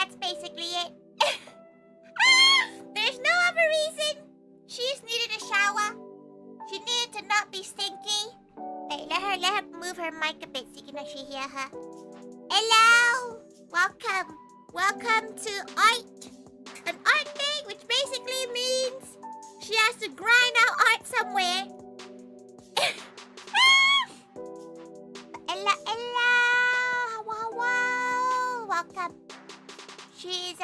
that's basically it. There's no other reason. She just needed a shower. She needed to not be stinky. Hey, let her move her mic a bit so you can actually hear her. Hello! Welcome to art. An art day, which basically means she has to grind out art somewhere. Hello! Whoa! Welcome. She's,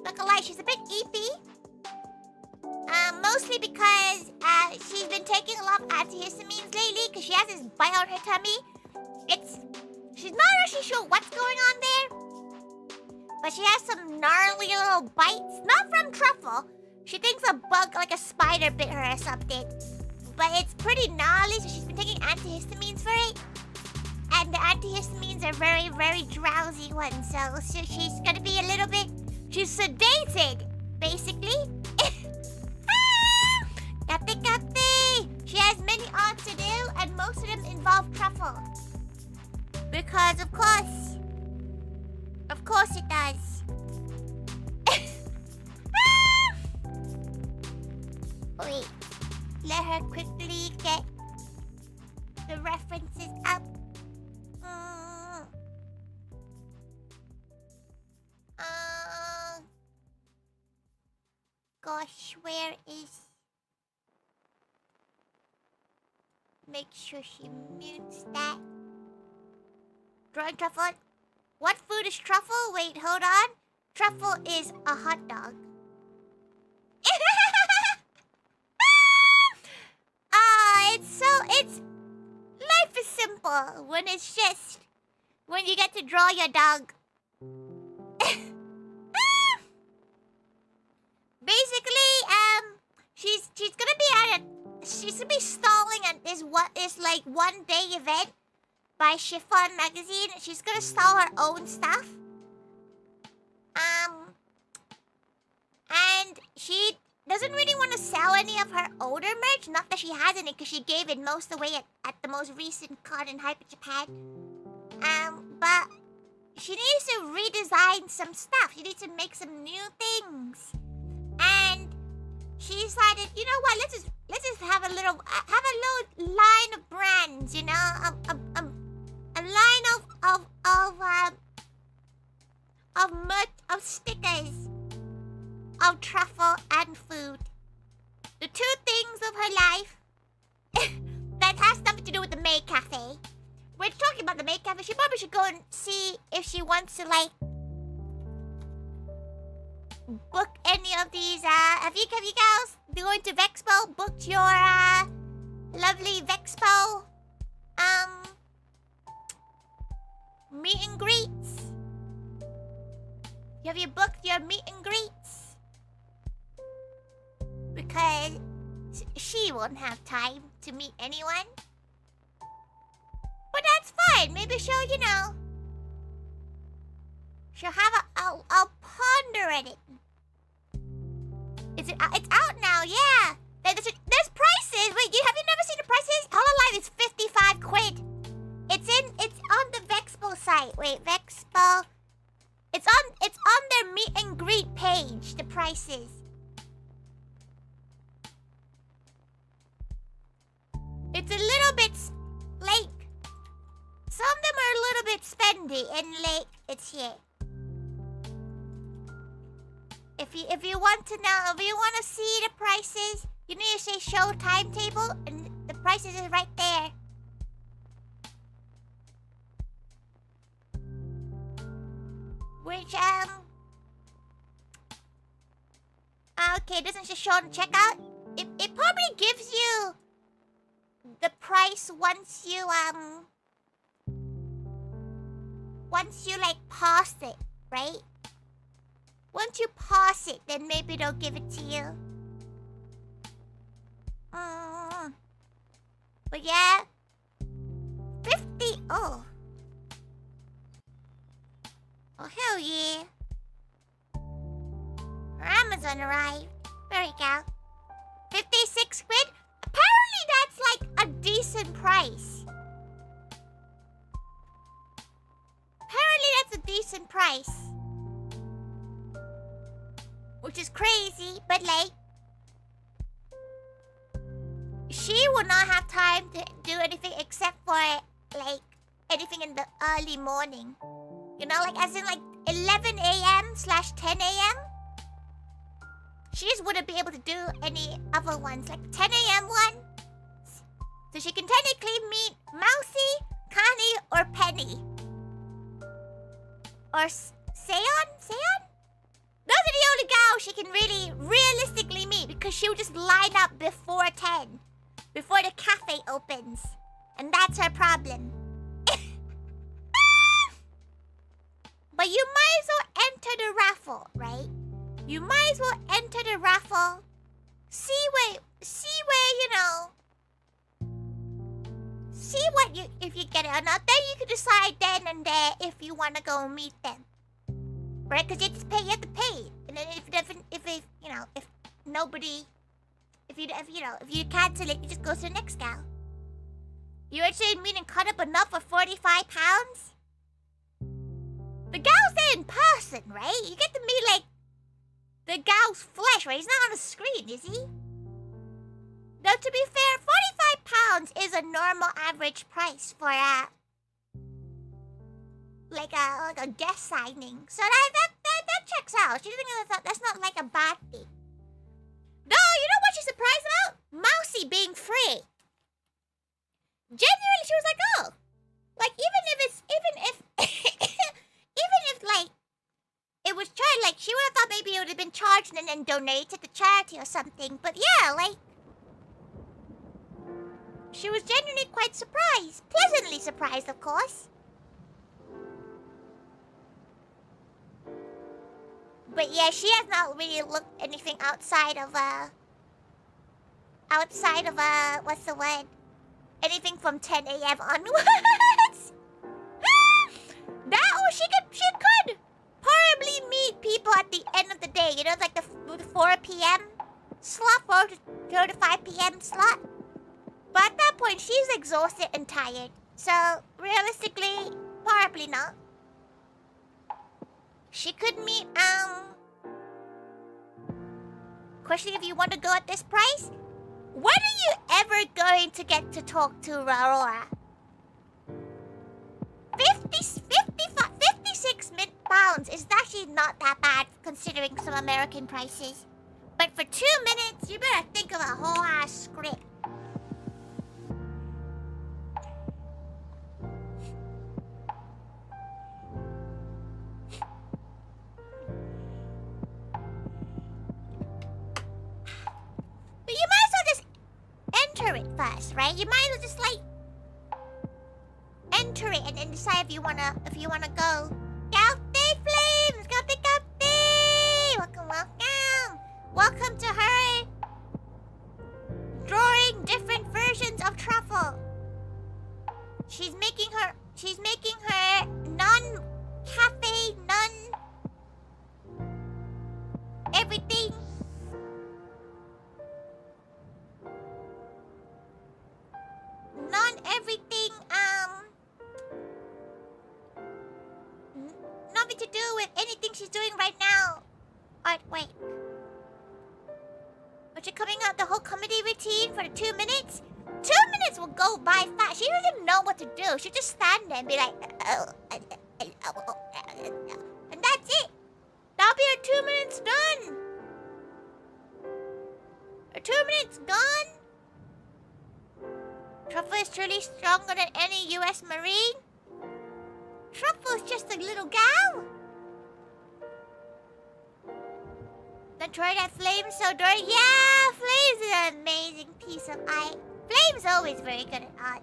look alike, she's a bit eepy. Mostly because, she's been taking a lot of antihistamines lately because she has this bite on her tummy. She's not actually sure what's going on there. But she has some gnarly little bites. Not from truffle. She thinks a bug, like a spider, bit her or something. But it's pretty gnarly, so she's been taking antihistamines for it. And the antihistamines are very, very drowsy ones. So she's gonna be a little bit... She's sedated, basically. Copy. She has many arts to do, and most of them involve truffle. Because, of course it does. Wait, let her quickly get the references up. Gosh, where is... Make sure she mutes that. Drawing truffle. What food is truffle? Wait, hold on. Truffle is a hot dog. Life is simple when it's just when you get to draw your dog. Basically, she's gonna be stalling at this like 1 day event by Chiffon magazine. She's gonna stall her own stuff. And she doesn't really want to sell any of her older merch. Not that she has any, because she gave it most away at the most recent con in Hyper Japan. But she needs to redesign some stuff. She needs to make some new things. And she decided, you know what? Let's just have a little line of brands. You know, a line of stickers of truffle and food. The two things of her life that has nothing to do with the May Cafe. We're talking about the May Cafe. She probably should go and see if she wants to, like, book any of these. Have you guys going to Vexpo? Booked your lovely Vexpo meet and greets? Have you booked your meet and greets? Because she won't have time to meet anyone. But that's fine. Maybe she'll, you know, she'll have I'll ponder at it. It's out now, yeah. There's prices. Wait, have you never seen the prices? Hololive is 55 quid. It's on the Vexpo site. Wait, Vexpo. It's on their meet and greet page, the prices. It's a little bit like some of them are a little bit spendy, and like it's here. If you want to know, if you want to see the prices, you need to say show timetable, and the prices is right there. Which okay, doesn't just show on checkout. It probably gives you the price once you like pause it, right? Once you pause it, then maybe they'll give it to you. But yeah, 50. Oh, hell yeah! Our Amazon arrived. There we go. 56 quid. Apparently, that's like a decent price. Which is crazy, but like, she will not have time to do anything except for like anything in the early morning. You know, like as in like 11 a.m/10 a.m. She just wouldn't be able to do any other ones, like 10 a.m. one. So she can technically meet Mousy, Connie, or Penny. Or Seon? Seon? Those are the only gals she can really, realistically meet because she would just line up before 10. Before the cafe opens. And that's her problem. But you might as well enter the raffle, right? You might as well enter the raffle. See where, you know. See what you, if you get it or not. Then you can decide then and there if you want to go meet them. Right? Because you have to pay. And then if you know, if nobody, if you cancel it, you just go to the next gal. You actually meet and cut up enough for 45 pounds? The gal's there in person, right? You get to meet, like, the gal's flesh, right? He's not on the screen, is he? Though, to be fair, 45 pounds is a normal average price for like a guest signing. So that checks out. She doesn't, that's not like a bad thing. No, you know what she's surprised about? Mousy being free. Genuinely, she was like, oh. Like, even if, like, it was charged, like, she would have thought maybe it would have been charged and then donated to charity or something. But yeah, like, she was genuinely quite surprised. Pleasantly surprised, of course. But yeah, she has not really looked anything outside of, what's the word? Anything from 10 a.m. onwards. That, or she could probably meet people at the end of the day. You know, like the 4 p.m. slot, 4 to 5 p.m. slot. But at that point, she's exhausted and tired. So, realistically, probably not. She could meet, question if you want to go at this price? When are you ever going to get to talk to Aurora? 56 pounds is actually not that bad considering some American prices. But for 2 minutes, you better think of a whole ass script. But you might as well just enter it first, right? You might as well just like enter it and then decide if you wanna go. Galthy Flames! Galthy! Welcome! Welcome to her drawing different versions of truffle. She's making her non-cafe, everything. Non-everything, nothing to do with anything she's doing right now. Artwork. But you're coming out the whole comedy routine for 2 minutes? 2 minutes will go by fast. She doesn't even know what to do. She'll just stand there and be like, and that's it. That'll be her 2 minutes done. Her 2 minutes gone. Truffle is truly stronger than any U.S. Marine. Truffle is just a little gal. The Tori that Flames so dirty. Yeah, Flames is an amazing piece of art. Flames always very good at art.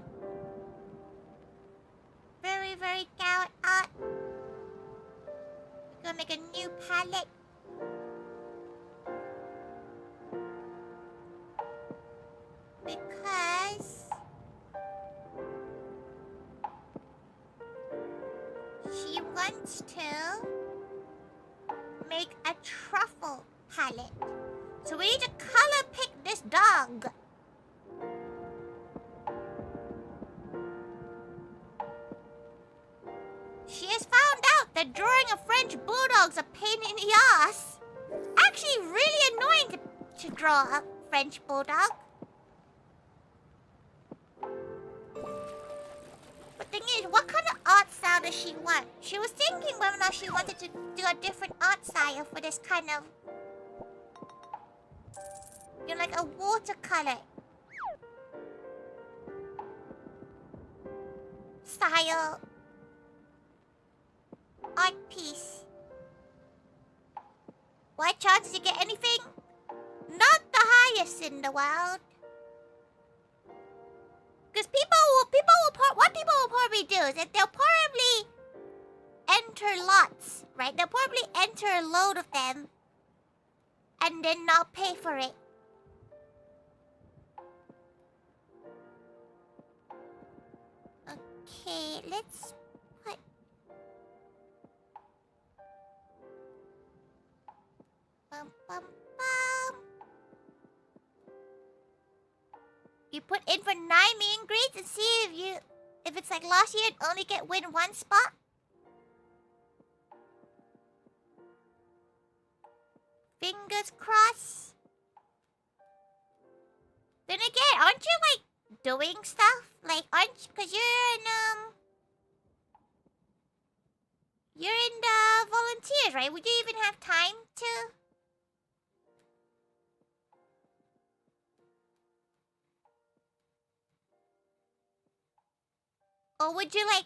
Very, very gal at art. We're gonna make a new palette. Because she wants to make a truffle palette. So we need to color pick this dog. She has found out that drawing a French bulldog's a pain in the ass. actually really annoying to draw a French bulldog. But thing is, what kind of art style does she want? She was thinking whether or not she wanted to do a different art style for this kind of... You know, like a watercolor style art piece. What chance to get anything? Not the highest in the world. Because what people will probably do is that they'll probably enter lots, right? They'll probably enter a load of them and then not pay for it. Okay, let's put... Bum, bum, bum. You put in for 9 meet and greets and see if it's like last year and only win 1 spot. Fingers crossed. Then again, aren't you like doing stuff? Like, because you're in the volunteers, right? Would you even have time to? Or would you like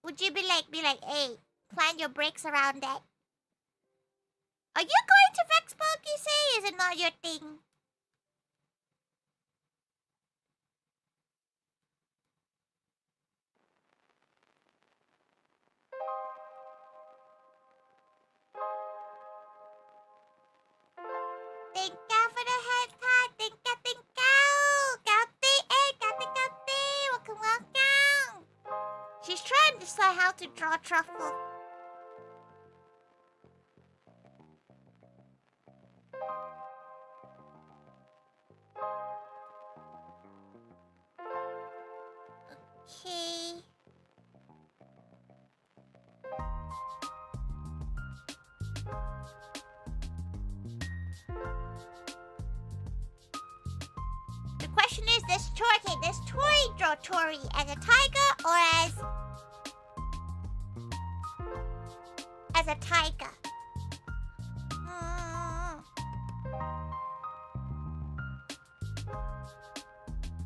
would you be like, hey, plan your breaks around that? Are you going to Vexburg, you say? Is it not your thing? Thank you for the head pad. Thank you. Welcome. She's trying to decide how to draw truffle. Okay. The question is, does Tori draw Tori as a tiger or as a tiger?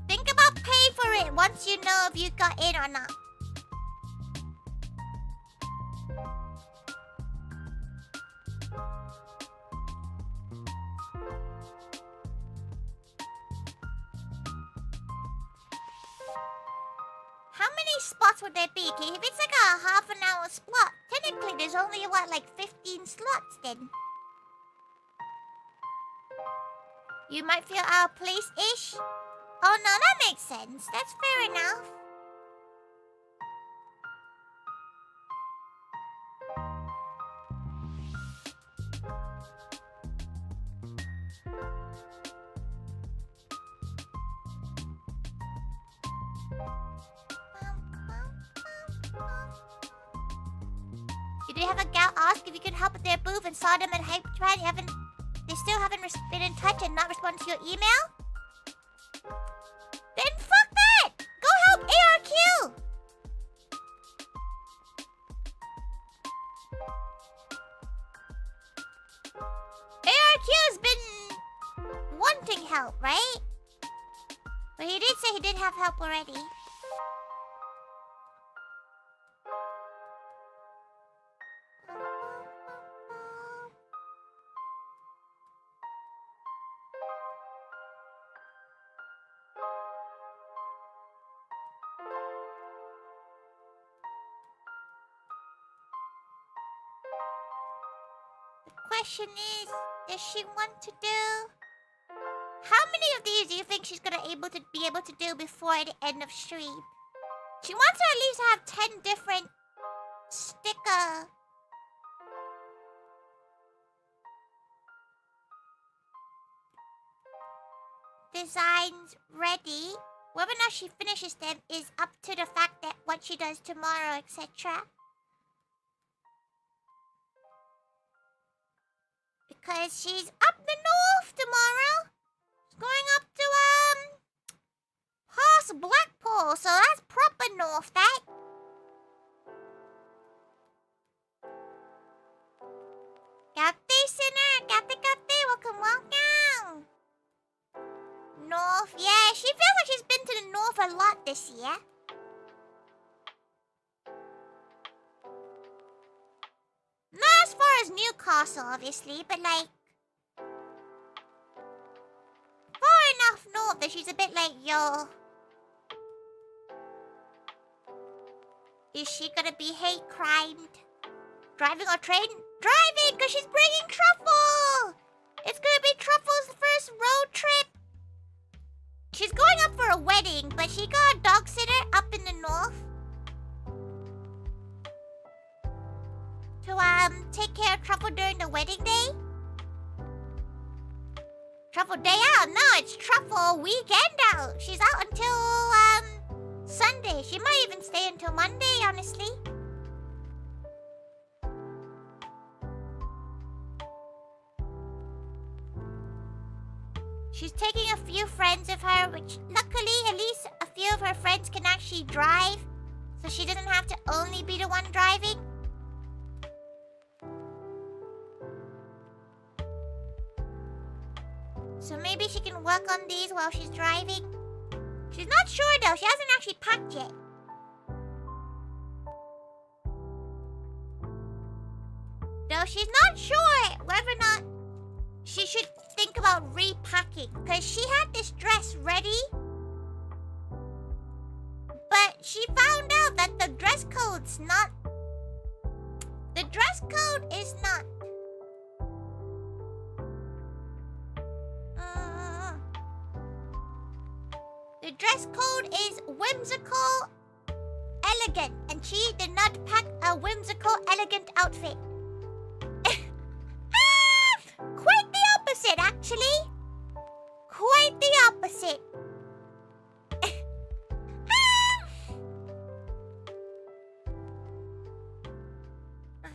Think about pay for it once you know if you got in or not. How many spots would there be? Okay, if it's like a half an hour slot, technically there's only what, like 15 slots then. You might feel out of place-ish. Oh no, that makes sense. That's fair enough. You did have a gal ask if you could help with their booth and saw them at Hype Japan. They still haven't been in touch and not responded to your email? Then fuck that! Go help ARQ! ARQ's been wanting help, right? But he did say he did have help already. Question is, does she want to do? How many of these do you think she's gonna be able to do before the end of stream? She wants to at least have 10 different sticker designs ready. Whether or not she finishes them is up to the fact that what she does tomorrow, etc. because she's up the north tomorrow. She's going up to, past Blackpool, so that's proper north, that. Gatti, sinner, Gatti, welcome. North, yeah, she feels like she's been to the north a lot this year. Not as far as Newcastle, obviously, but like far enough north that she's a bit like, yo, is she gonna be hate crimed? Driving or train? Driving, because she's bringing Truffle! It's gonna be Truffle's first road trip. She's going up for a wedding, but she got a dog sitter up in the north to take care of Truffle during the wedding day. Truffle day out? No, it's Truffle weekend out. She's out until Sunday. She might even stay until Monday, honestly. She's taking a few friends of her, which luckily at least a few of her friends can actually drive, so she doesn't have to only be the one driving. So maybe she can work on these while she's driving. She's not sure though, she hasn't actually packed yet. Though she's not sure whether or not she should think about repacking, because she had this dress ready, but she found out that the dress code's not. The dress code is not. The dress code is whimsical, elegant, and she did not pack a whimsical, elegant outfit. Quite the opposite, actually. Quite the opposite.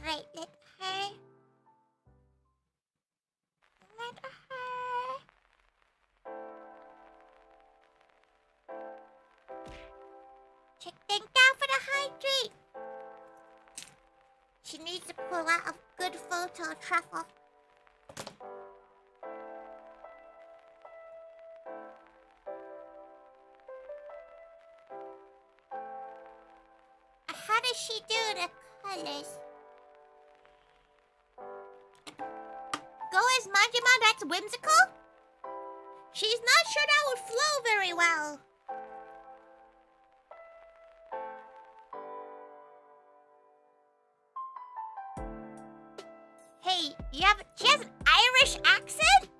Right, let her. Check them down for the hydrate. She needs to pull out a good photo of Truffle. How does she do the colors? Go as Majima, that's whimsical? She's not sure that would flow very well. Hey, she has an Irish accent?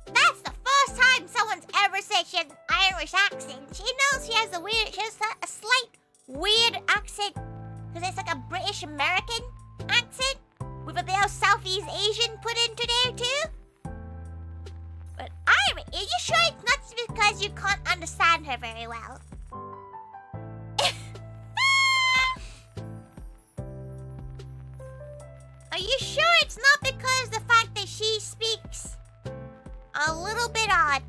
That's the first time someone's ever said she has an Irish accent. She knows she has a slight weird accent, because it's like a British American accent with a bit of Southeast Asian put into there too. But Irish, are you sure it's not because you can't understand her very well? Are you sure it's not because the fact that she speaks a little bit odd?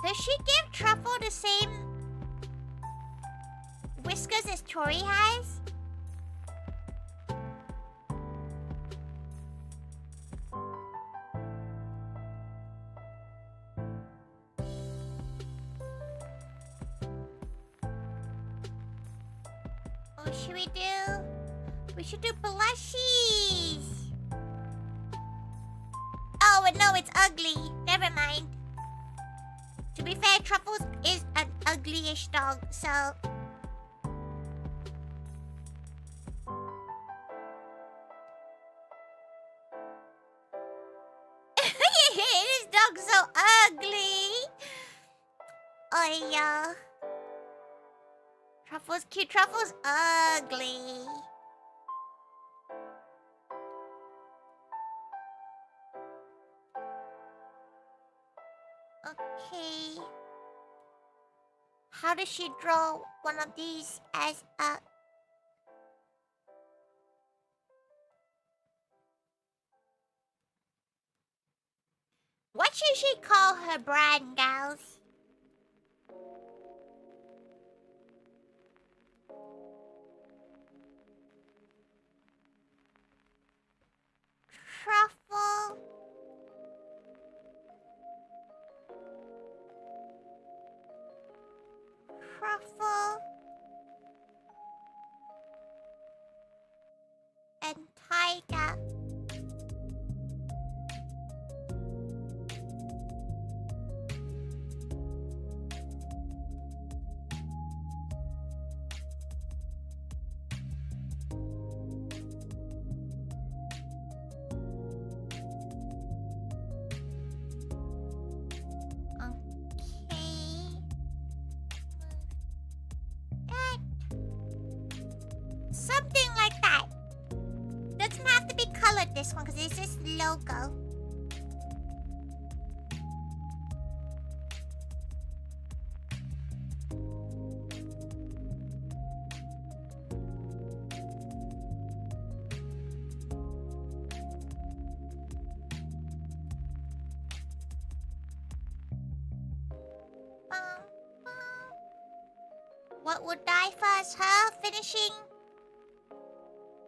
Does she give Truffle the same whiskers as Tori has? What should we do? We should do blushies. Oh, no, it's ugly. Never mind. To be fair, Truffles is an ugly-ish dog, so... This dog's so ugly. Oh, yeah. Truffle's cute. Truffle's ugly. Okay. How does she draw one of these as a... should she call her brand, gals? Truffle. Truffle. And Taiga. Something like that. Doesn't have to be colored this one because it's just logo. What would die first, her finishing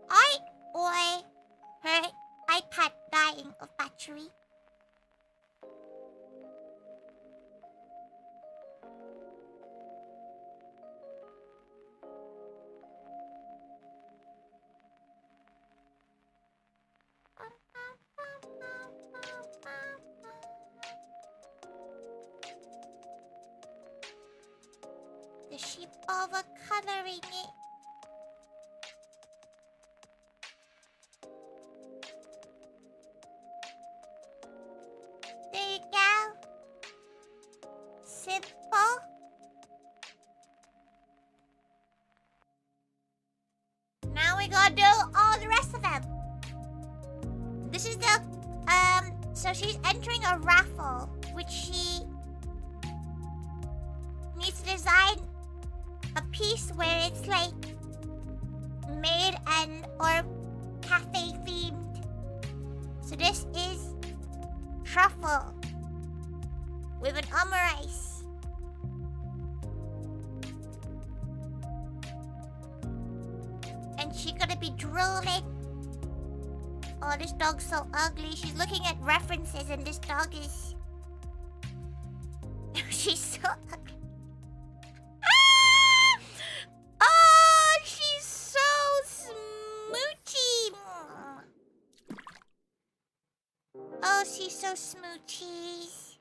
art or her iPad dying of battery? Is she over-coloring it? There you go. Simple. Now we gotta do all the rest of them. This is the, so she's entering a raffle, which she needs to design a piece where it's like made and or cafe themed. So this is truffle with an omurice. And she's gonna be drooling. Oh, this dog's so ugly. She's looking at references and this dog is... She's so ugly. Ah! Oh, she's so smoochy. Oh, she's so smoochy.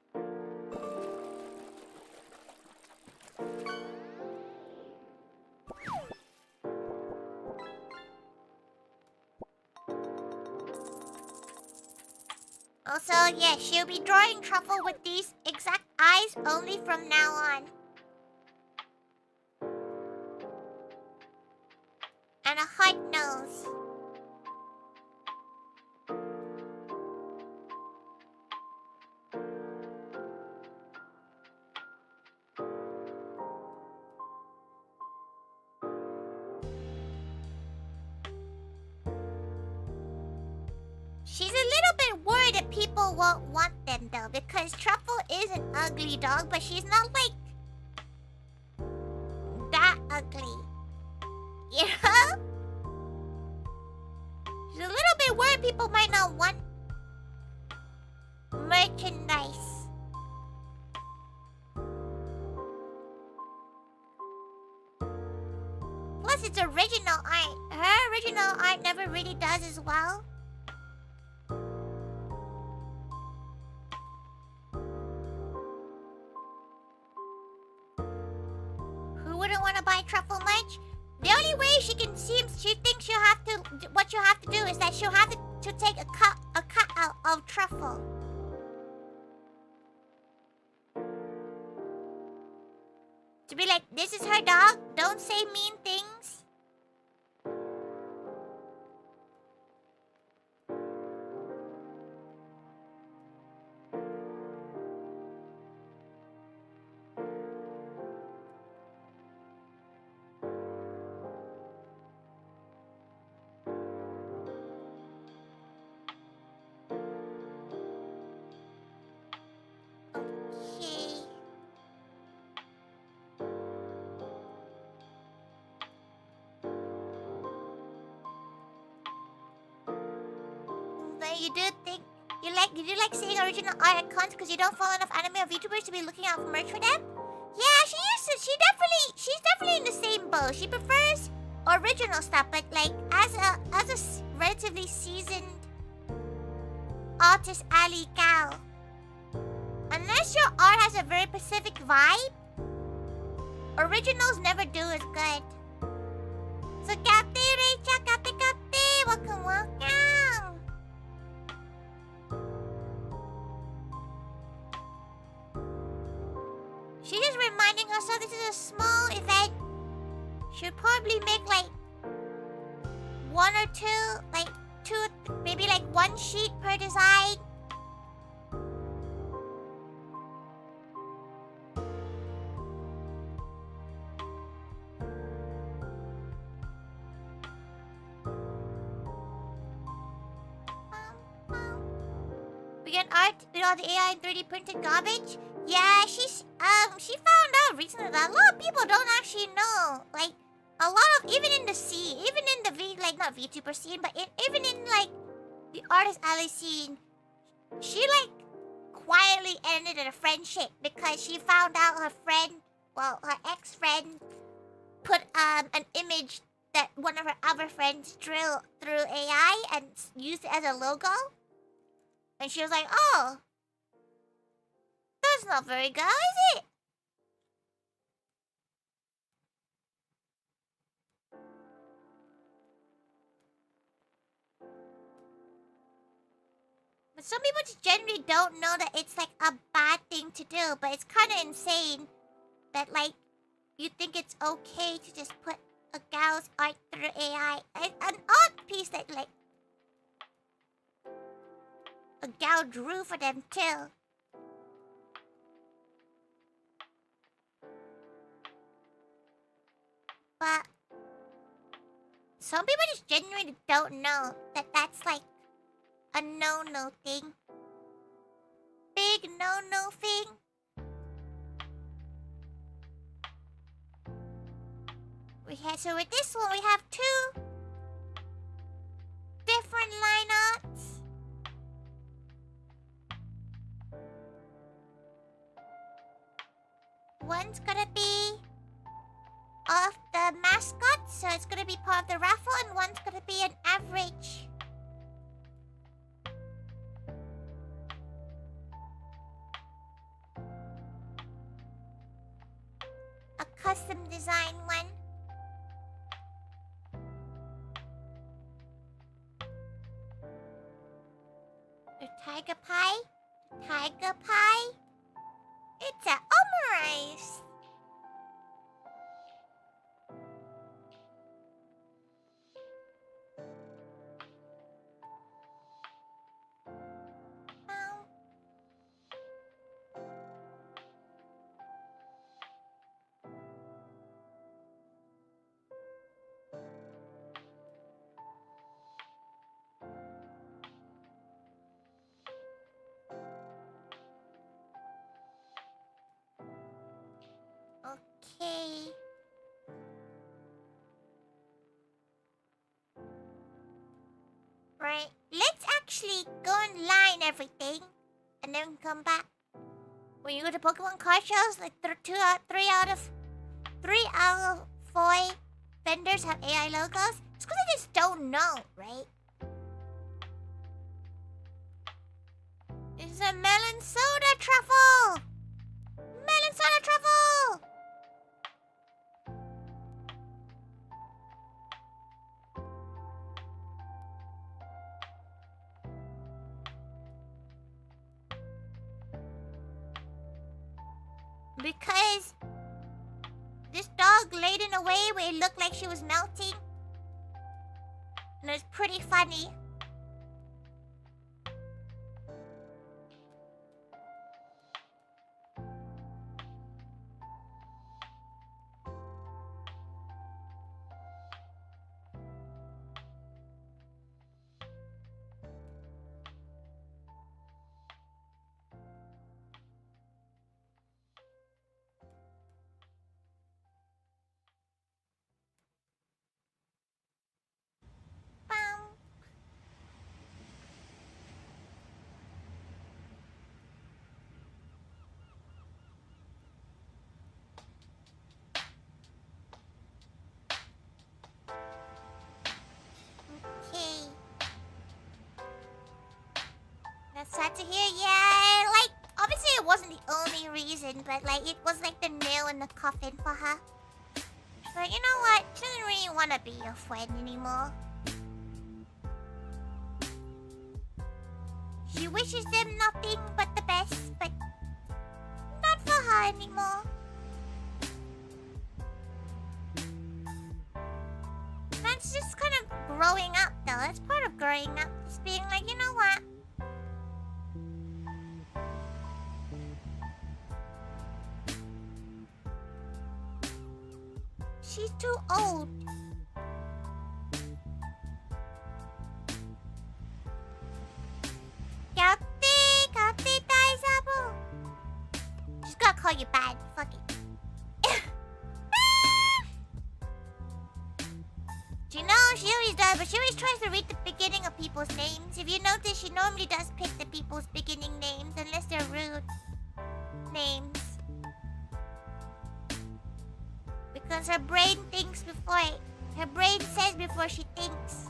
Also, yeah, she'll be drawing truffle with these exact eyes only from now on. And a hard nose. She's a little bit worried that people won't want them though, because Truffle is an ugly dog, but she's not like that ugly. You know? She's a little bit worried people might not want merchandise. Plus it's original art. Her original art never really does as well. Who wouldn't want to buy truffle merch? The only way she thinks she'll have to, what she'll have to do is that she'll have to take a cut out of truffle. To be like, this is her dog, don't say mean things. you do think you like seeing original art icons because you don't follow enough anime or VTubers to be looking out for merch for them? Yeah, she used to. She's definitely in the same boat. She prefers original stuff, but like as a relatively seasoned artist alley gal, unless your art has a very specific vibe, originals never do as good. So Kate, Rachel, Kate, welcome. She's just reminding herself this is a small event. She'll probably make like one or two, like two, maybe like one sheet per design. We get art with all the AI and 3D printed garbage. Yeah, she found out recently that a lot of people don't actually know. Like, a lot of, even in the scene, even in the not VTuber scene, but even in like the artist alley scene, she like quietly ended a friendship because she found out her ex-friend put an image that one of her other friends drew through AI and used it as a logo. And she was like, oh, that's not very good, is it? But some people just generally don't know that it's like a bad thing to do, but it's kind of insane that like you think it's okay to just put a gal's art through AI. An art piece that like a gal drew for them too. But some people just genuinely don't know that that's like a no-no thing. Big no-no thing. So with this one, we have two different lineups. One's gonna be of the mascot, so it's gonna be part of the raffle, and one's gonna be an average. A custom design one. The tiger pie. Tiger pie. It's a omurice. Okay. Right. Let's actually go and line everything, and then come back. When you go to Pokemon card shows, like three out of 4 vendors have AI logos. It's because they just don't know, right? It's a melon soda truffle. Melon soda truffle. Because this dog laid in a way where it looked like she was melting. And it was pretty funny. Bam. sad to hear. Yeah, like, obviously it wasn't the only reason, but like, it was like the nail in the coffin for her. She's like, you know what? She doesn't really want to be your friend anymore. She wishes them nothing but the best, but not for her anymore. That's just kind of growing up, though. That's part of growing up. Just being like, you know what? She's too old. She's gonna call you bad. Fuck it. Do you know, she always does, but she always tries to read the beginning of people's names. If you notice, she normally does pick the people's beginning names, unless they're rude names. Because her brain thinks before her brain says before she thinks.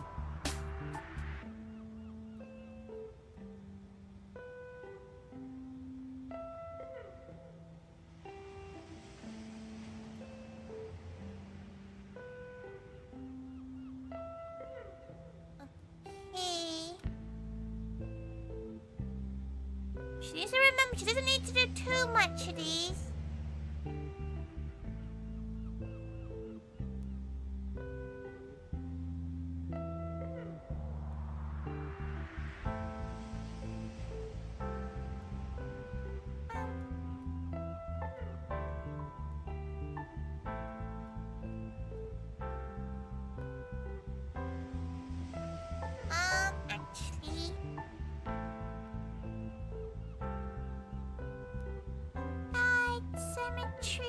She needs to remember she doesn't need to do too much of these. Actually, cemetery.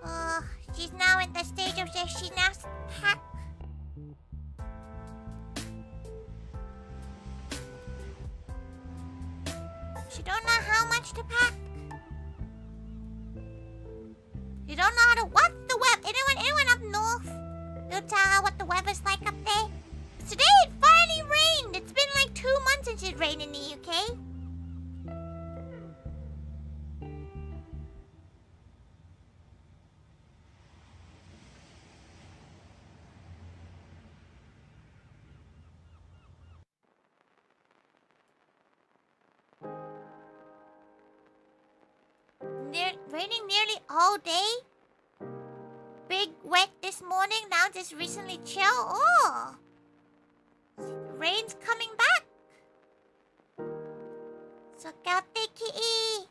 Oh, she's now in the stage of where she now pack. She don't know how much to pack. You don't know how to... What's the weather? Anyone up north? You'll tell her what the weather's like up there? Today it finally rained. It's been like 2 months since it rained in the UK. Raining nearly all day. Big wet this morning, now just recently chill. Oh, rain's coming back. So out there, kitty.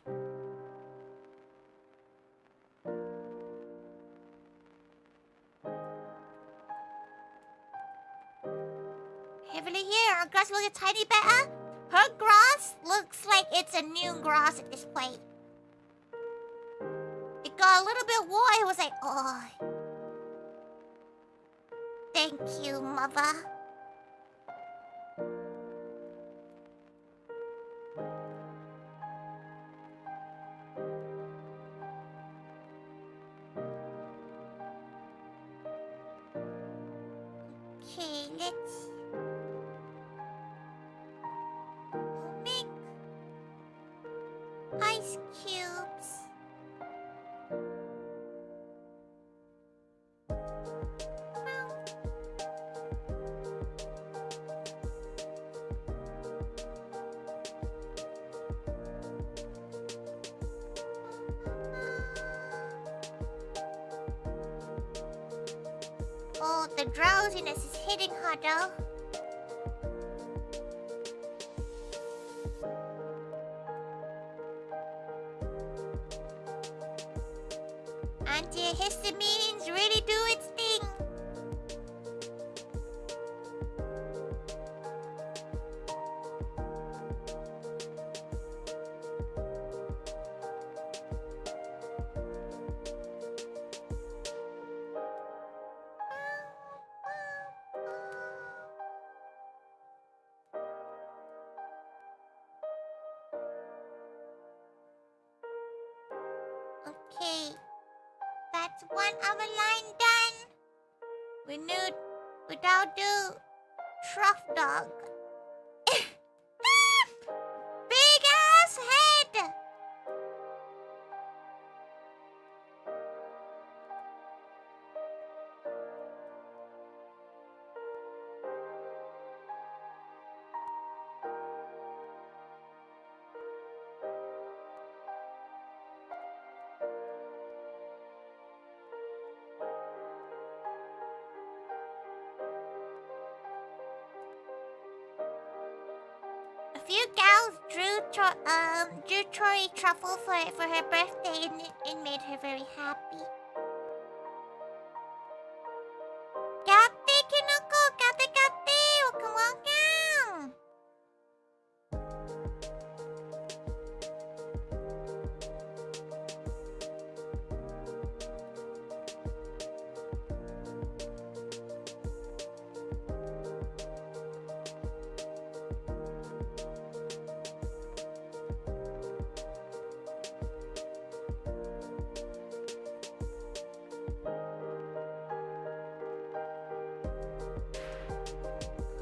Heavily here, our grass will get tiny better. Her grass looks like it's a new grass at this point. It got a little bit warm. It was like, oh. Thank you, mother. Okay, let's make ice cubes. Oh, the drowsiness is hitting her though. Antihistamines really do its thing. Okay. That's one of a line done. We need without the truff dog. Big ass head. A few gals drew Tori truffle for her birthday, and it made her very happy. Gate Kinoko, gate, welcome, welcome.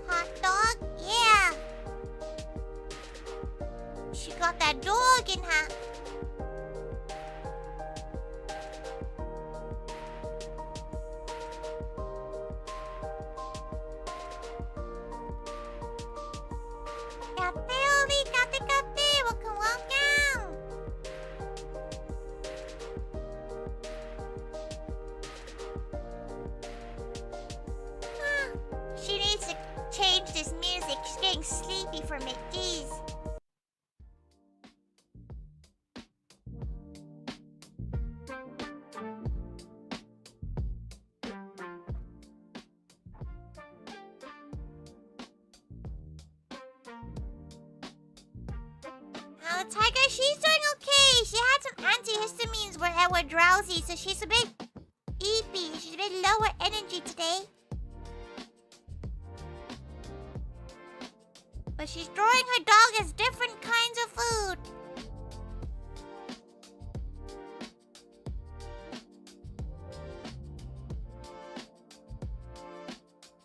Hot dog? Yeah. She got that dog in her. Gate, welcome, welcome. She needs to change this music. She's getting sleepy from it. Jeez. Tiger, she's doing okay. She had some antihistamines where I were drowsy, so she's a bit eepy. She's a bit lower energy today. But she's drawing her dog as different kinds of food.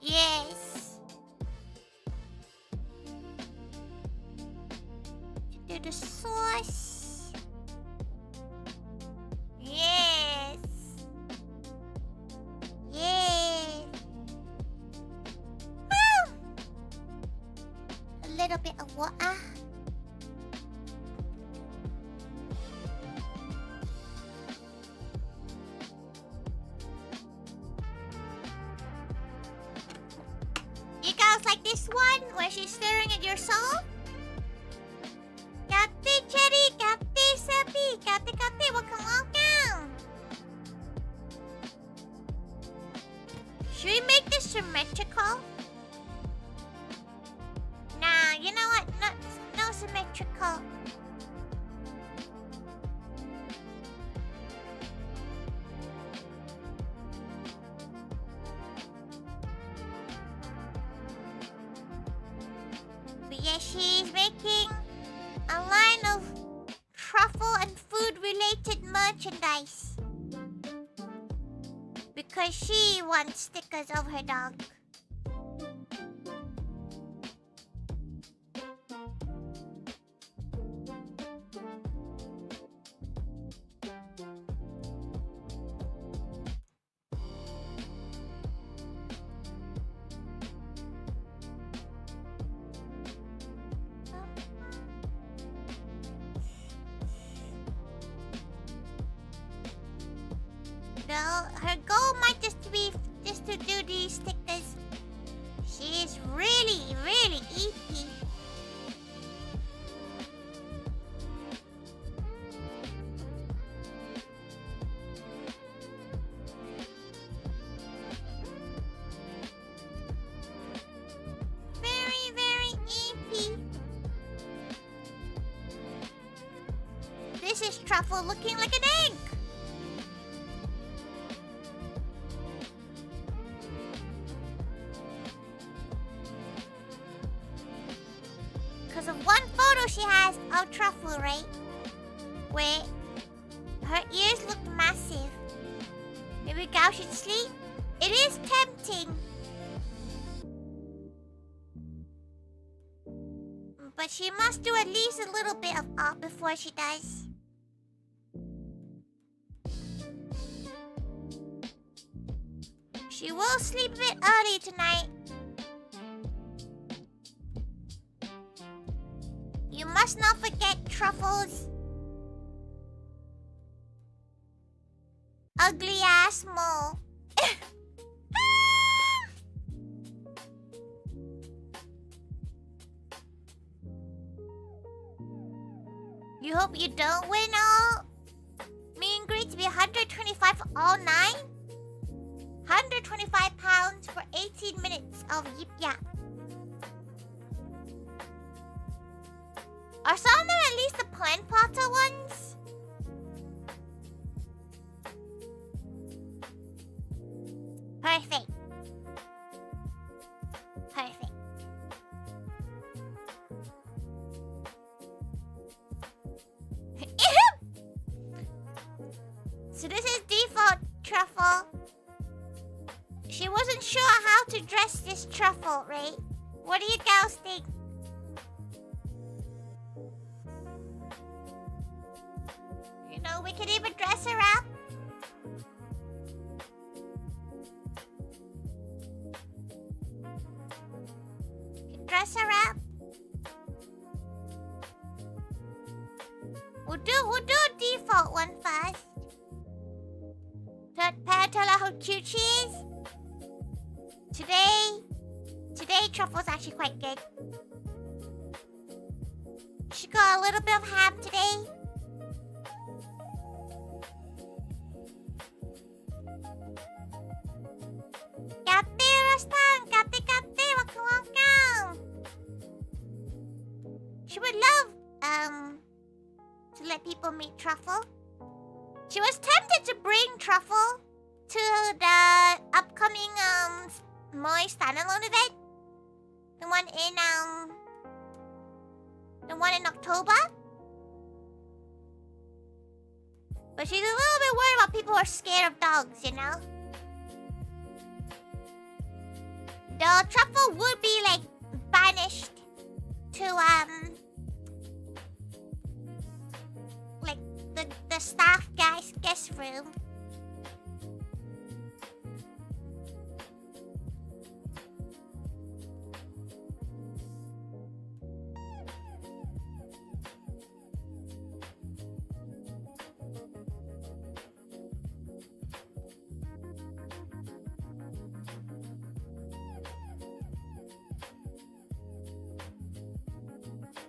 Yes. Do the sauce. Yes. Yes. Woo! A little bit of water. You guys like this one where she's staring at your soul? Gate Cherry, Gate Seppi, Gate, welcome, welcome. Should we make this symmetrical? Nah, you know what? No symmetrical. But yeah, she's making a line of truffle and food-related merchandise. Because she wants stickers of her dog. No, her goal might just to do these stickers. She is really, really eepy. Very, very eepy. This is truffle looking like an egg. Because of one photo she has of truffle, right? Where Her ears look massive. Maybe Gao should sleep? It is tempting. But she must do at least a little bit of art before she does. She will sleep a bit early tonight. You must not forget Truffle's ugly ass mole. You hope you don't win all meet and greet to be 125 for all 9? 125 pounds for 18 minutes of Yip Yap. Are some of them at least the plant potter ones? Perfect. Perfect. So this is default Truffle. She wasn't sure how to dress this Truffle, right? What do you gals think? You know, we could even dress her up. Dress her up. We'll do a default one first. Tell her how cute she is. Today Truffle's actually quite good. She got a little bit of ham today. Kate, Rastan, Kate, waka. She would love to let people meet Truffle. She was tempted to bring Truffle to the upcoming Moy standalone event. The one in October. But she's a little bit worried about people who are scared of dogs, you know? The Truffle would be like banished to like the staff guest room.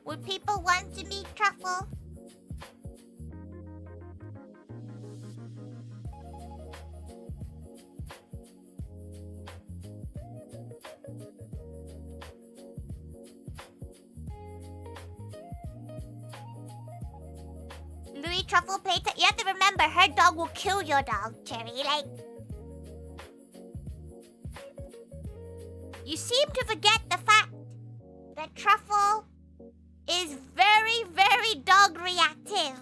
Would people want to meet Truffle? Louis Truffle playtime. You have to remember, her dog will kill your dog, Cherry. Like, you seem to forget the fact that Truffle is very, very dog reactive.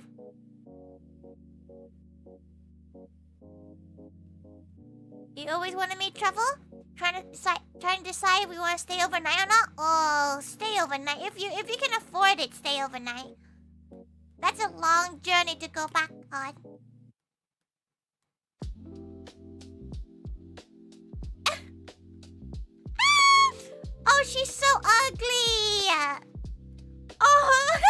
You always want to meet Truffle? Trying to decide if we want to stay overnight or not? Oh, stay overnight. If you can afford it, stay overnight. That's a long journey to go back on. Oh, she's so ugly. Oh.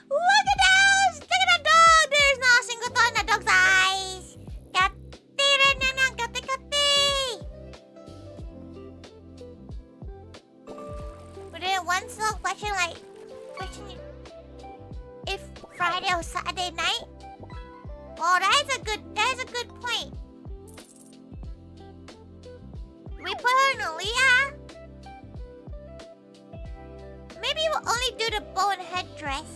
Look at those! Look at that dog! There's not a single thought in that dog's eyes. But then one small question, like, if Friday or Saturday night. Oh, that is a good point. We put her in Aaliyah. Maybe we'll only do the bow and headdress.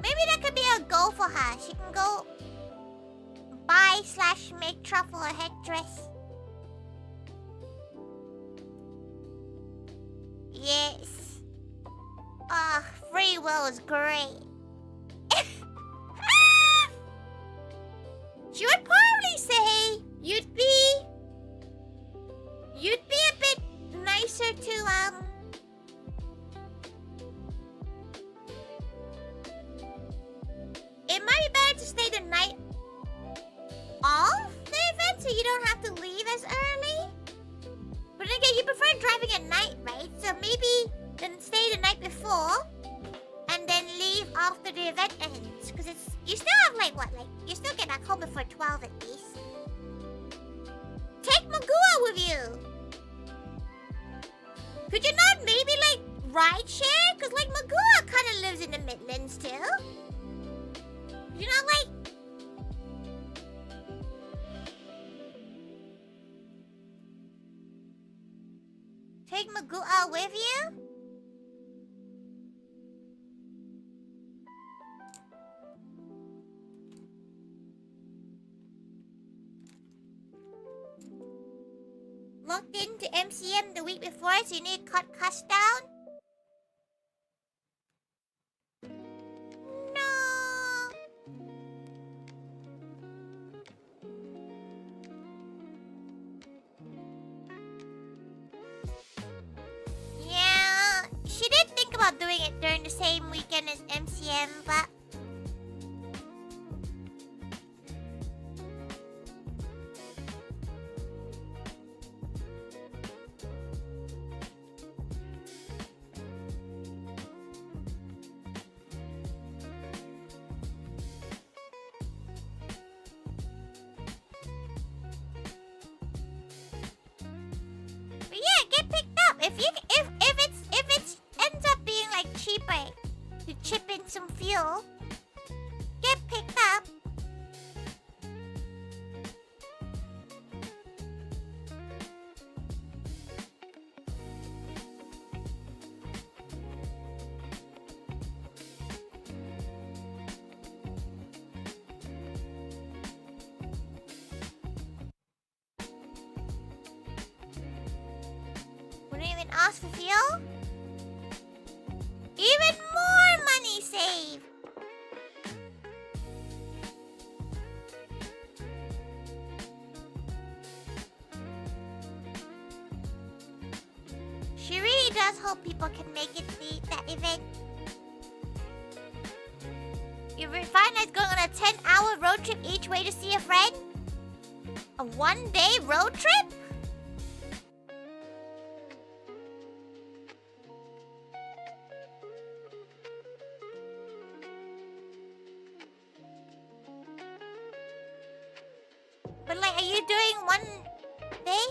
Maybe that could be a goal for her. She can go buy/make truffle a headdress. Yes. Ah, free will is great. She would probably say you'd be a bit nicer to it might be better to stay the night off the event so you don't have to leave as early. But again, you prefer driving at night, right? So maybe then stay the night before and then leave after the event ends. Because you still have you still get back home before 12 at least. Take Magua with you. Could you not maybe ride share? Because Magua kind of lives in the Midlands too. You know, take Magua with you? Logged into MCM the week before, so you need to cut costs down? No. Yeah, she did think about doing it during the same weekend as MCM, but if it ends up being cheaper to chip in some fuel, get picked up. Wouldn't even ask for fuel? Even more money saved! She really does hope people can make it to that event. You find us going on a 10-hour road trip each way to see a friend? A one-day road trip? But are you doing one day?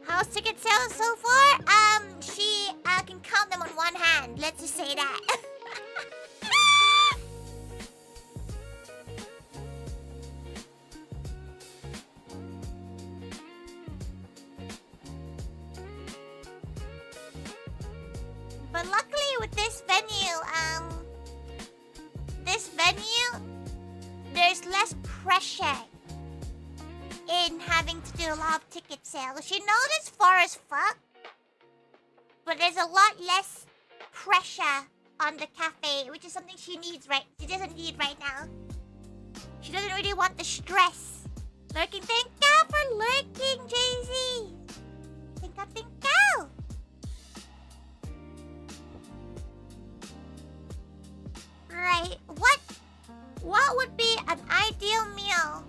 How's ticket sales so far? She can count them on one hand. Let's just say that. But luckily with this venue, there's less pressure in having to do a lot of ticket sales. She knows it's far as fuck, but there's a lot less pressure on the cafe, which is something she doesn't need right now. She doesn't really want the stress. Lurking, thank you for lurking, Jay-Z. Thank you. Right, what would be an ideal meal?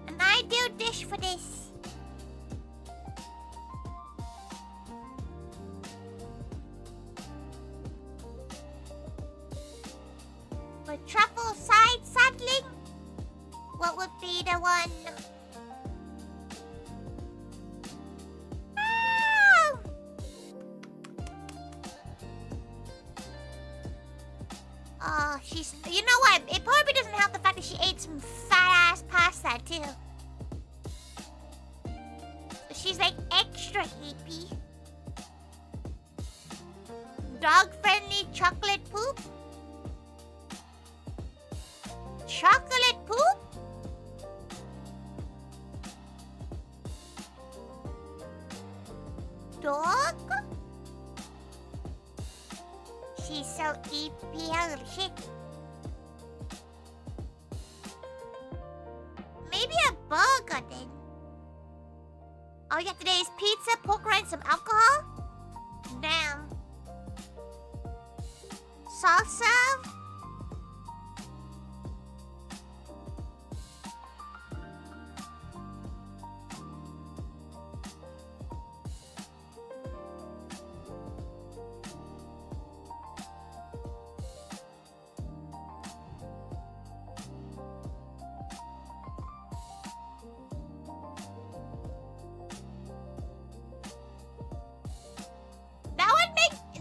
An ideal dish for this? For truffle side saddling? What would be the one? Oh, you know what? It probably doesn't help the fact that she ate some fat-ass pasta, too. She's extra hippie. Dog-friendly chocolate poop? Chocolate poop? Dog? She's so EPL. Maybe a burger then. Oh yeah, today is pizza, pork rind, some alcohol? Damn. Salsa?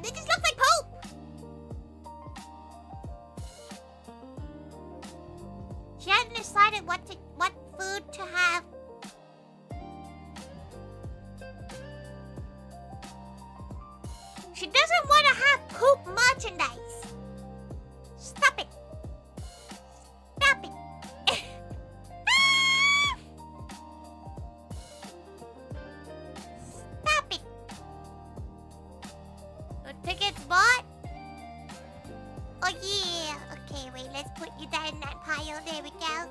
They just look like poop. She hadn't decided what food to have. She doesn't want to have poop merchandise. Stop it. Stop it. Stop it. Tickets bought? Oh yeah. Okay, wait, let's put you down in that pile. There we go.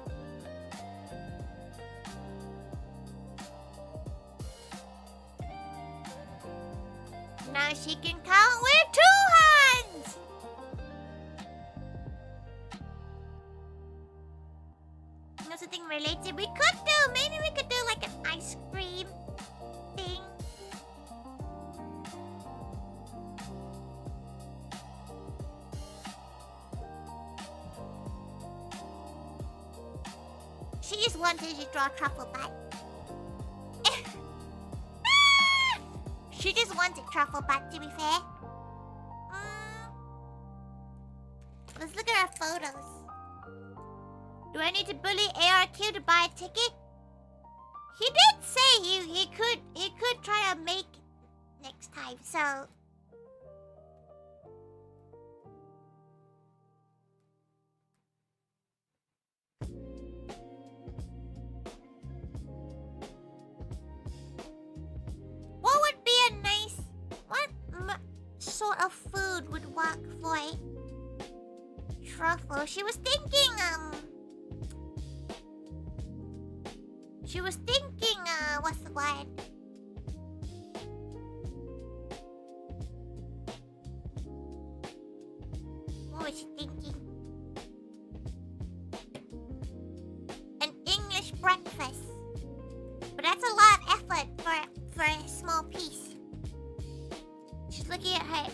Now she can count with 2 hands. Know something related we could do? Maybe we could do like an ice cream thing. She just wanted to draw truffle butt. She just wanted truffle butt, to be fair. Let's look at our photos. Do I need to bully ARQ to buy a ticket? He did say he could try to make it next time, so... What would be a nice... What sort of food would work for a truffle? She was thinking, what's the word? What was she thinking? An English breakfast. But that's a lot of effort for a small piece. She's looking at her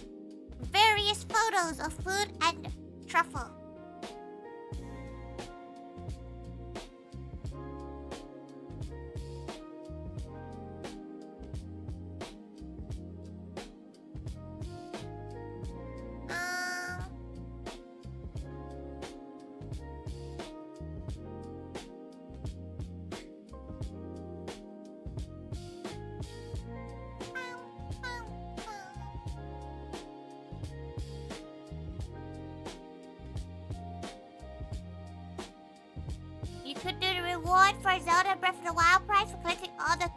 various photos of food and truffle. You could do the reward for Zelda Breath of the Wild prize for collecting all the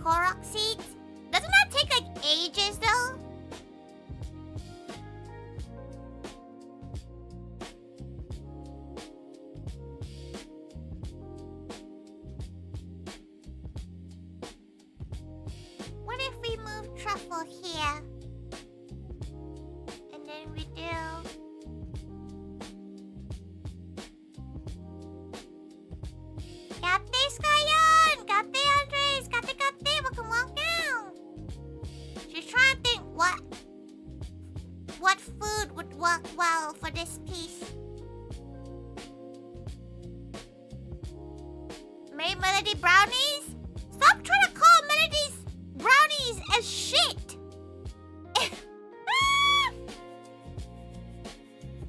Korok seeds. Doesn't that take like ages though? What if we move truffle here? And then we do... Kate Skyon! Kate Andres! Kate! Welcome. She's trying to think what food would work well for this piece. Maybe Melody Brownies? Stop trying to call Melody's brownies as shit!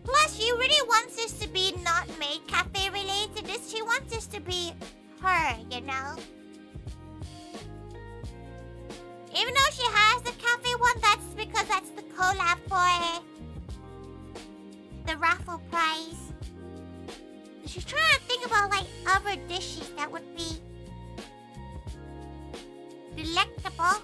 Plus, she really wants this to be not Maid Cafe related. She wants this to be her, you know? Even though she has the cafe one that collab for the raffle prize. She's trying to think about like other dishes that would be delectable.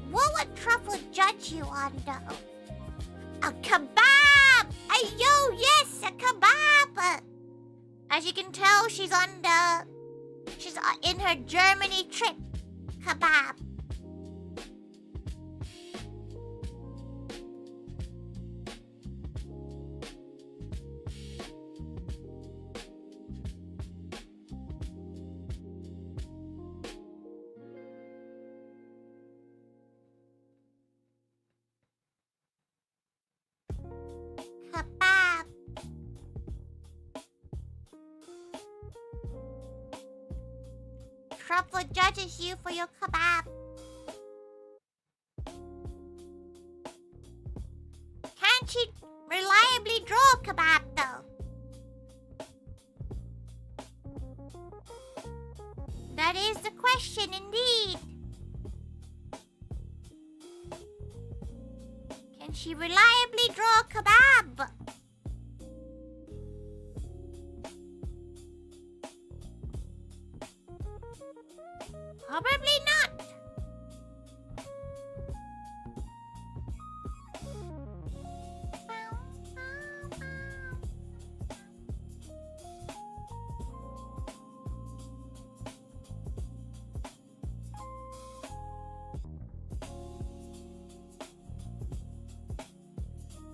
What would Truffle judge you on though? A kebab! Yo, yes, a kebab! As you can tell, she's in her Germany trip. Kebab. Kebab. Truffle judges you for your kebab. Can she reliably draw a kebab though? That is the question indeed. Can she reliably draw a kebab? Probably not.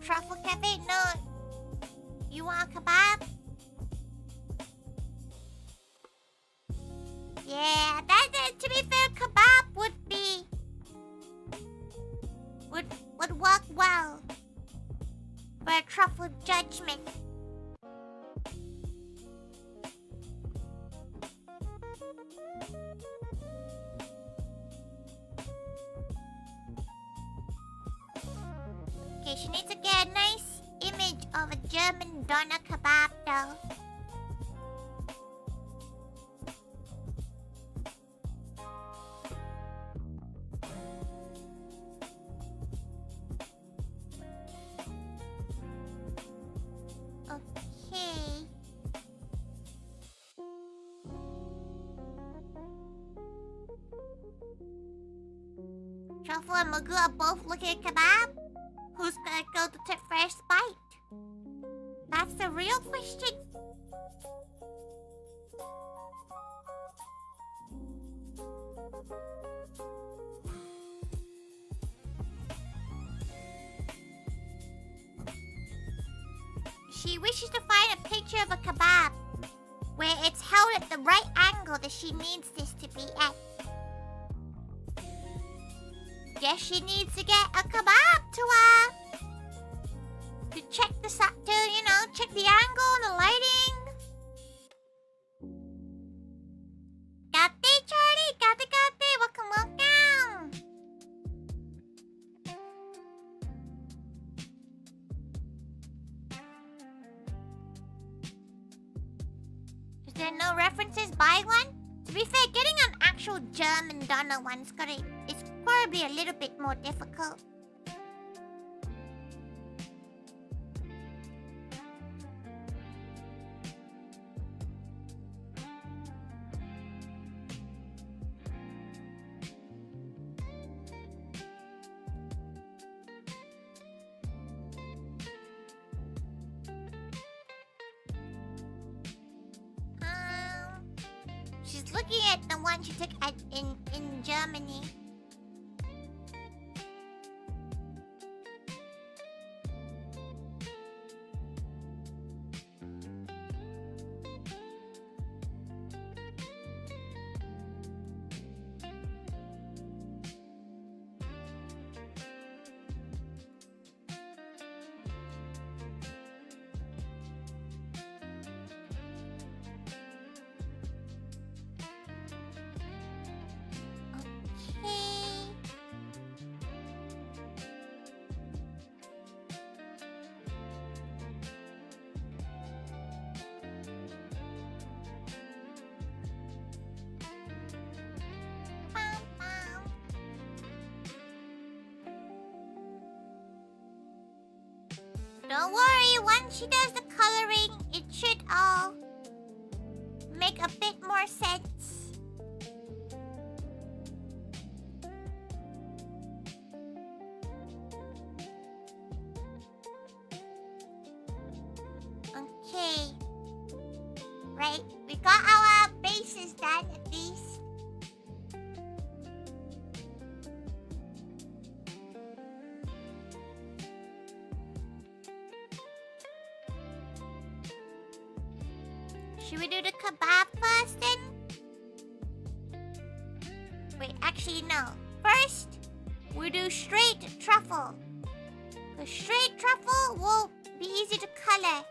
Truffle Cafe, no. You want a kebab? Yeah, to be fair, kebab would work well for a truffle judgment. Okay, she needs to get a nice image of a German doner kebab though. Okay. Truffle and Magoo are both looking at kebab. Who's gonna go to the first bite? That's the real question. She wishes to find a picture of a kebab where it's held at the right angle that she needs this to be at. Guess she needs to get a kebab to check the check the angle and the lighting. Gate, Charlie, gate, welcome. Is there no references? Buy one? To be fair, getting an actual German doner one's it's probably a little bit more difficult. She's looking at the one she took in Germany. Okay. Don't worry, once she does the coloring, it should all make a bit more sense. Okay. Right, we got our bases done at least. Should we do the kebab first then? Wait, actually no. First, we do straight truffle. The straight truffle will be easy to color.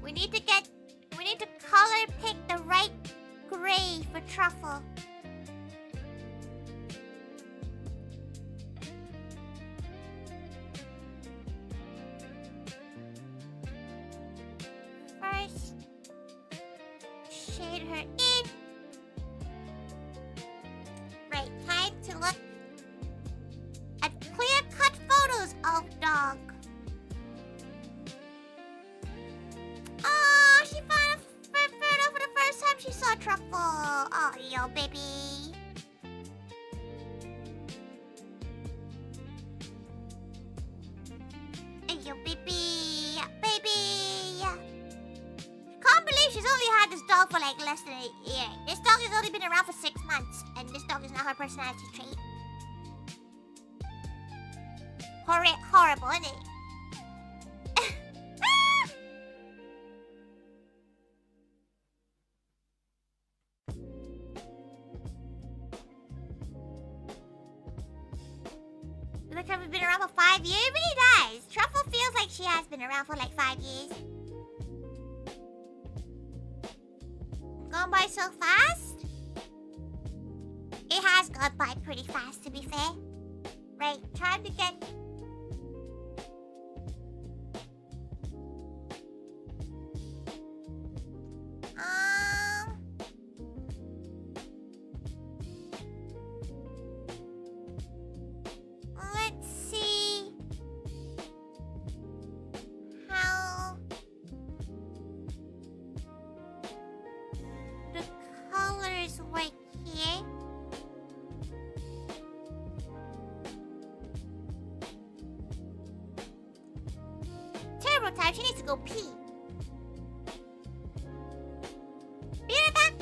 We need to color pick the right gray for truffle. First, shade her in. Right, time to look at clear-cut photos of dog. Oh, she found a photo for the first time she saw truffle. Oh, yo, baby. Hey, yo, baby. Baby. Can't believe she's only had this dog for like less than a year. This dog has only been around for 6 months, and this dog is not her personality trait. Horrible, isn't it? Looks like we've been around for 5 years. It really does. Truffle feels like she has been around for like 5 years. Gone by so fast? It has gone by pretty fast, to be fair. Right, time to get... Let's see how the colors work here. Terrible time, she needs to go pee. Be right back.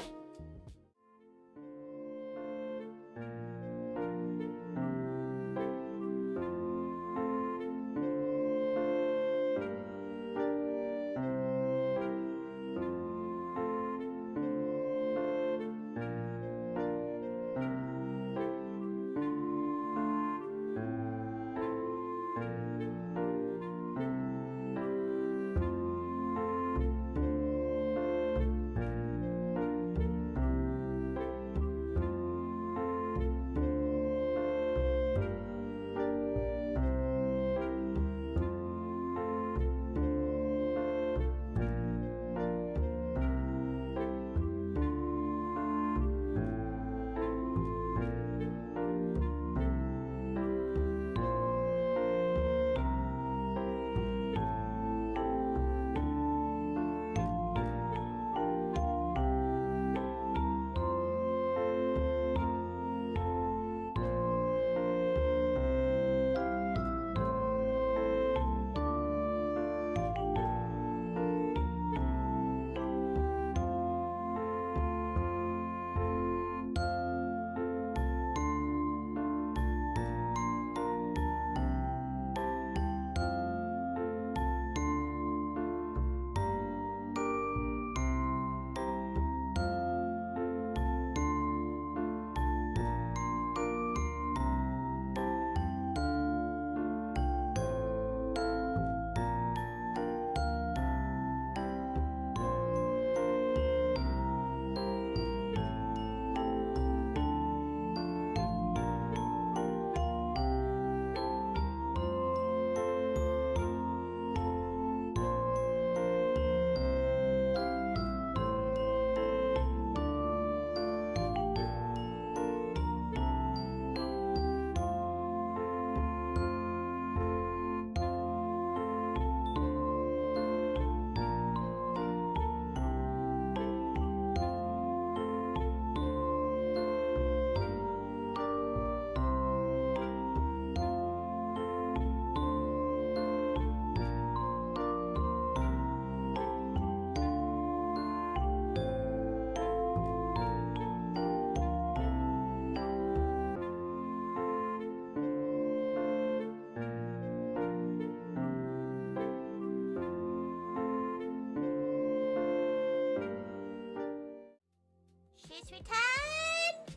is returned.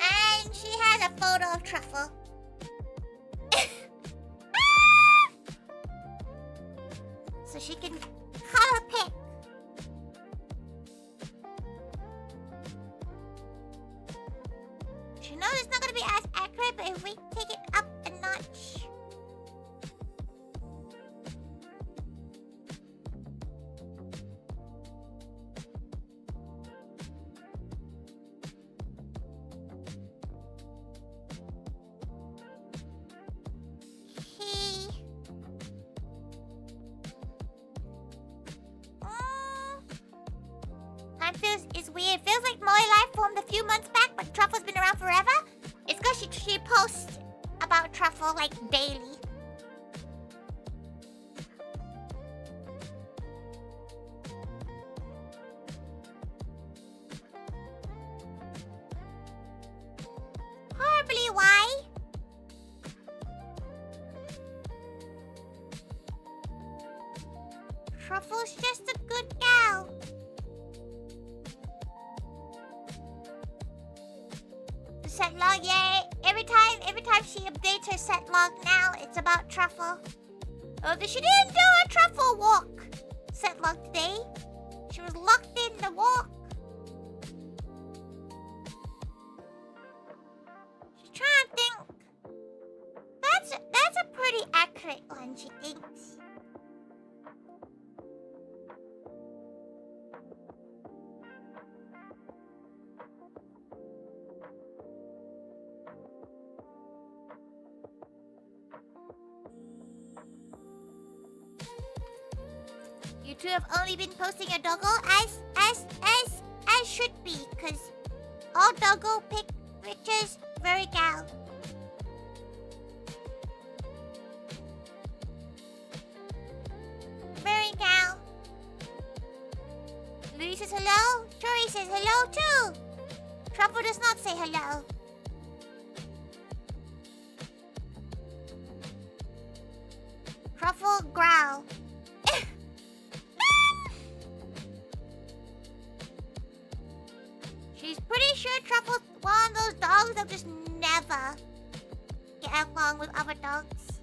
And she has a photo of Truffle. So she can color pick. She knows it's not going to be as accurate, but if we take it up a notch. It's weird. Feels like Molly Life formed a few months back, but Truffle's been around forever. It's because she posts about Truffle like daily. Horribly why? Truffle's just a good gal. Set log, yay! Every time she updates her set log now, it's about Truffle. Oh, she didn't do a Truffle walk set log today. She was locked in the walk. She's trying to think. That's a pretty accurate one, she thinks. You two have only been posting your doggo as should be, cause all doggo pick pictures very gal. Very gal. Louis says hello. Tori says hello too. Truffle does not say hello. Truffle growl. She's pretty sure Truffle's one of those dogs that just never get along with other dogs.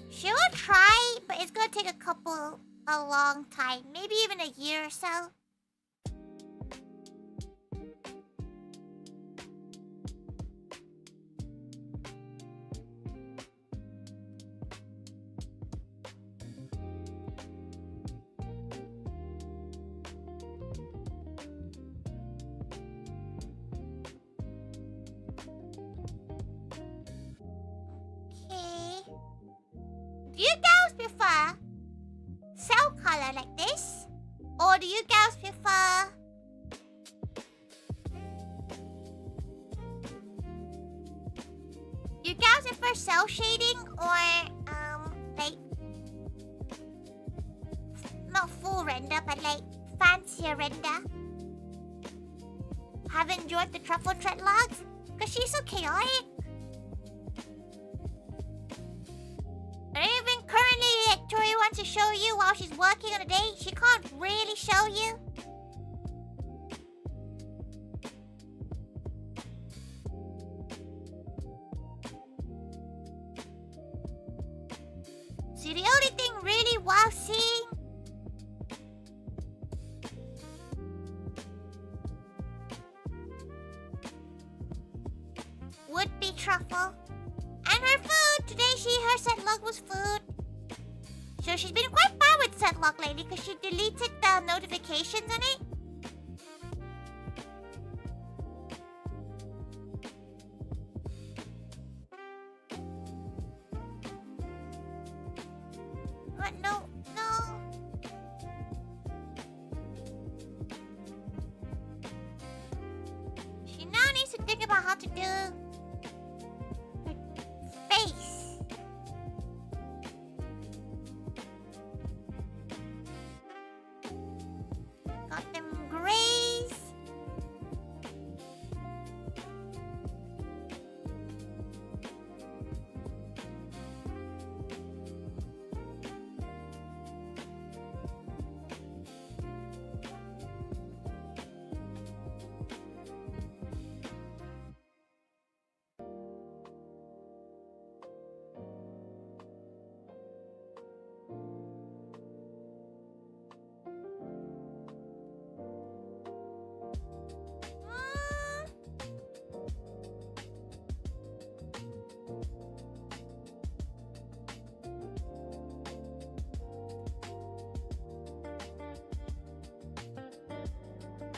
She will try, but it's gonna take a long time. Maybe even a year or so. Do you gals prefer cell color like this? Or do you gals prefer cell shading or like not full render but like fancier render? Have enjoyed the Truffle thread logs? Cause she's so chaotic. And even currently, like, Tori wants to show you while she's working on a day, she can't really show you. See, the only thing really wow seeing would be Truffle. And her food! Today her set log was food. So she's been quite bad with set log lately because she deleted the notifications on it. What? No. She now needs to think about how to do her face. Got them grays.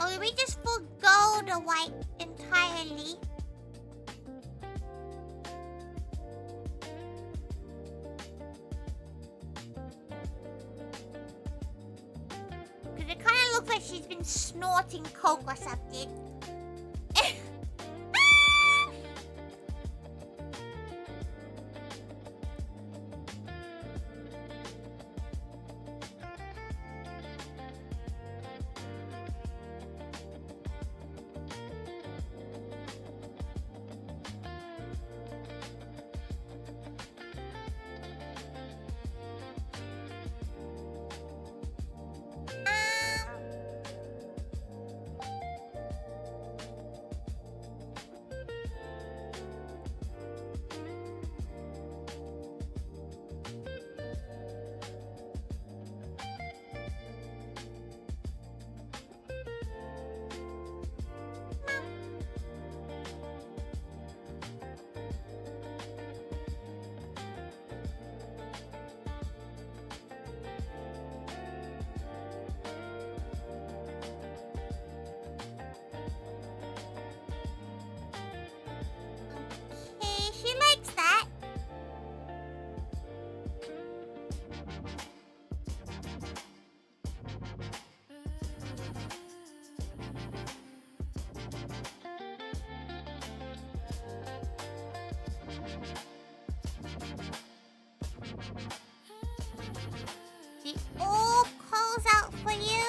Or we just forgo the white entirely? Because it kind of looks like she's been snorting coke or something. She likes that. The orb calls out for you.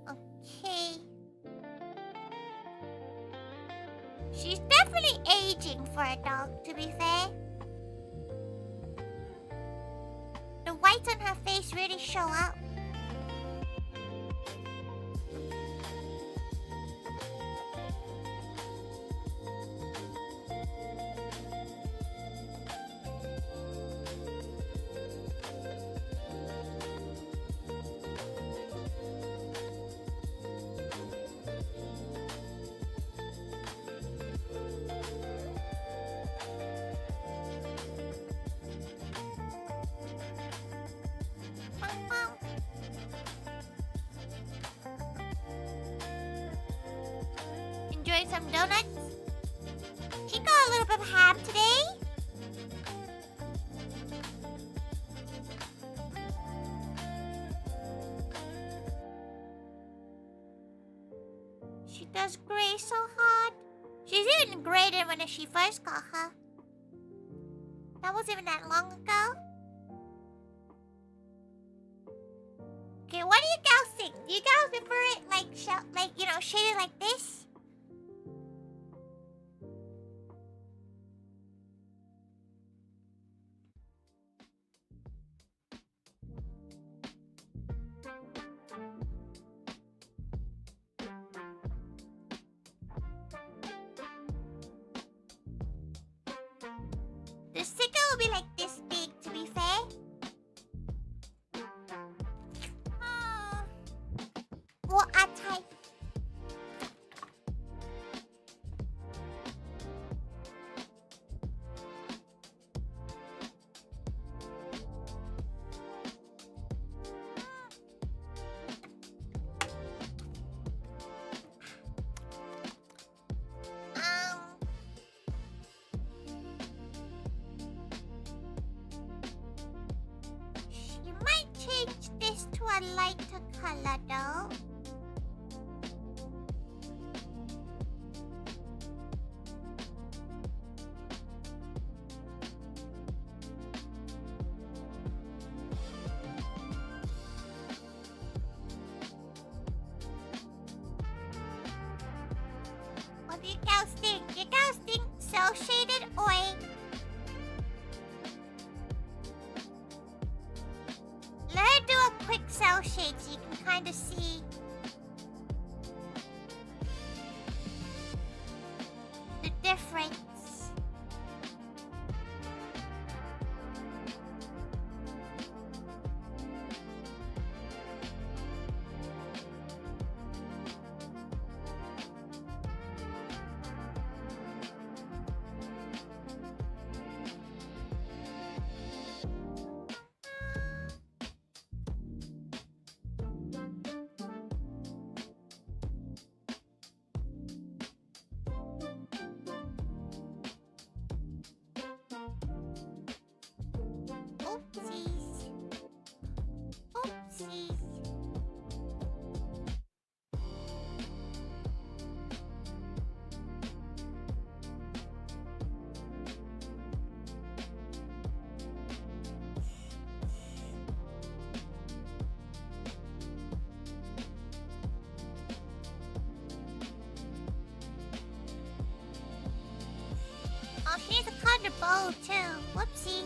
Okay. She's definitely aging for a dog, to be fair. The whites on her face really show up. Enjoying some donuts? She got a little bit of ham today. She does gray so hard. She's even grayer than when she first got her. That wasn't even that long ago. Okay, what do you gals think? Do you gals prefer it like, you know, shaded like this? The sticker will be like this big, to be fair. What a type. You might change this to a lighter color though. What do you gals think? You gals think cell shaded or let her do a quick cell shade so you can kind of see difference. Oopsies. Oopsies. Oh, she needs a colored bow too. Whoopsies.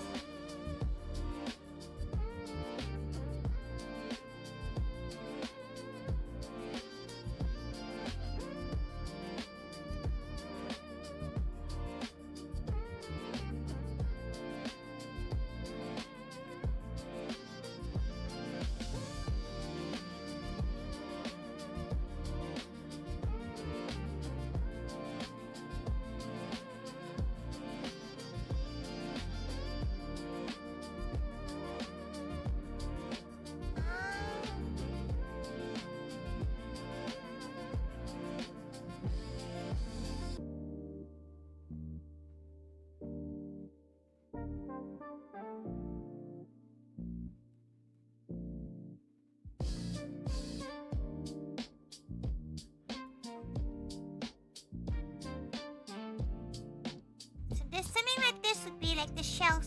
So this something like this would be like the shell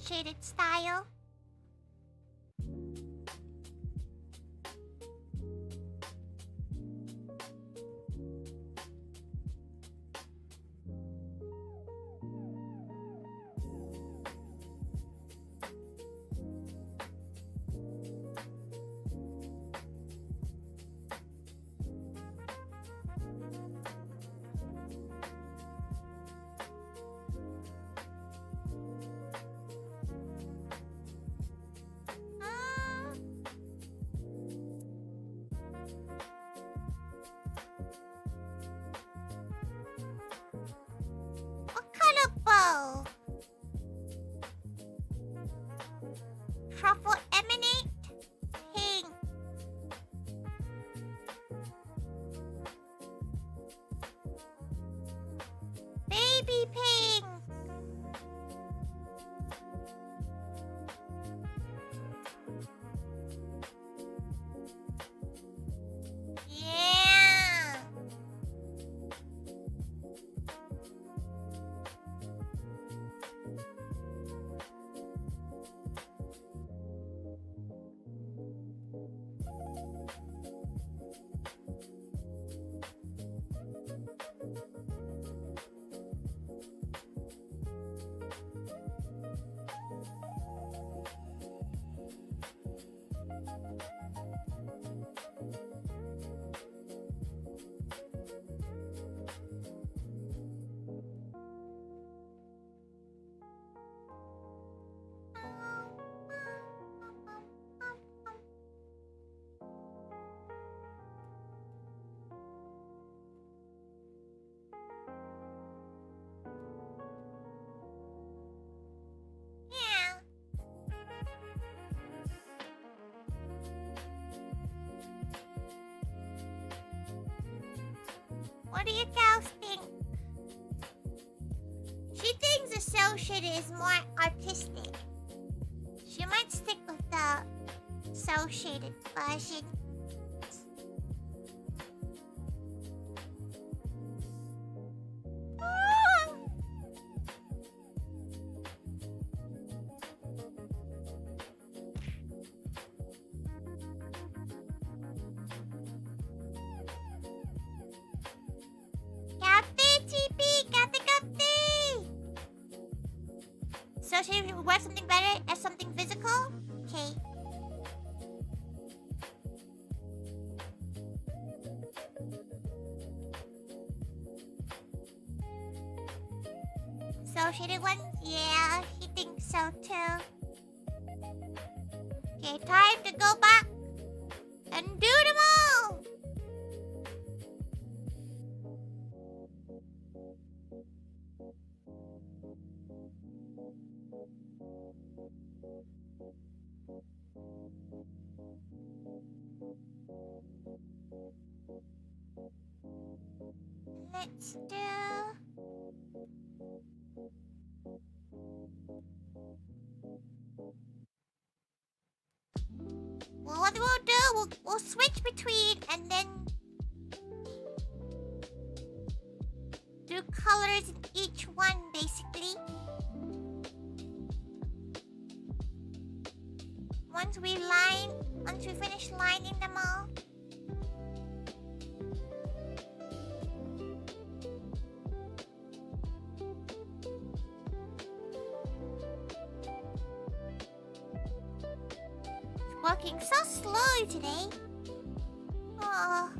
shaded style. What color bow? Truffle emanate? Pink. Baby pink. Yeah. Yeah. What do you gals think? She thinks associated is more artistic. She might stick with the associated version. Captain TP, Captain. So she wear something better as something physical? Okay. shaded ones? Yeah, he thinks so too. Okay, time to go back and do them all. Let's do... Well, what we'll do, we'll switch between and then do colors in each one, basically. Once we finish lining them all. It's working so slowly today. Oh.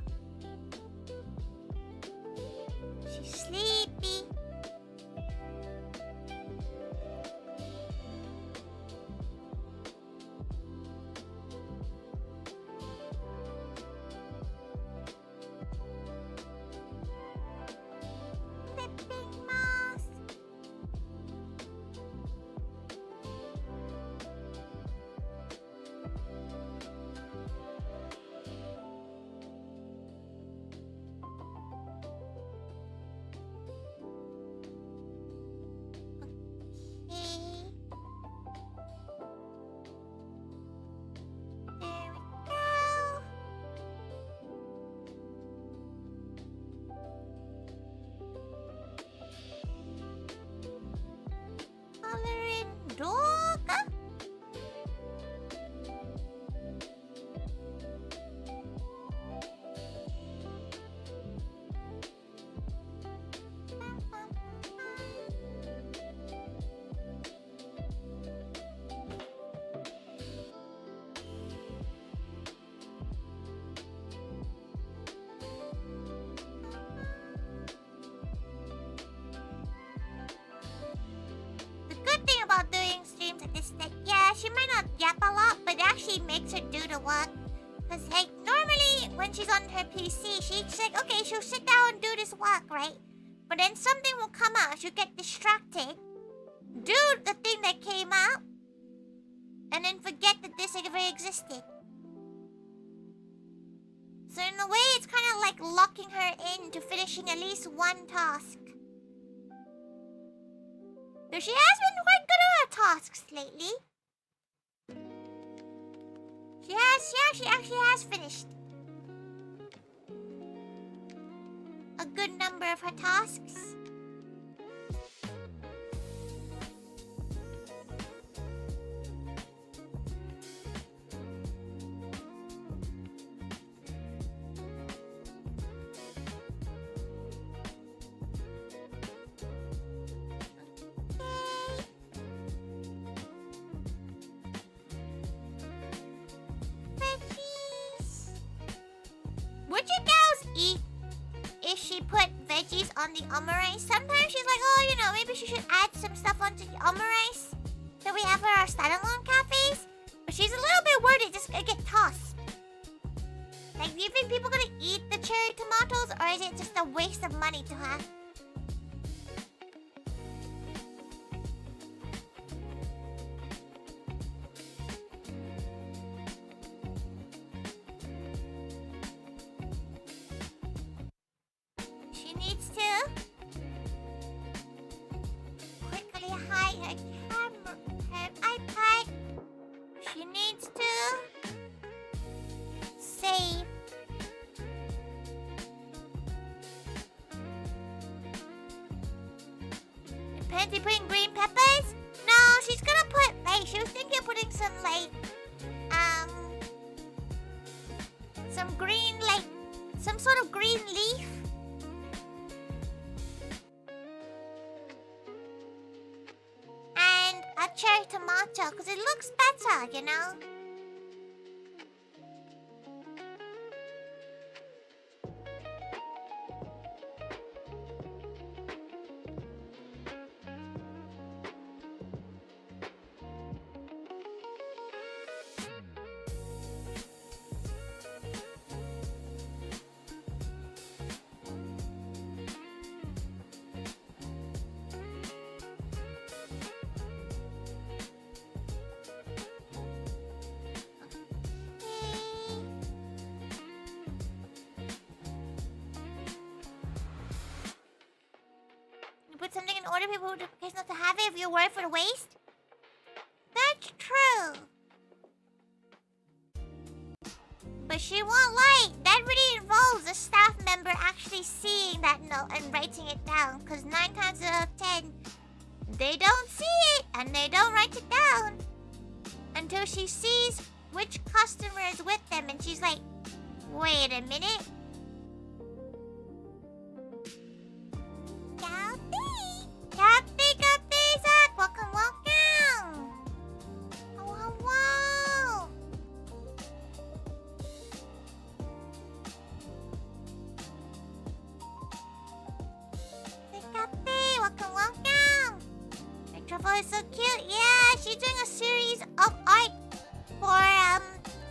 She's sleepy. Flipping mouse. Okay. There we go. Color in dog. The good thing about doing streams like this is that, yeah, she might not yap a lot, but it actually makes her do the work. Because, like, normally when she's on her PC, she's like, okay, she'll sit down and do this work, right? But then something will come out, she'll get distracted, do the thing that came out, and then forget that this ever existed. So in a way, it's kind of like locking her into finishing at least one task. Though she has been quite good at her tasks lately. She actually has finished a good number of her tasks. Veggies. Would you cows eat if she put veggies on the omurice? Sometimes she's like, oh, you know, maybe she should add some stuff onto the omurice that we have for our standalone cafes. But she's a little bit worried it's just gonna get tossed. Like, do you think people are gonna eat the cherry tomatoes, or is it just a waste of money to her? She needs to quickly hide her camera, her iPad. She needs to save. Pansy putting green peppers? No, she's gonna put, like, she was thinking of putting some, like, some green, like, some sort of green leaf. And a cherry tomato, because it looks better, you know? order people with duplications not to have it if you're worried for the waste. That's true. But she won't lie. That really involves a staff member actually seeing that note and writing it down. Because 9 times out of 10, they don't see it and they don't write it down. Until she sees which customer is with them and she's like, wait a minute. Kathy, Zach, welcome. Oh, wow. Kathy, welcome. The truffle is so cute. Yeah, she's doing a series of art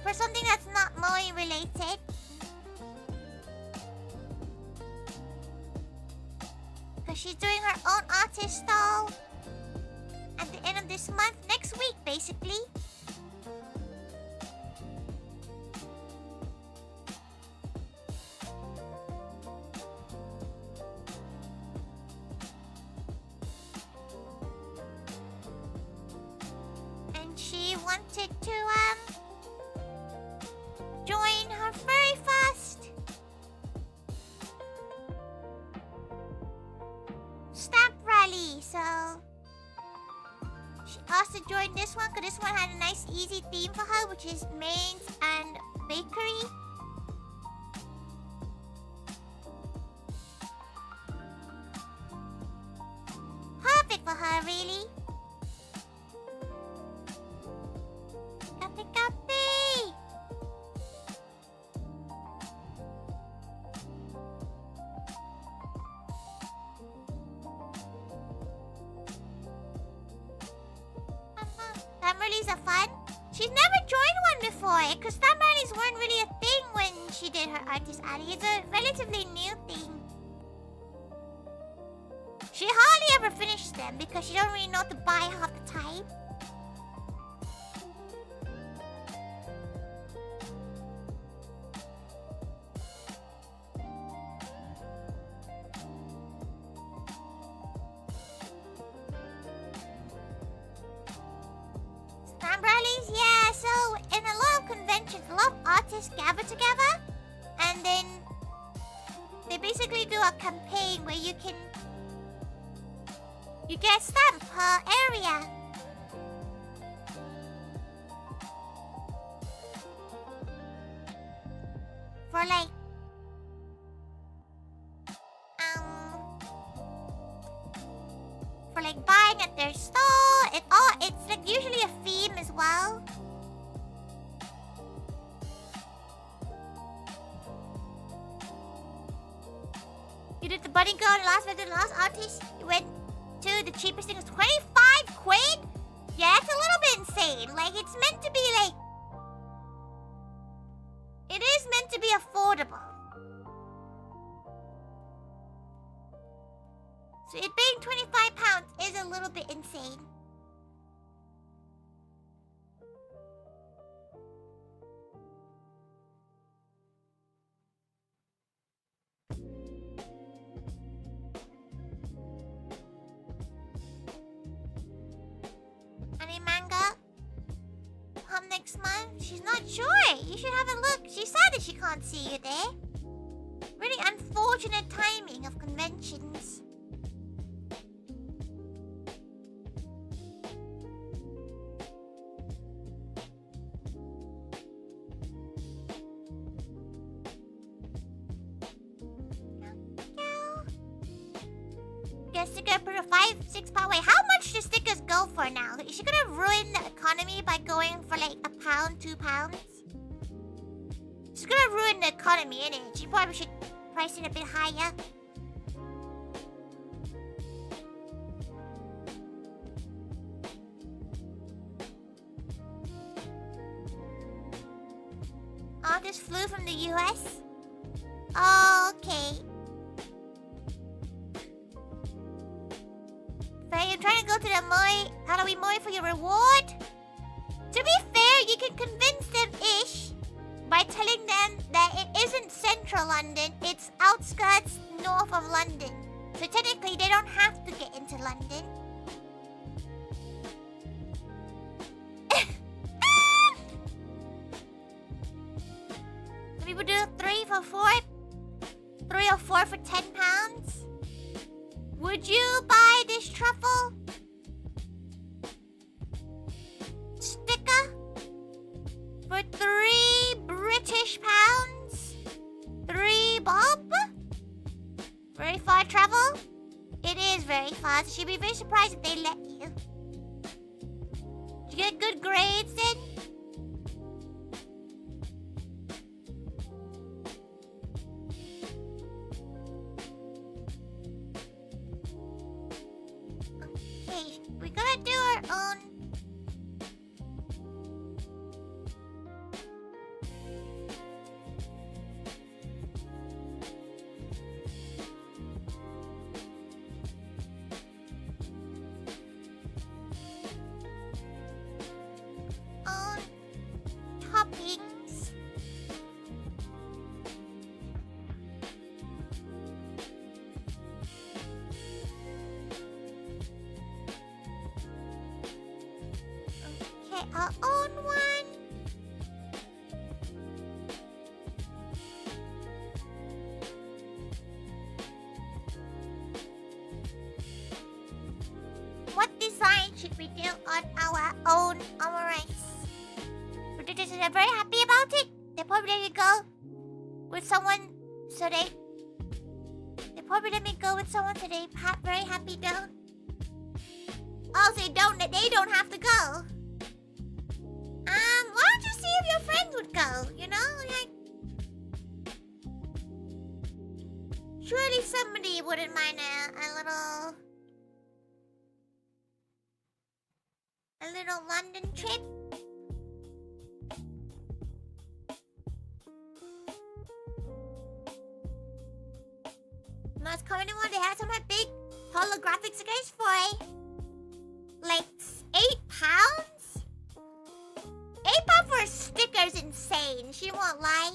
for something that's not Moe related. Because she's doing her own artist stall at the end of this month, next week, basically. And she wanted to, join her very first stamp rally, so she asked to join this one because this one had a nice easy theme for her, which is mains and bakery. Perfect for her, really. Copy. Stamp rallies are fun. She's never joined one before, because stamp rallies weren't really a thing when she did her artist alley. It's a relatively new thing. She hardly ever finishes them because she don't really know what to buy half the time. Stamp rallies, yeah, so in a lot of conventions, a lot of artists gather together and then they basically do a campaign where you get a stamp per area. For like buying at their store. It's like usually a theme as well. You did the bunny girl the last artist. You went to the cheapest thing was 25 quid? Yeah, that's a little bit insane. Like, it's meant to be like... It is meant to be affordable. So it being 25 pounds is a little bit insane. Any manga? Come next month? She's not sure. You should have a look. She's sad that she can't see you there. Really unfortunate timing of conventions. Get a sticker per 5-6 pound. Wait, how much do stickers go for now? Is she gonna ruin the economy by going for like £1, £2? She's gonna ruin the economy, innit? She probably should price it a bit higher. Oh, this flew from the US? Okay. Faye, you're trying to go to the Halloween Moe for your reward? To be fair, you can convince them-ish by telling them that it isn't central London, it's outskirts north of London. So technically, they don't have to get into London. Some people do 3 for 4. 3 or 4 for £10. Would you buy this truffle sticker for £3 British? 3 bob? Very far travel? It is very far, so she'd be very surprised if they let you. Did you get good grades then? Okay, we gotta do our own. Own toppings. Okay, our own one. What design should we do on our own rice? Producers are very happy about it. They probably let me go with someone, so they probably let me go with someone, so they very happy though. Also, they don't have to go. Why don't you see if your friends would go? You know, like surely somebody wouldn't mind a little London trip. Most common one, they have some big holographic stickers for like £8. £8 for a sticker is insane. She won't lie.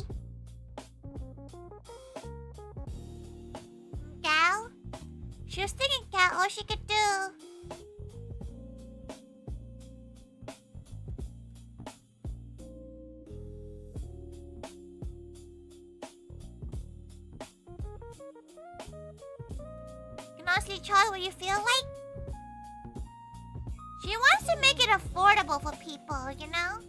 Gal? She was thinking Gal, all she could do. You can honestly try what you feel like. She wants to make it affordable for people, you know?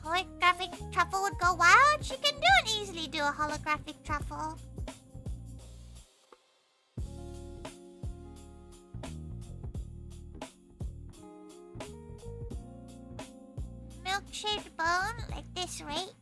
Holographic truffle would go wild. She can easily do a holographic truffle. Milk-shaped bone, like this, right?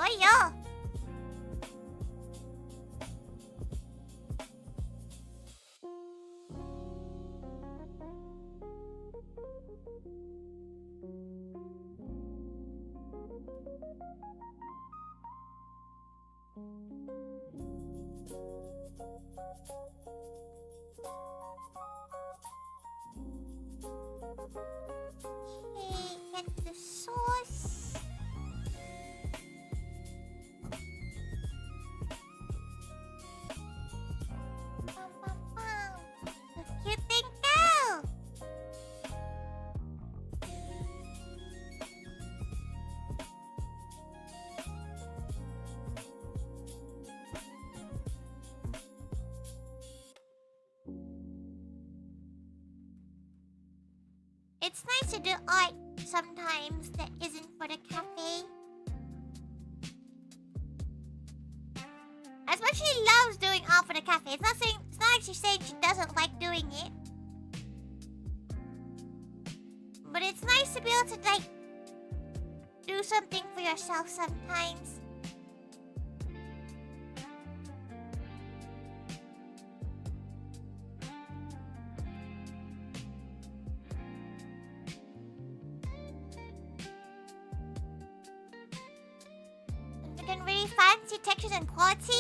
Oh yeah. Okay, get the sauce. Look, you think go. It's nice to do art sometimes that isn't for the cafe. That's what she loves doing art for the cafe. It's not like she's saying she doesn't like doing it. But it's nice to be able to, like, do something for yourself sometimes. And really fancy textures and quality.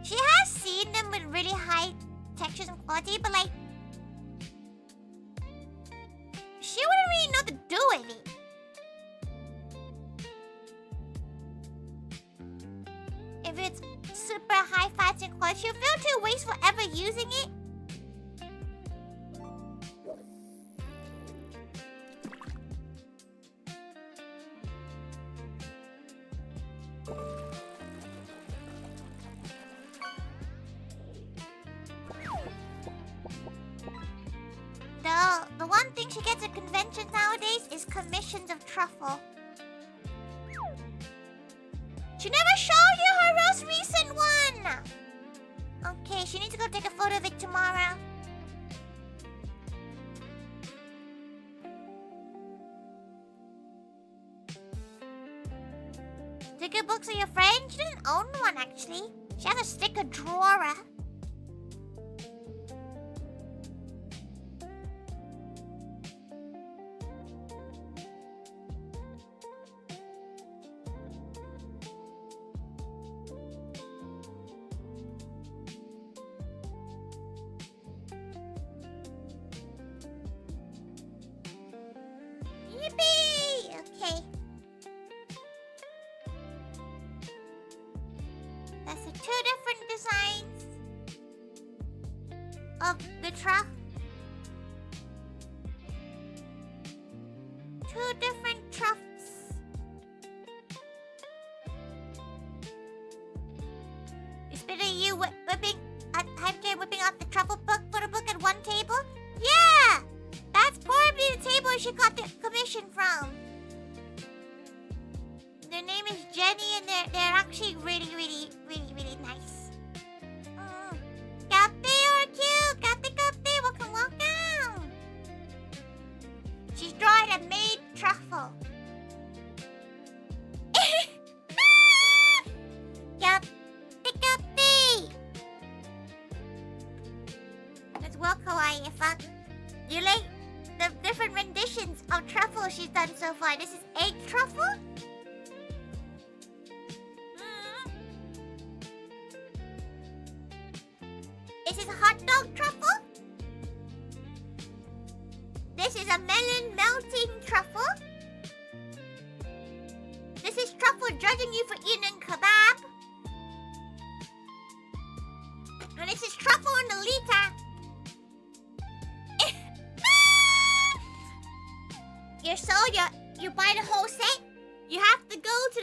She has seen them with really high textures and quality, but like, she wouldn't really know what to do with it. If it's super high fancy and quality, she'll feel too wasteful ever using it. The one thing she gets at conventions nowadays is commissions of truffle. She never showed you her most recent one! Okay, she needs to go take a photo of it tomorrow. Sticker books are your friend? She doesn't own one, actually. She has a sticker drawer. Yippee! Okay. That's the two different designs of the truck. Two different trucks. It's better you whipping out the truffle book photo book at one table? Yeah! That's probably the table she got the commission from. Their name is Jenny, and they're actually really nice. Kape or cute, Kape, welcome. She's drawing a maid truffle. Kape. That's well kawaii. You like the different renditions of truffle she's done so far. This is egg truffle. This is hot dog truffle. This is a melon melting truffle. This is truffle judging you for eating kebab. And this is truffle in the Lita. You buy the whole set. You have to go to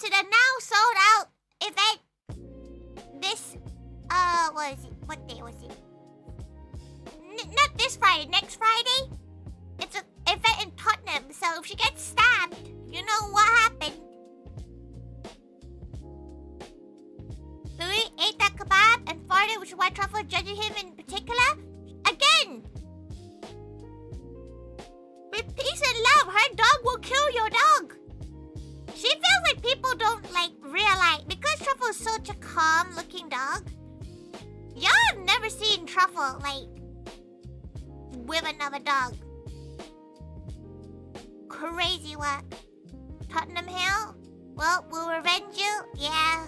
the now sold out event. This what is it? What day was it? Not this Friday. Next Friday. It's an event in Tottenham. So if she gets stabbed, you know what happened. Louis ate that kebab and farted, which is why Truffle judging him in particular. Again. With peace and love, her dog will kill your dog. She feels like people don't realize, because Truffle is such a calm-looking dog. Y'all have never seen Truffle with another dog. Crazy work. Tottenham Hill? Well, we'll revenge you. Yeah.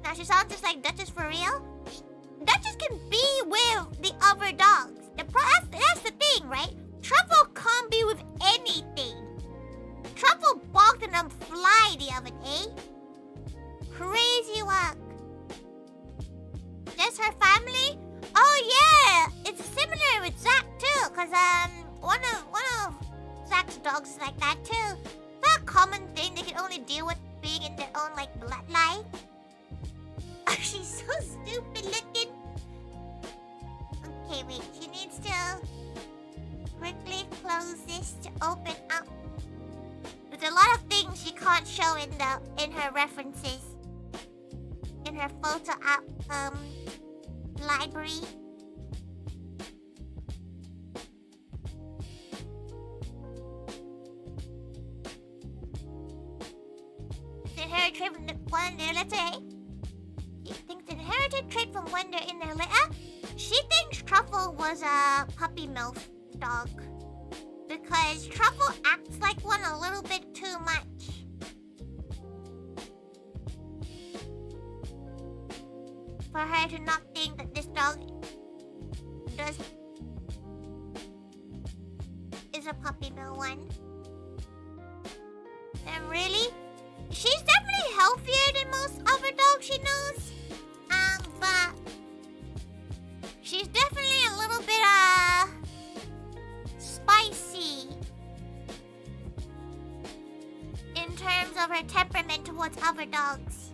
Now she sounds just like Duchess for real. Duchess can be with the other dogs. That's the thing, right? Truffle can't be with anything. Truffle balked and them fly the other day. Crazy work. Just her family? Oh yeah, it's similar with Zach too, cause one of Zach's dogs is like that too. It's not a common thing. They can only deal with being in their own bloodline. She's so stupid looking. Okay, wait. She needs to quickly close this to open up. There's a lot of things she can't show in her references. In her photo app library. inherited trait from one their litter. She thinks inherited trait from one they're in their litter. She thinks Truffle was a puppy milk dog because Truffle acts like one a little bit too much. For her to not think that this dog is a puppy mill one. And really, she's definitely healthier than most other dogs she knows. But she's definitely a little bit spicy in terms of her temperament towards other dogs.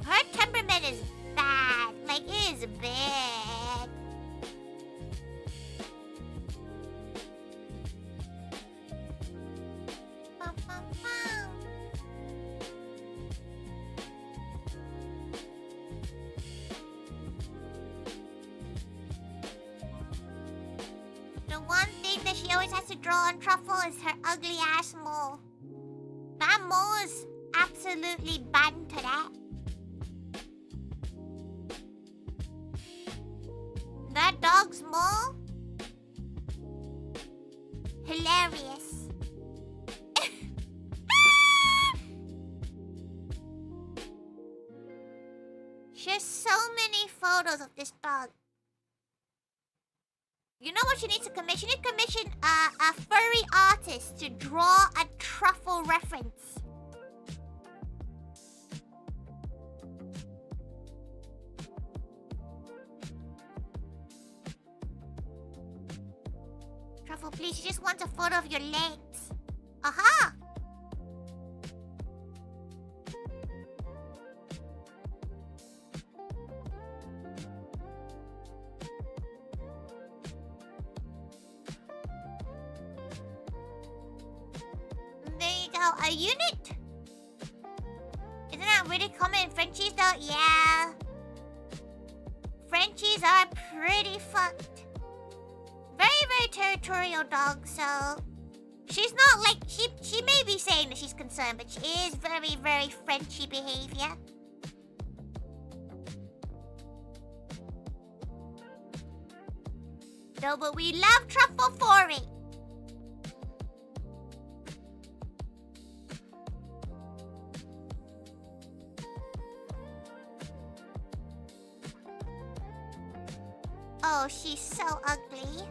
Her temperament is bad. Like, it is bad. The one thing that she always has to draw on Truffle is her ugly ass mole. That mole is absolutely banned to that. That dog's mole? Hilarious. She has so many photos of this dog. You know what she needs to commission? She needs to commission a furry artist to draw a Truffle reference. Truffle, please, she just wants a photo of your legs. Aha! There you go. A unit? Isn't that really common in Frenchies though? Yeah. Frenchies are pretty fucked. Very, very territorial dog, so she's not like she may be saying that she's concerned, but she is very, very Frenchy behavior. No, but we love Truffle for it. Oh, she's so ugly.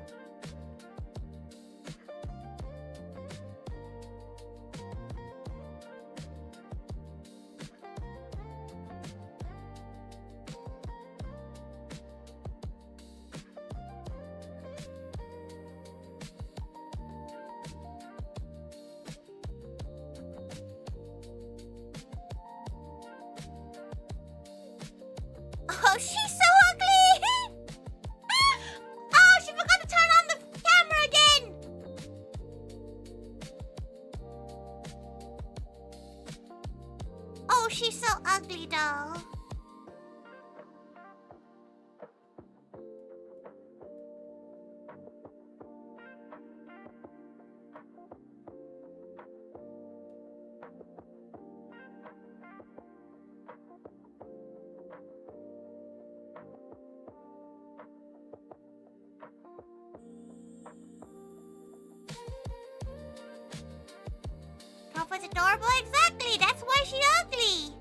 Oh, she's so ugly! Oh, she forgot to turn on the camera again! Oh, she's so ugly though. Truffle's adorable, exactly. That's why she's ugly.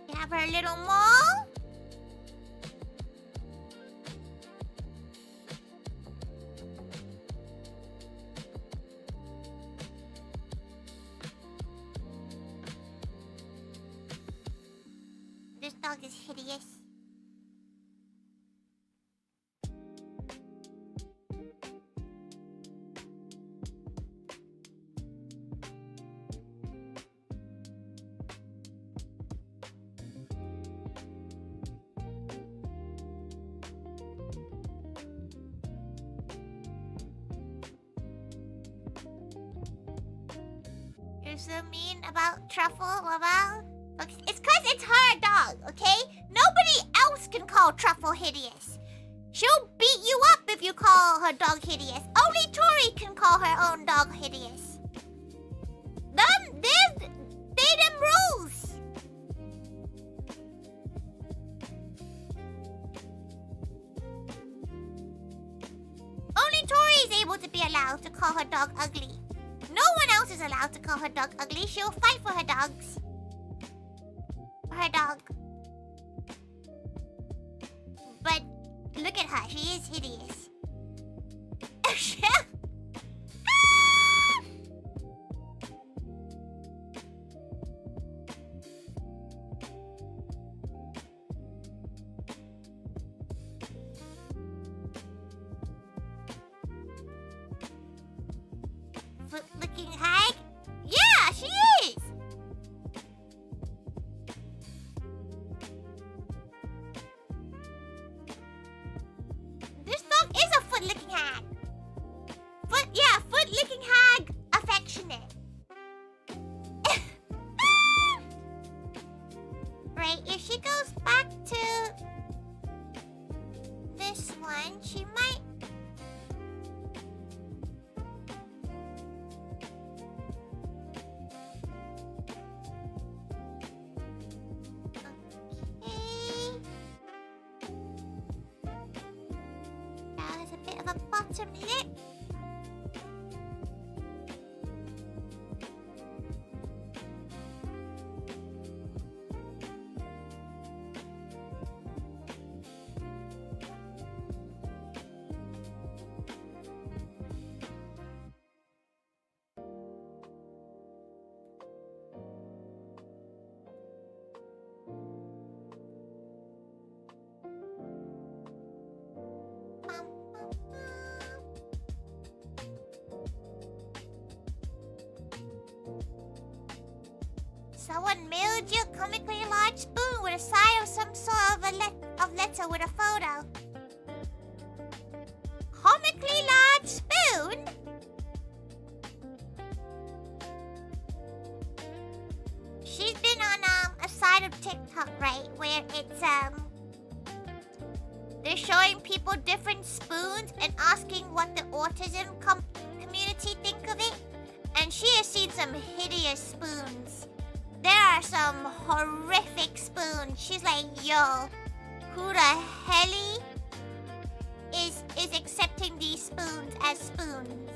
You have her little mole. This dog is hideous. so mean about Truffle, Laval? It's because it's her dog, okay? Nobody else can call Truffle hideous. She'll beat you up if you call her dog hideous. Only Tori can call her own dog hideous. They them rules. Only Tori is able to be allowed to call her dog ugly. No one else is allowed to call her dog ugly. She'll fight for her dogs. For her dog. But look at her. She is hideous. Foot-licking hag? Yeah, she is! This dog is a foot-licking hag. Foot-licking hag affectionate. Right, if she goes back to this one, she might... A bottom lip. Someone mailed you a comically large spoon with a side of some sort of letter with a photo. Comically large spoon? She's been on a side of TikTok, right, where it's they're showing people different spoons and asking what the autism community think of it. And she has seen some hideous spoons. There are some horrific spoons. She's like, yo, who the helly is accepting these spoons as spoons?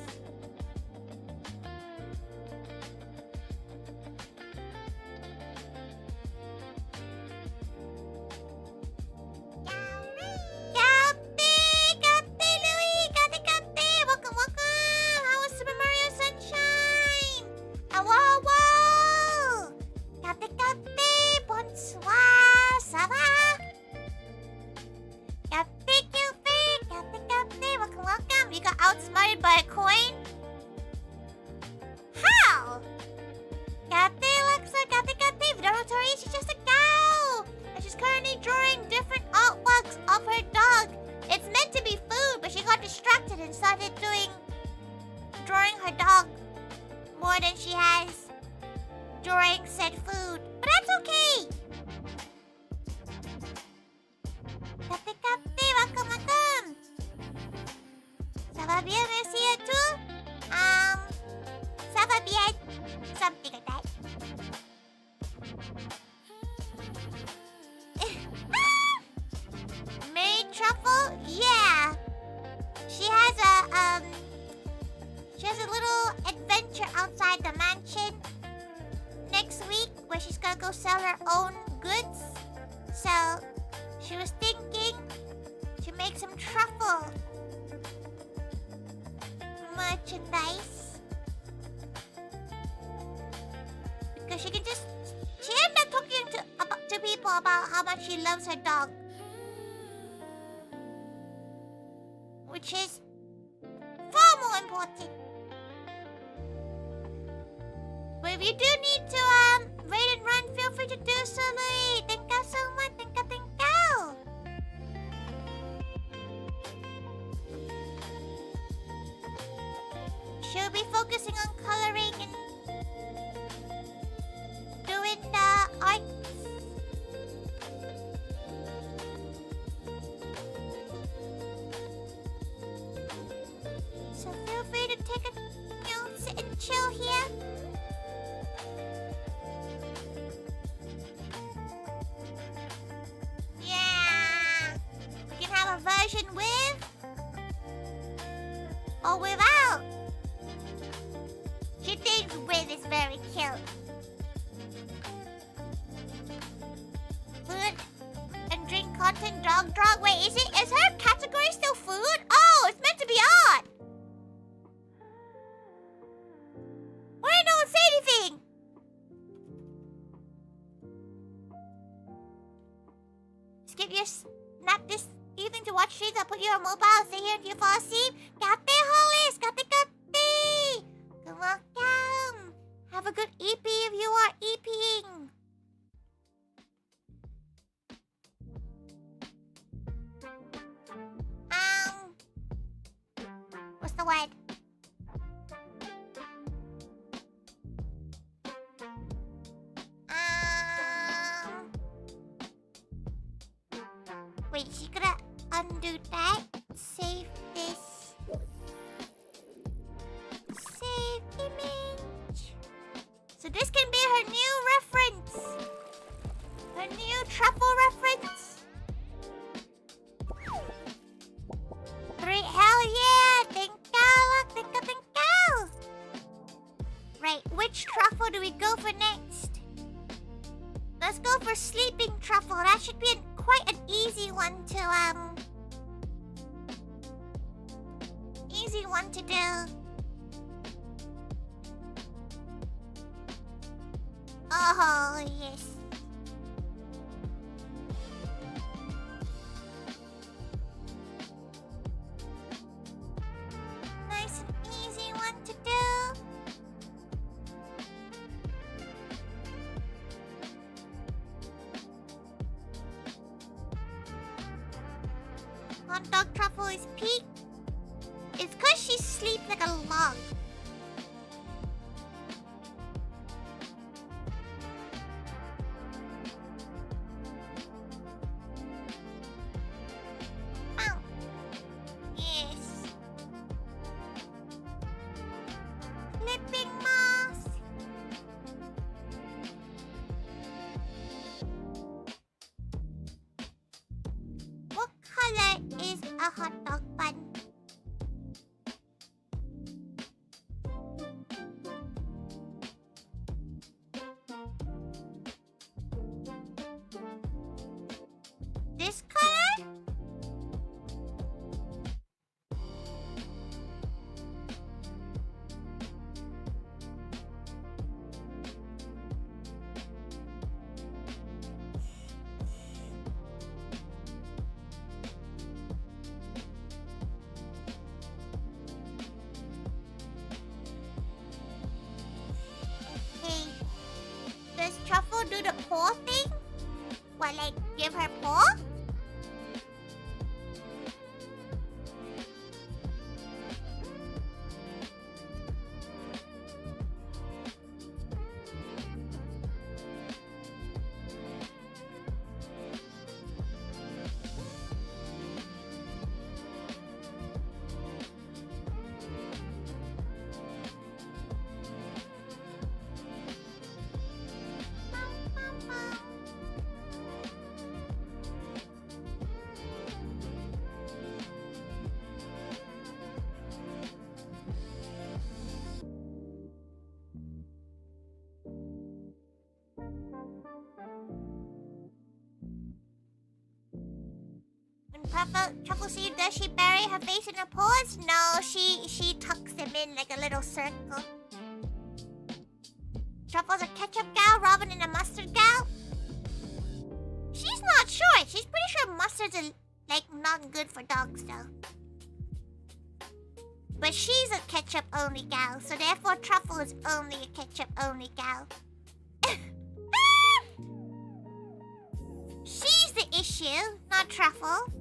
Outsmarted by a coin? How? Kate looks like Kate. Tori, she's just a cow. And she's currently drawing different artworks of her dog. It's meant to be food, but she got distracted and started drawing her dog more than she has drawing said food. But that's okay. Kate, welcome. Ça va bien, merci à tout. Ça va bien. Something like that. May Truffle? Yeah. She has a little adventure outside the mansion next week where she's gonna go sell her own goods. So she was thinking to make some truffle merchandise, because she ended up talking to people about how much she loves her dog, which is far more important. But if you do need to raid and run, feel free to do so, Louis. Thank you so much. Thank you. She'll be focusing on coloring and chill here. Yeah. We can have a version with or without. She thinks with is very cute. Food and drink content dog. Wait, is her category still food? Oh, it's meant to be odd. Why did no one say anything? Skip your nap this evening to watch streams. I'll put you on mobile. Stay here until you fall asleep. Kate Hollis, Kate. Welcome. Have a good EP if you are EPing. What's the word? Wait, she gotta undo that. Save this. Save image. So this can be her new reference. Her new truffle reference. Hell yeah! Thank you! Right, which truffle do we go for next? Let's go for sleeping truffle. That should be quite an easy one to do. Oh yes. Nice and easy one to do. Hot dog truffle is peak. It's cause she sleeps like a log. Ow. Yes. Flipping moss. What color is a hot dog bun? This color? Okay. Does Truffle do the paw thing? What, like give her paw? When Truffle sees, does she bury her face in her paws? No, she tucks them in like a little circle. Truffle's a ketchup gal, Robin in a mustard gal. She's not sure. She's pretty sure mustards are like not good for dogs though. But she's a ketchup only gal, so therefore Truffle is only a ketchup only gal. She's the issue, not Truffle.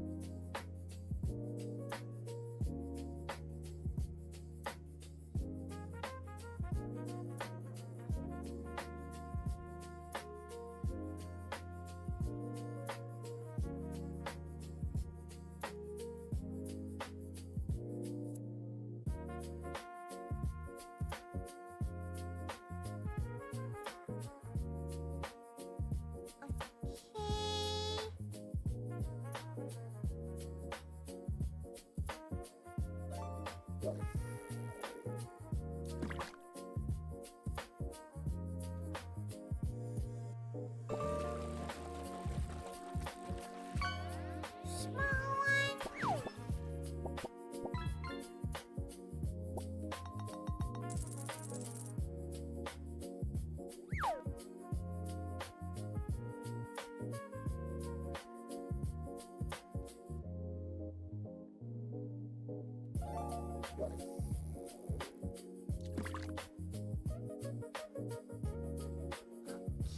Small one.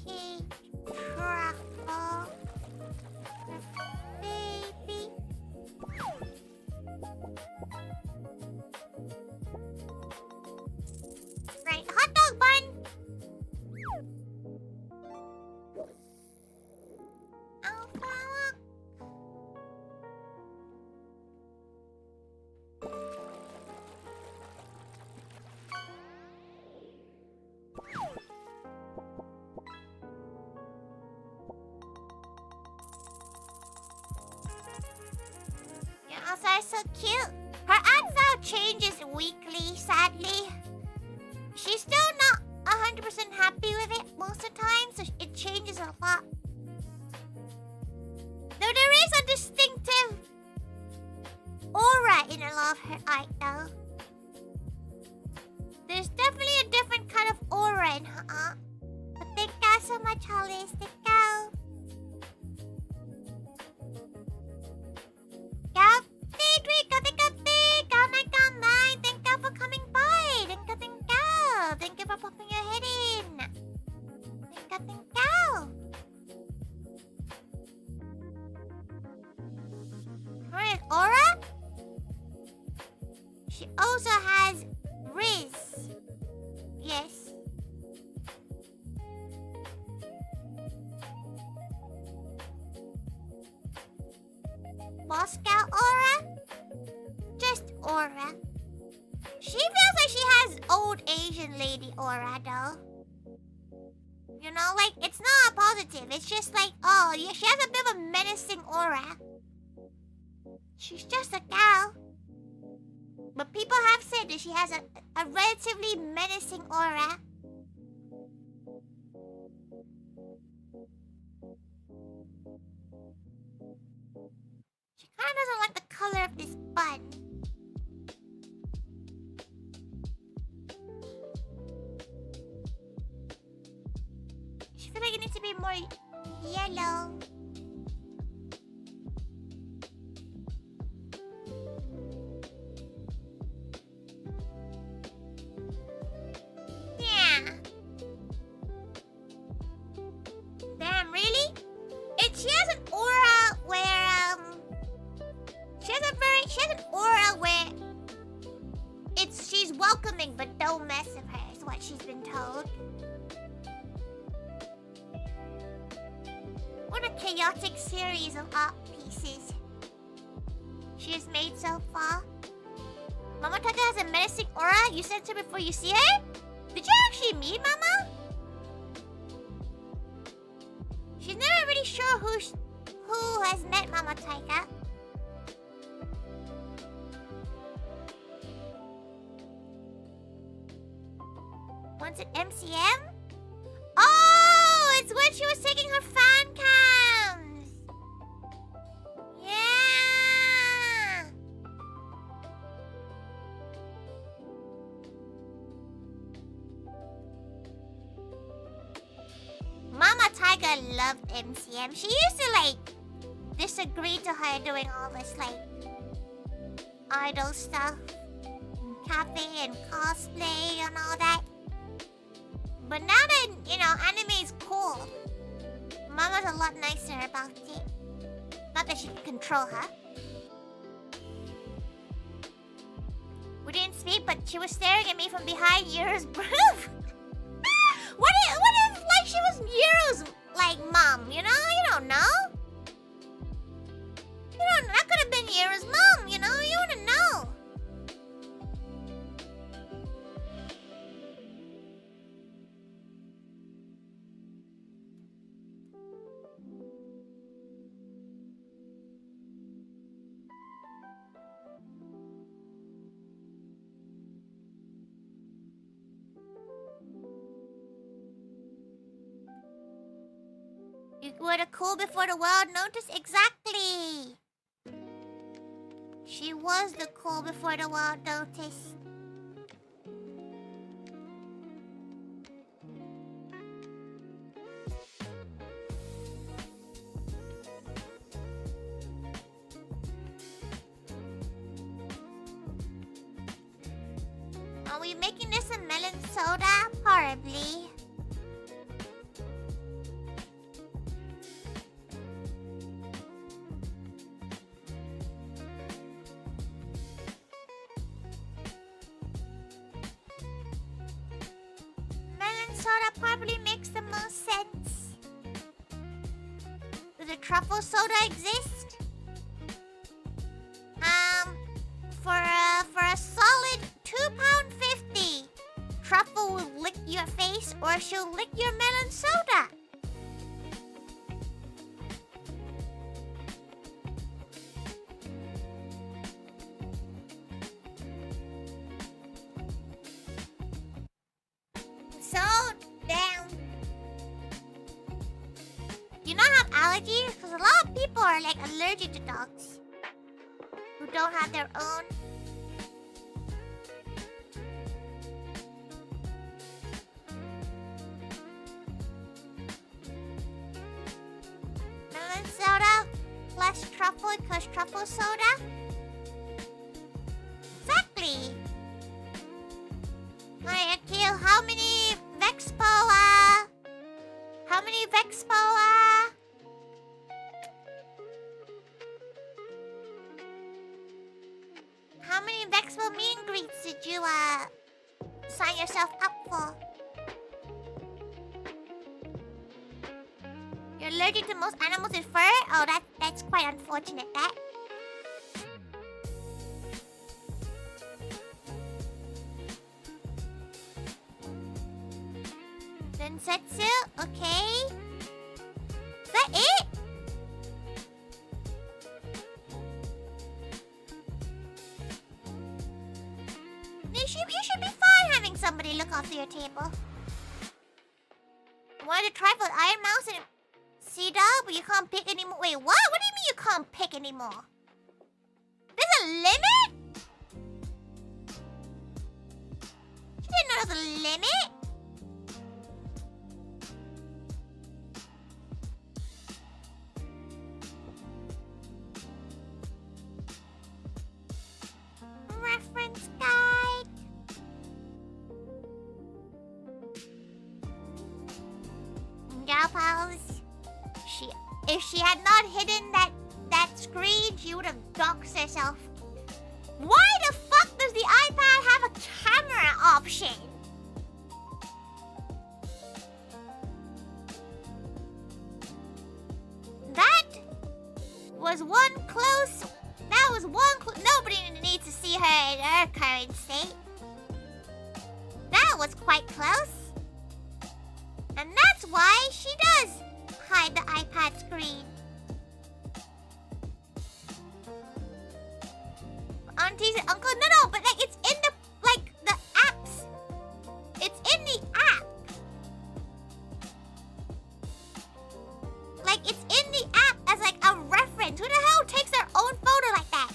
Okay, truffle. Baby. Right, hot dog bun. Alpha. Yeah, Elsa is so cute. Her outfit changes weekly, sadly. She's still not 100% happy with it most of the time, so it changes a lot. Though there is a distinctive aura in a lot of her eye, though. There's definitely a different kind of aura in her eye. But thank you so much, Hollis. Thank you. ToriThaiga.online. Thank you for coming by. Thank you, thank you. Thank you for popping your head in. Thank you. Her aura? She also has Riz. Yes. Moscow aura? Just aura. She feels like she has old Asian lady aura, though. You know, like, it's not a positive. It's just like, oh, yeah, she has a bit of a menacing aura. She's just a gal. But people have said that she has a relatively menacing aura. She kind of doesn't like the color of this bun. She feels like it needs to be more yellow. Yeah. Damn, really? She has an aura where she has an aura where she's welcoming but don't mess with her is what she's been told. What a chaotic series of art pieces she has made so far. Mama Taka has a menacing aura. You sent her before you see her? Did you actually meet Mama? She's never really sure who has met Mama Taika. Once at MCM? Oh, it's when she was taking her fan cams. Yeah. Mama Tiger loved MCM. She used to like disagree to her doing all this like idol stuff, cafe and cosplay and all that. But now that, you know, anime is cool, Mama's a lot nicer about it. Not that she can control her. We didn't speak, but she was staring at me from behind Yero's breath. What if like she was Yero's like mom, you know? You don't know. That could have been Yero's mom, you know? You wouldn't know. You were the cool before the world noticed. Exactly. She was the cool before the world noticed. Are we making this a melon soda? Horribly. Melon soda probably makes the most sense. Does a truffle soda exist? For a solid £2.50, Truffle will lick your face or she'll lick your melon soda. So damn. You not have allergies? Because a lot of people are like allergic to dogs who don't have their own. Melon soda plus truffle because truffle soda? Exactly. Alright, Akil, how many Vexpo, How many Vexpo meet and greets did you, sign yourself up for? You're allergic to most animals with fur? Oh, that's quite unfortunate, that. Densetsu? Okay. Is that it? You should be fine having somebody look after your table. I wanted to try both Iron Mouse and Sea-Dog, but you can't pick anymore. Wait, what? What do you mean you can't pick anymore? There's a limit? You didn't know there's a limit? Reference guide. Gal pals. If she had not hidden that screen, she would have doxed herself. Why the fuck does the iPad have a camera option? That was one close. Nobody needs to see her in her current state. That was quite close. And that's why she does hide the iPad screen. Aunties and uncles? No, but like it's in the apps. It's in the app. Like it's in the app as like a reference. Who the hell takes their own photo like that?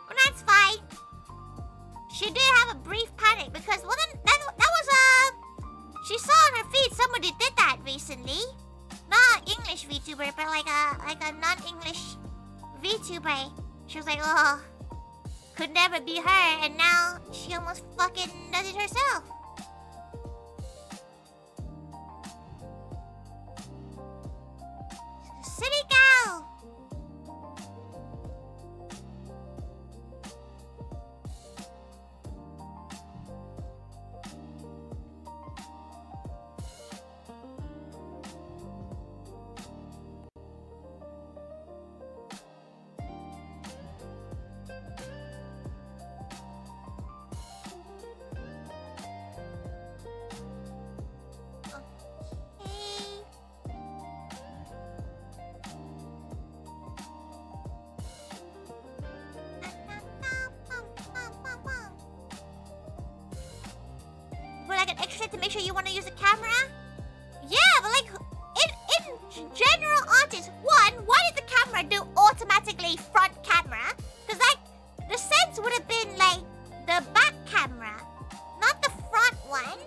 Well, that's fine. She did have a brief panic because that was she saw on her feed somebody did that recently. Not English VTuber, but like a non-English VTuber. She was like, oh, could never be her, and now she almost fucking does it herself. City gal. interested to make sure you want to use a camera? Yeah, but like, in general aunties, why did the camera do automatically front camera? Because like, the sense would have been like the back camera, not the front one.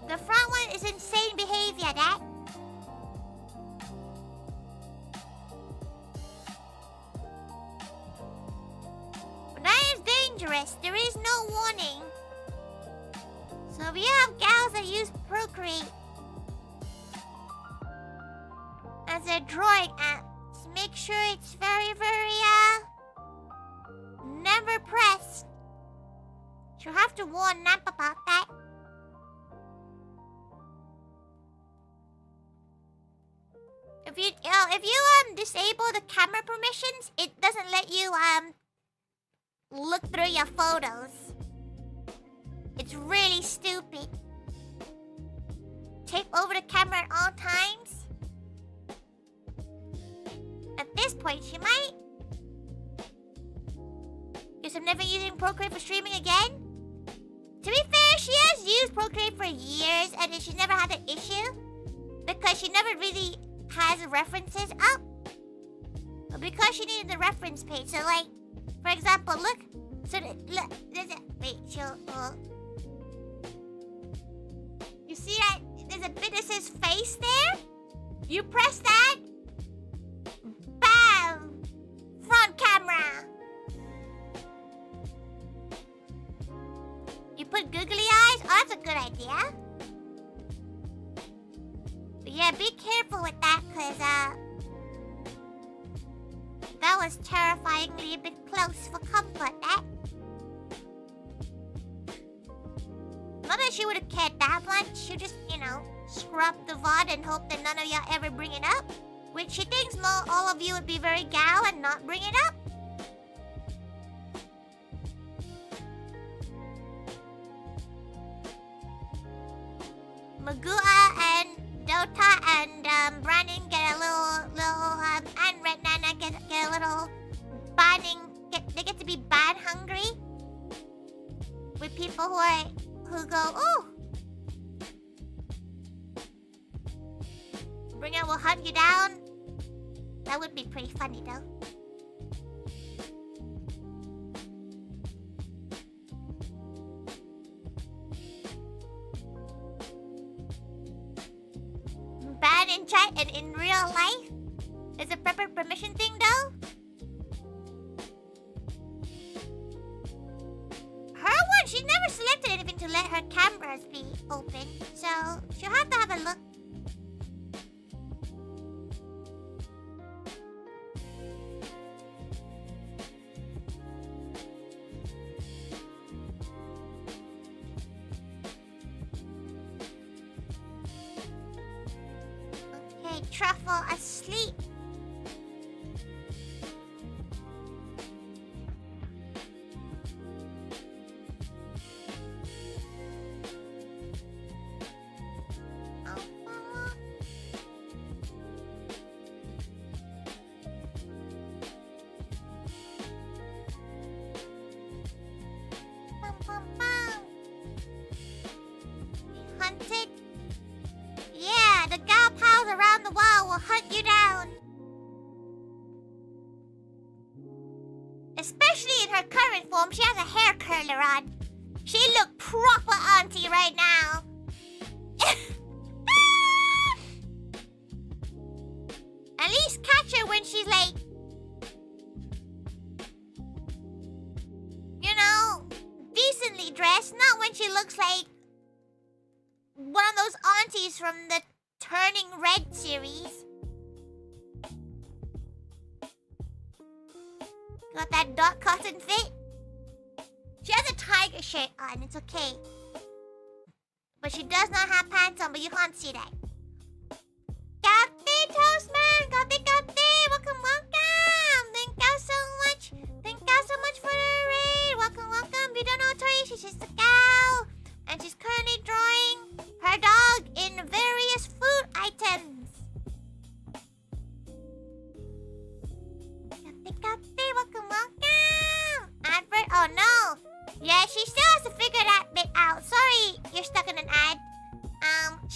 The front one is insane behavior, Dad. But that is dangerous. There is no warning. So if you have gals that use Procreate as a drawing app, just make sure it's very, never pressed. You'll have to warn Nap about that. If you disable the camera permissions, it doesn't let you look through your photos. It's really stupid. Tape over the camera at all times. At this point, she might. Guess I'm never using Procreate for streaming again. To be fair, she has used Procreate for years and she's never had an issue because she never really has references up. But because she needed the reference page, so like, for example, look. So look, wait, you see that there's a bit that says face there? You press that, bam, front camera. You put googly eyes. Oh, that's a good idea. But yeah, be careful with that, cause that was terrifyingly a bit close for comfort. That. Not that she would have cared that much. She just, scrub the VOD and hope that none of y'all ever bring it up. Which she thinks all of you would be very gal and not bring it up. Magua and Dota and Brandon get a little and Red Nana get a little bonding. They get to be bad hungry with people who go, ooh. Bringer will hunt you down. That would be pretty funny though. Bad in chat and in real life? Is a proper permission thing though? Her one, she never selected anything to let her cameras be open, so she'll have to have a look. Okay, Truffle asleep. Hunted? Yeah, the gal pals around the wall will hunt you down. Especially in her current form, she has a hair curler on. She look proper auntie right now. At least catch her when she's like, decently dressed, not when she looks like one of those aunties from the Turning Red series. Got that dot cotton fit? She has a tiger shirt on, it's okay. But she does not have pants on, but you can't see that. Cafe Toastman! Cafe! Welcome! Thank you so much! Thank you so much for the raid! Welcome! If you don't know Tori, she's just a gal. And she's currently drawing her dog in various food items.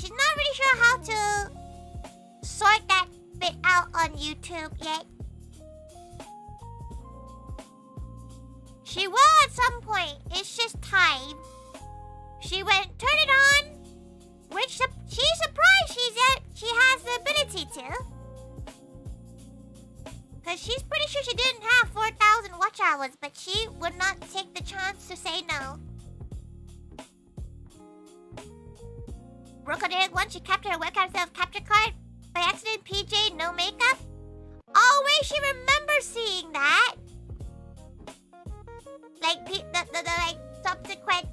she's not really sure how to sort that bit out on YouTube yet. She will at some point. It's just time. She went, turn it on. Which she's surprised she has the ability to. Because she's pretty sure she didn't have 4,000 watch hours, but she would not take the chance to say no. Roko did it once. She captured her webcam self-capture card. By accident, PJ, no makeup. Oh, wait, she remembers seeing that. Like, the like, subsequent,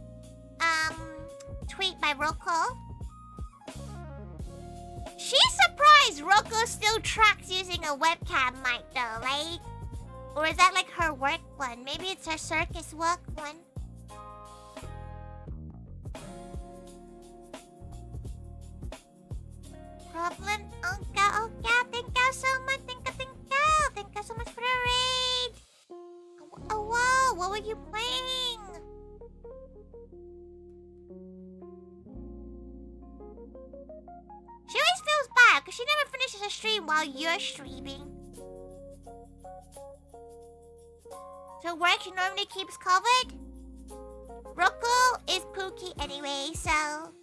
tweet by Roko. She's surprised Roko still tracks using a webcam mic, though, right? Or is that, like, her work one? Maybe it's her circus work one. Problem, Unka, thank you so much, thank you so much for the raid. Oh, whoa, what were you playing? She always feels bad because she never finishes a stream while you're streaming. So work she normally keeps covered. Roko is Pookie anyway, so...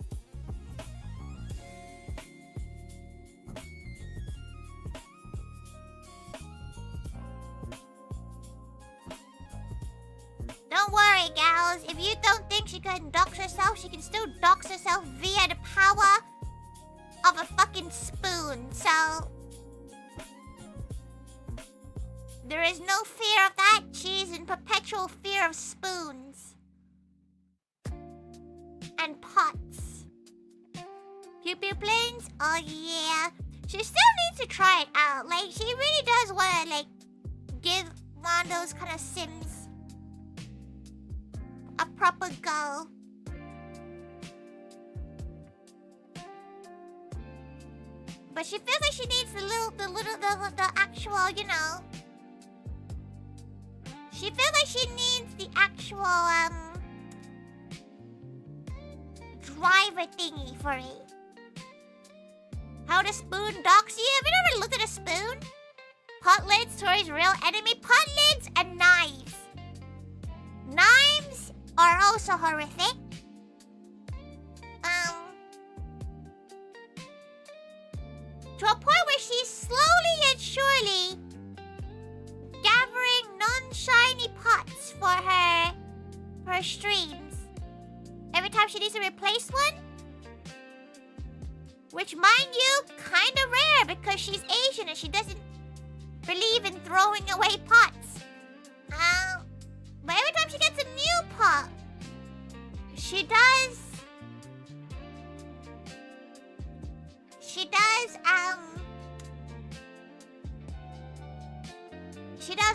Don't worry, gals. If you don't think she can dox herself, she can still dox herself via the power of a fucking spoon, so... There is no fear of that. She's in perpetual fear of spoons. And pots. Pew pew planes? Oh yeah. She still needs to try it out. Like, she really does want to, like, give one of those kind of Sims a proper go. But she feels like she needs the actual, you know. She feels like she needs the actual, driver thingy for it. How the spoon docks you? Have you ever looked at a spoon? Pot lids, Tori's real enemy. Pot lids and knives. Knives are also horrific. To a point where she's slowly yet surely gathering non-shiny pots for her streams. Every time she needs to replace one. Which, mind you, kinda rare because she's Asian and she doesn't believe in throwing away pots. But every time she gets a new pot, she does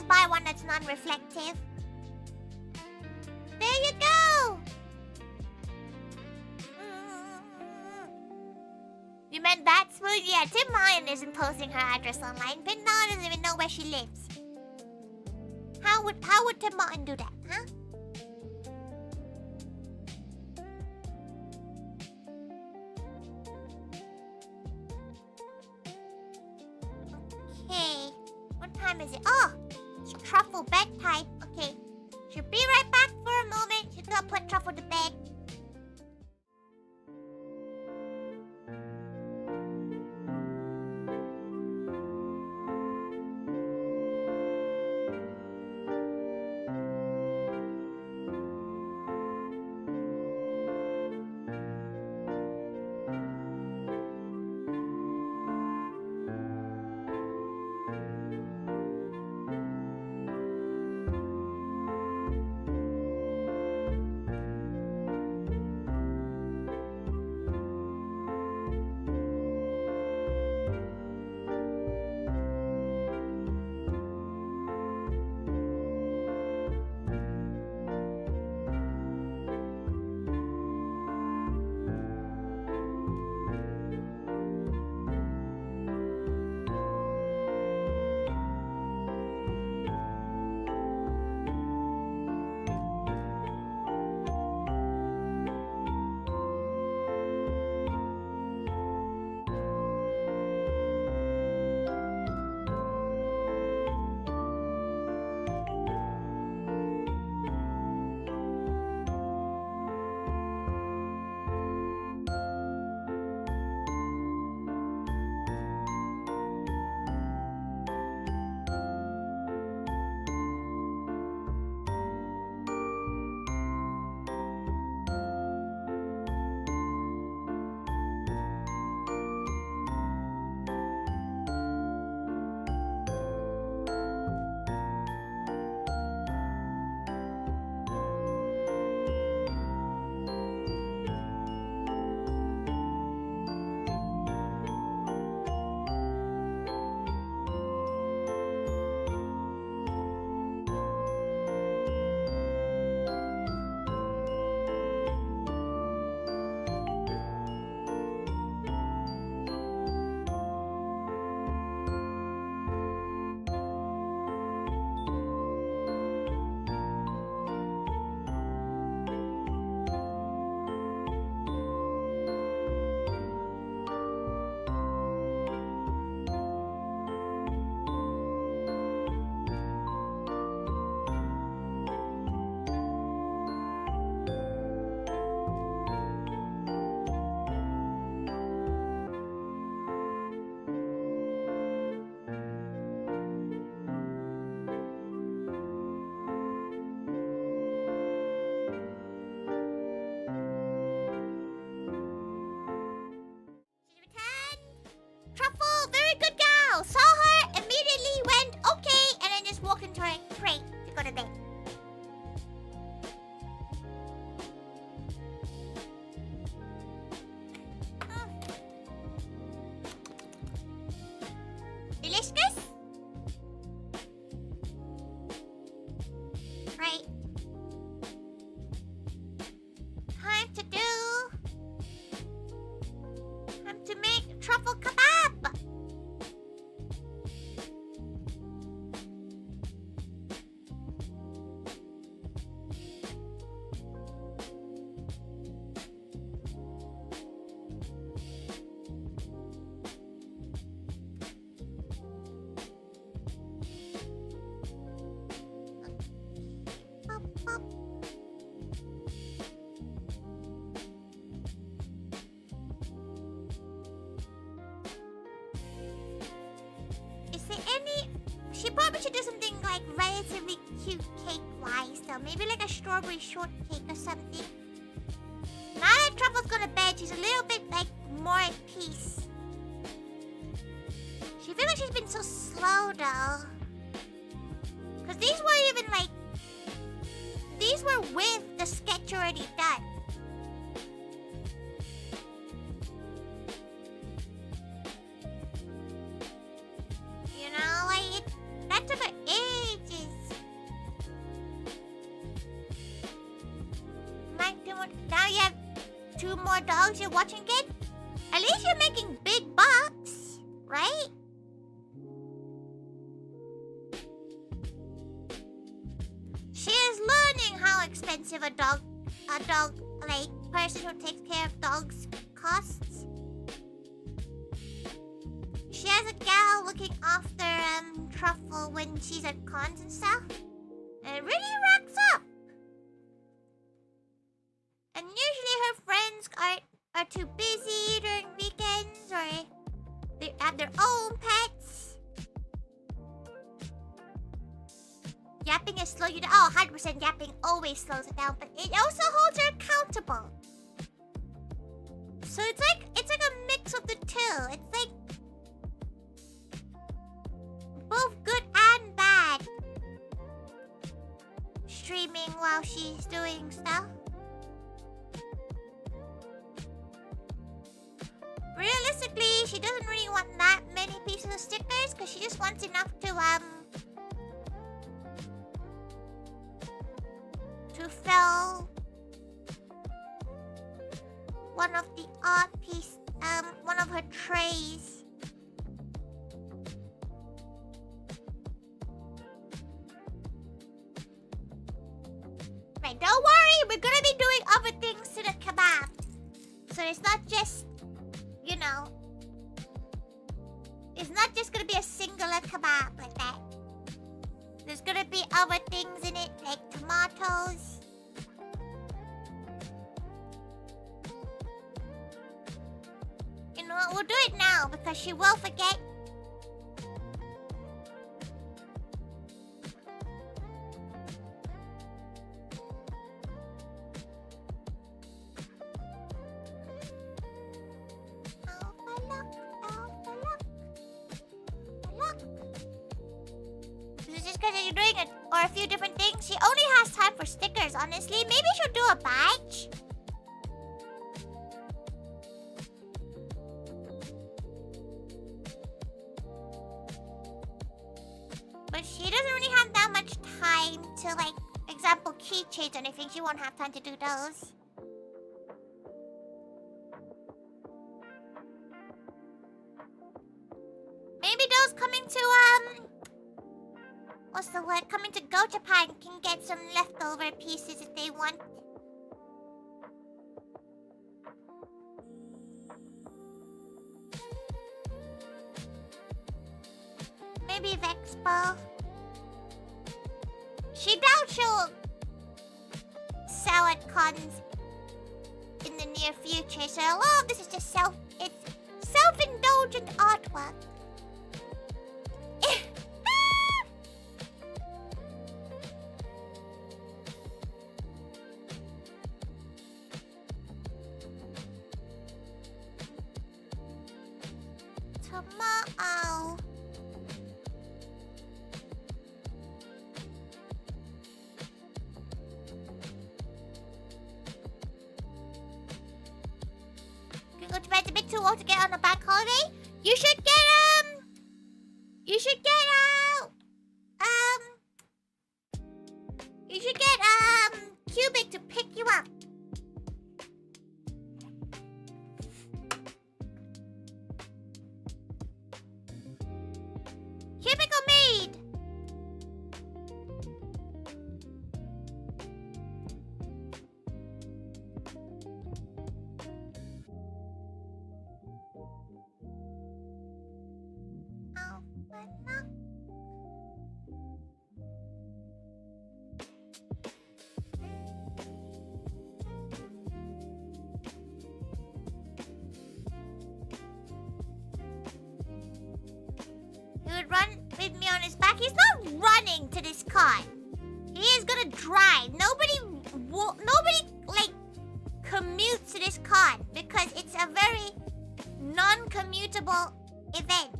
buy one that's non-reflective. There you go! You meant that smooth? Yeah, Tim Mayan isn't posting her address online. Bin Na doesn't even know where she lives. How would Tim Martin do that, huh? Okay. What time is it? Oh! It's Truffle bedtime. Okay. She'll be right back for a moment. She's gonna put Truffle to bed. truffle kebab. Is there any... She probably should do something like relatively cute cake-wise though. Maybe like a strawberry shortcake or something. Now that Truffle's gone to bed, she's a little bit like more at peace. She feels like she's been so slow though. Because these weren't even like... These were with the sketch already done. You know, like, that took her ages. Now you have 2 more dogs you're watching again? At least you're making big bucks, right? She is learning how expensive a dog, like, person who takes care of dogs costs. She has a gal looking after Truffle when she's at cons and stuff. And it really racks up. And usually her friends are too busy during weekends or they have their own pets. Yapping is slow you down. Oh, 100% yapping always slows it down, but it also holds her accountable. So it's like a mix of the two. It's like both good and bad. Streaming while she's doing stuff. Realistically, she doesn't really want that many pieces of stickers because she just wants enough to fill one of the one of her trays. Right, don't worry, we're gonna be doing other things to the kebab. So it's not just, you know, it's not just gonna be a singular kebab like that. There's gonna be other things in it, like tomatoes. You know what, we'll do it now because she will forget. Or a few different things. She only has time for stickers, honestly. Maybe she'll do a badge. But she doesn't really have that much time to, like, example, keychains or anything. She won't have time to do those. Maybe those coming to, what's the word? Coming to Go Japan can get some leftover pieces if they want. Maybe Vexpo. She doubt she'll sell at cons in the near future, so a lot of this is just self-indulgent artwork. Tomato. Can go to bed a bit too old to get on a bank holiday. You should get You should get Cubic to pick you up. uncommutable event.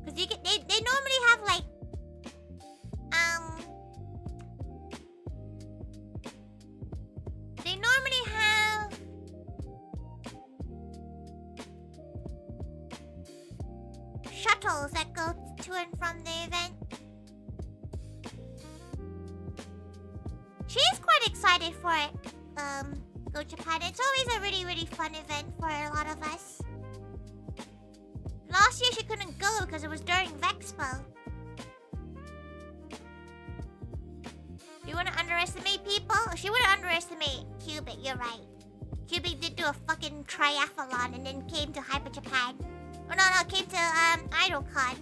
Because you can, they normally have like they normally have shuttles that go to and from the event. She's quite excited for it. Go Japan. It's always a really, really fun event for a lot of us. Last year she couldn't go because it was during Vexpo. You want to underestimate people? She wouldn't underestimate Cubic, you're right. Cubic did do a fucking triathlon and then came to Hyper Japan. Oh no, came to IdleCon.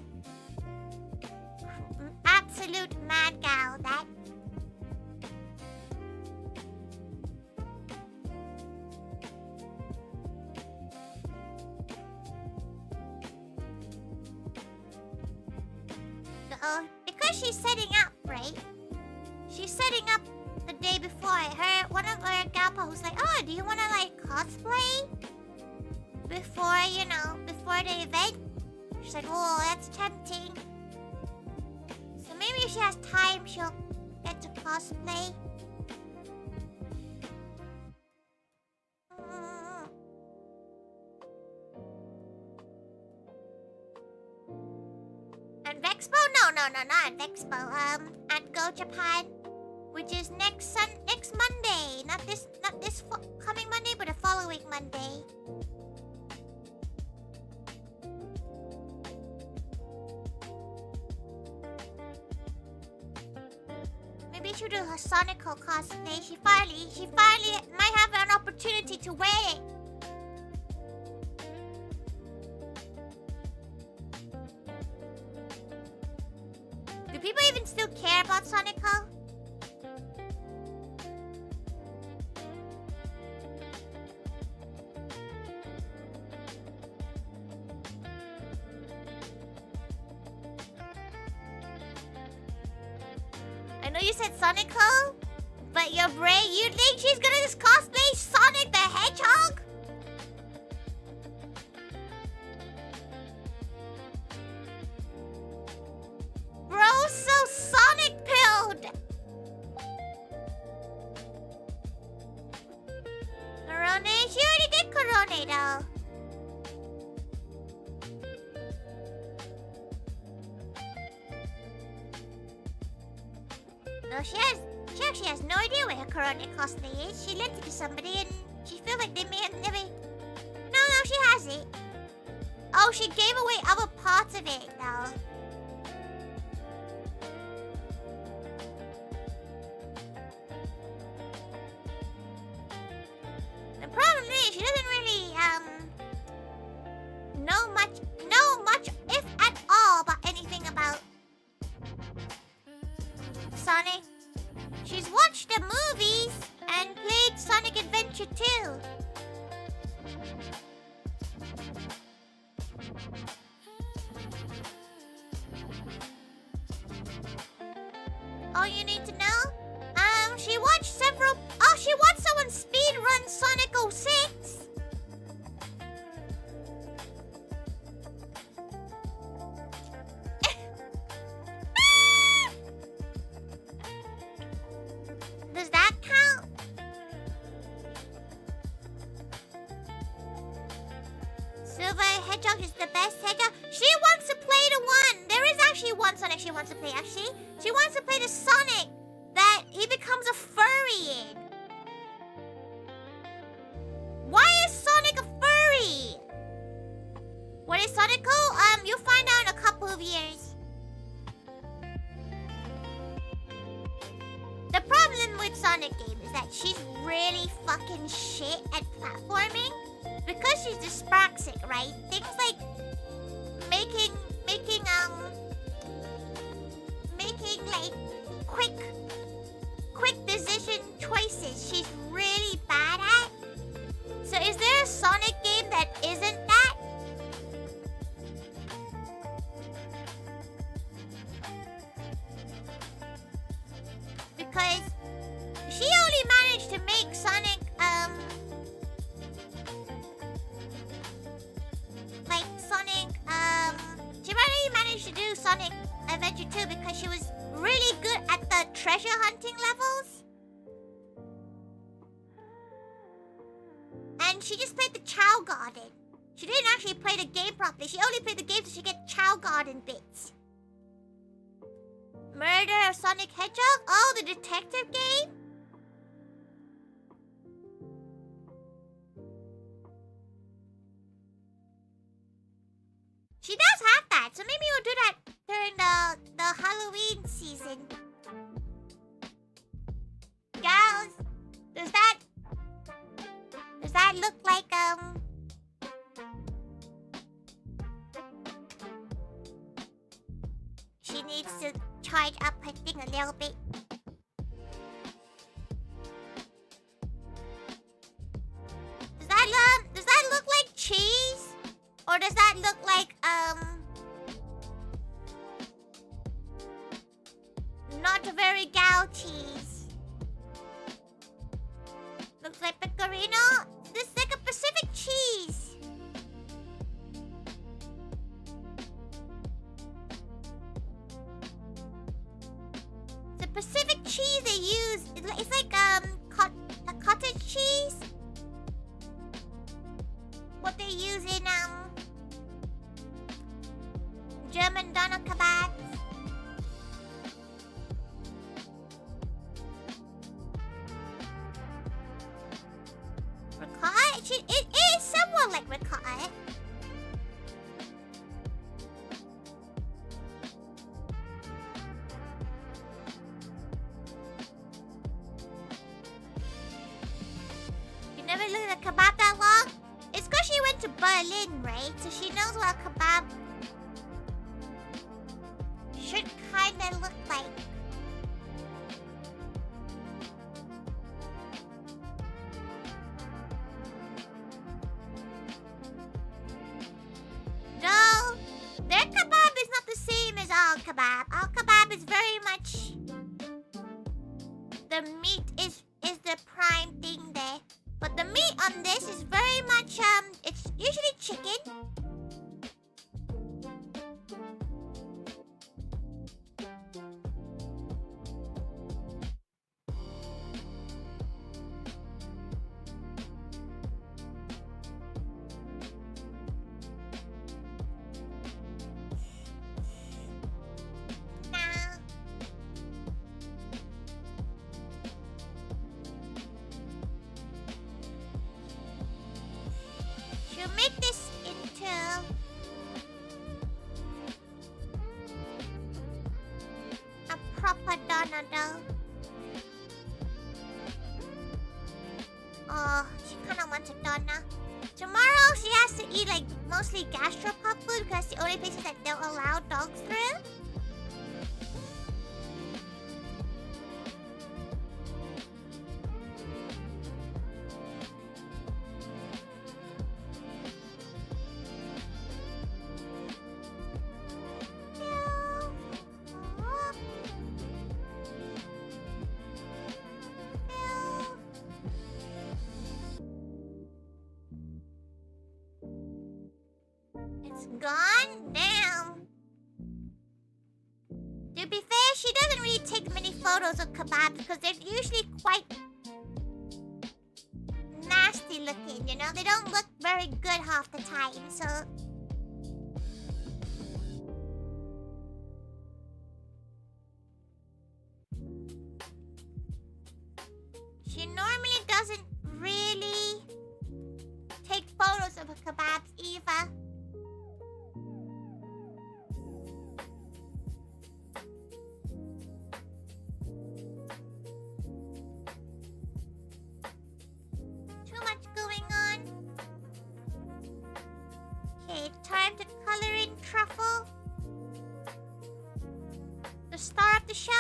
Absolute mad gal, that. Because she's setting up, right? She's setting up the day before. One of her galpa who's like, oh, do you want to like cosplay before, before the event? She's like, oh, that's tempting. So maybe if she has time, she'll get to cosplay. And Vexpo? No, not at Vexpo. At Go Japan, which is next Monday. Not this coming Monday, but the following Monday. Maybe she'll do her Sonico cosplay. She finally might have an opportunity to wear it. Do people even still care about Sonico? I know you said Sonico, but your brain, you think she's gonna just cosplay Sonic the Hedgehog? Bro, so Sonic pilled. Corone? She already did Corone though. No, she actually has no idea where her Corone cosplay is. She lent it to somebody and she feels like they may have never... No, she has it. Oh, she gave away other parts of it though. The problem is she doesn't really know much, if at all, about anything about Sonic. She's watched the movies and played Sonic Adventure 2. All you need to know? She watched several... Oh, she watched someone speedrun Sonic 06. Does that count? Silver Hedgehog is the best hedgehog. She wants to play the one. There is actually one Sonic she wants to play, actually. She wants to play the Sonic that he becomes a furry in. Why is Sonic a furry? What is Sonic? You'll find out in a couple of years. The problem with Sonic game is that she's really fucking shit at platforming. Because she's dyspraxic, right? Things like making like quick decision choices she's really bad at. So is there a Sonic game that isn't that? Because she only managed to make Sonic like Sonic Adventure 2 because she was really good at the treasure hunting levels. And she just played the Chow Garden. She didn't actually play the game properly. She only played the game so she get Chow Garden bits. Murder of Sonic Hedgehog? Oh, the detective game? She does have that, so maybe we'll do that during the Halloween season. Gals, does that look like she needs to charge up her thing a little bit. Does that look like cheese? Or does that look like not very gal cheese? Looks like pecorino. This is like a Pacific cheese. The Pacific cheese they use, it's like a cottage cheese. What they use in German doner kebabs. Ricotta? It is somewhat like ricotta. You never looked at a kebab that long? It's because she went to Berlin, right? So she knows what a kebab should kinda look like. No, their kebab is not the same as our kebab. Our kebab is very much... The meat is the prime thing there. But the meat on this is very much, it's usually chicken. Make this into a proper doner dough. Oh, she kind of wants a doner. Tomorrow she has to eat like mostly gastropub food because the only places that they'll allow dogs through. Gone now. To be fair, she doesn't really take many photos of kebabs because they're usually quite nasty looking, you know? They don't look very good half the time, so... She normally doesn't really take photos of her kebabs either. Time to color in truffle. The star of the show.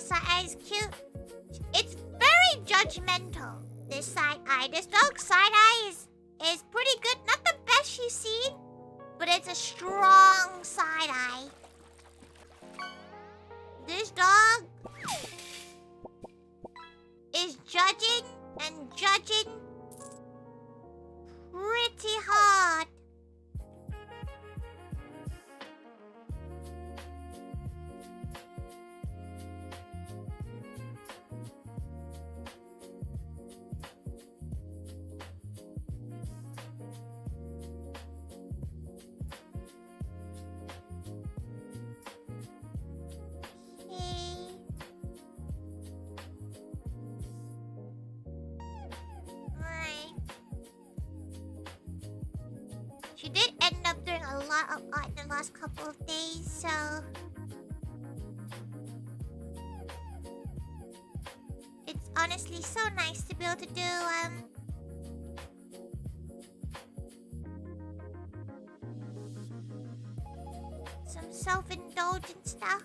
side eye is cute. It's very judgmental, this side eye. This dog's side eye is pretty good. Not the best she's seen, but it's a strong side eye. This dog is judging and judging pretty hard. She did end up doing a lot of art in the last couple of days, so... It's honestly so nice to be able to do, some self-indulgent stuff.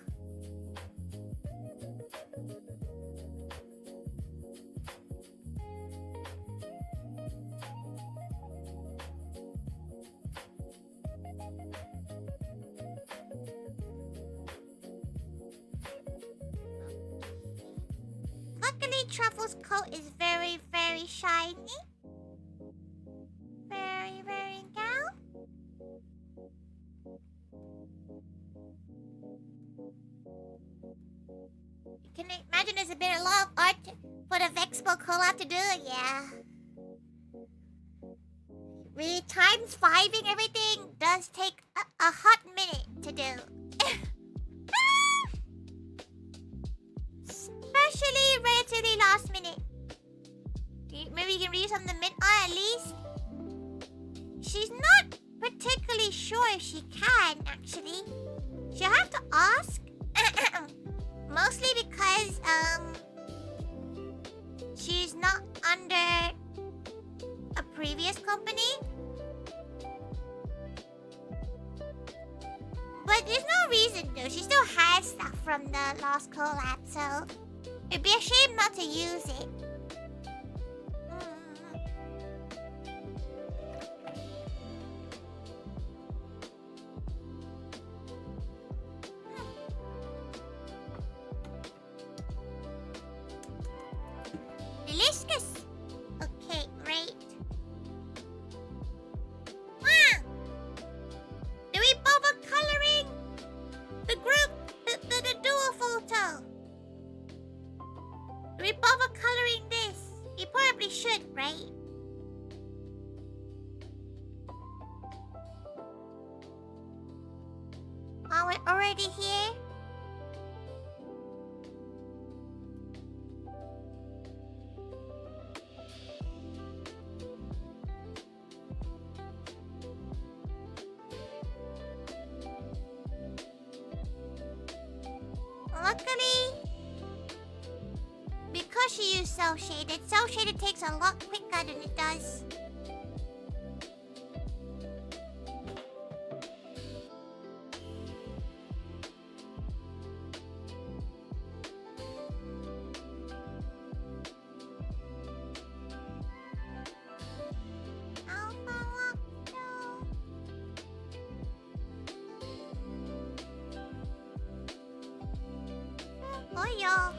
Luckily, Truffle's coat is very, very shiny. Very, very cow. You can imagine there's been a lot of art for the Vexpo collab to do, yeah. Really, times fiving everything does take a hot minute to do. Especially relatively last minute. Maybe you can read some of the mint art at least. She's not particularly sure if she can, actually. She'll have to ask. Mostly because, she's not under a previous company. But there's no reason to. She still has stuff from the last collab, so it'd be a shame not to use it. Delicious! Okay, great. Wow! Do we bother coloring the group, the duo photo? Do we bother coloring this? You probably should, right? Are we already here? Luckily, because she used cell shaded takes a lot quicker than it does. Oh, y'all.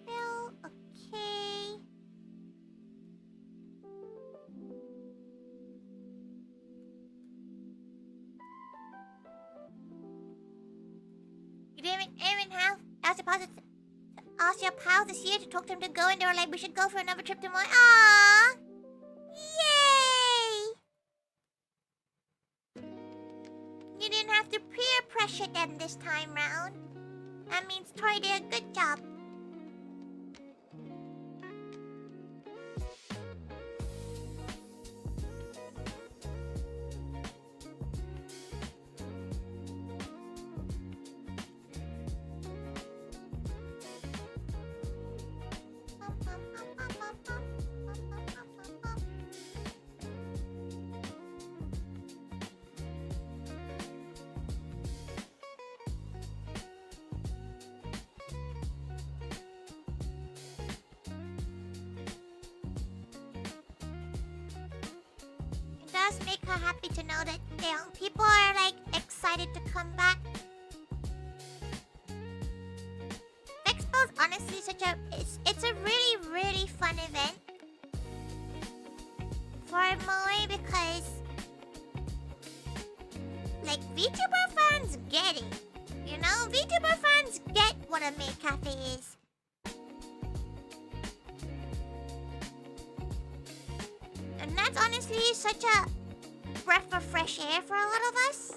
Well, okay. You didn't even have ask your pals this year to talk to them to go, and they were like, we should go for another trip tomorrow. Aww! Yay! You didn't have to peer pressure them this time round. That means Tori did a good job. does make her happy to know that people are like excited to come back. Expo's honestly it's a really, really fun event for Moe because like Vtuber fans get it. You know, Vtuber fans get what a maid cafe is. And that's honestly such a breath of fresh air for a lot of us.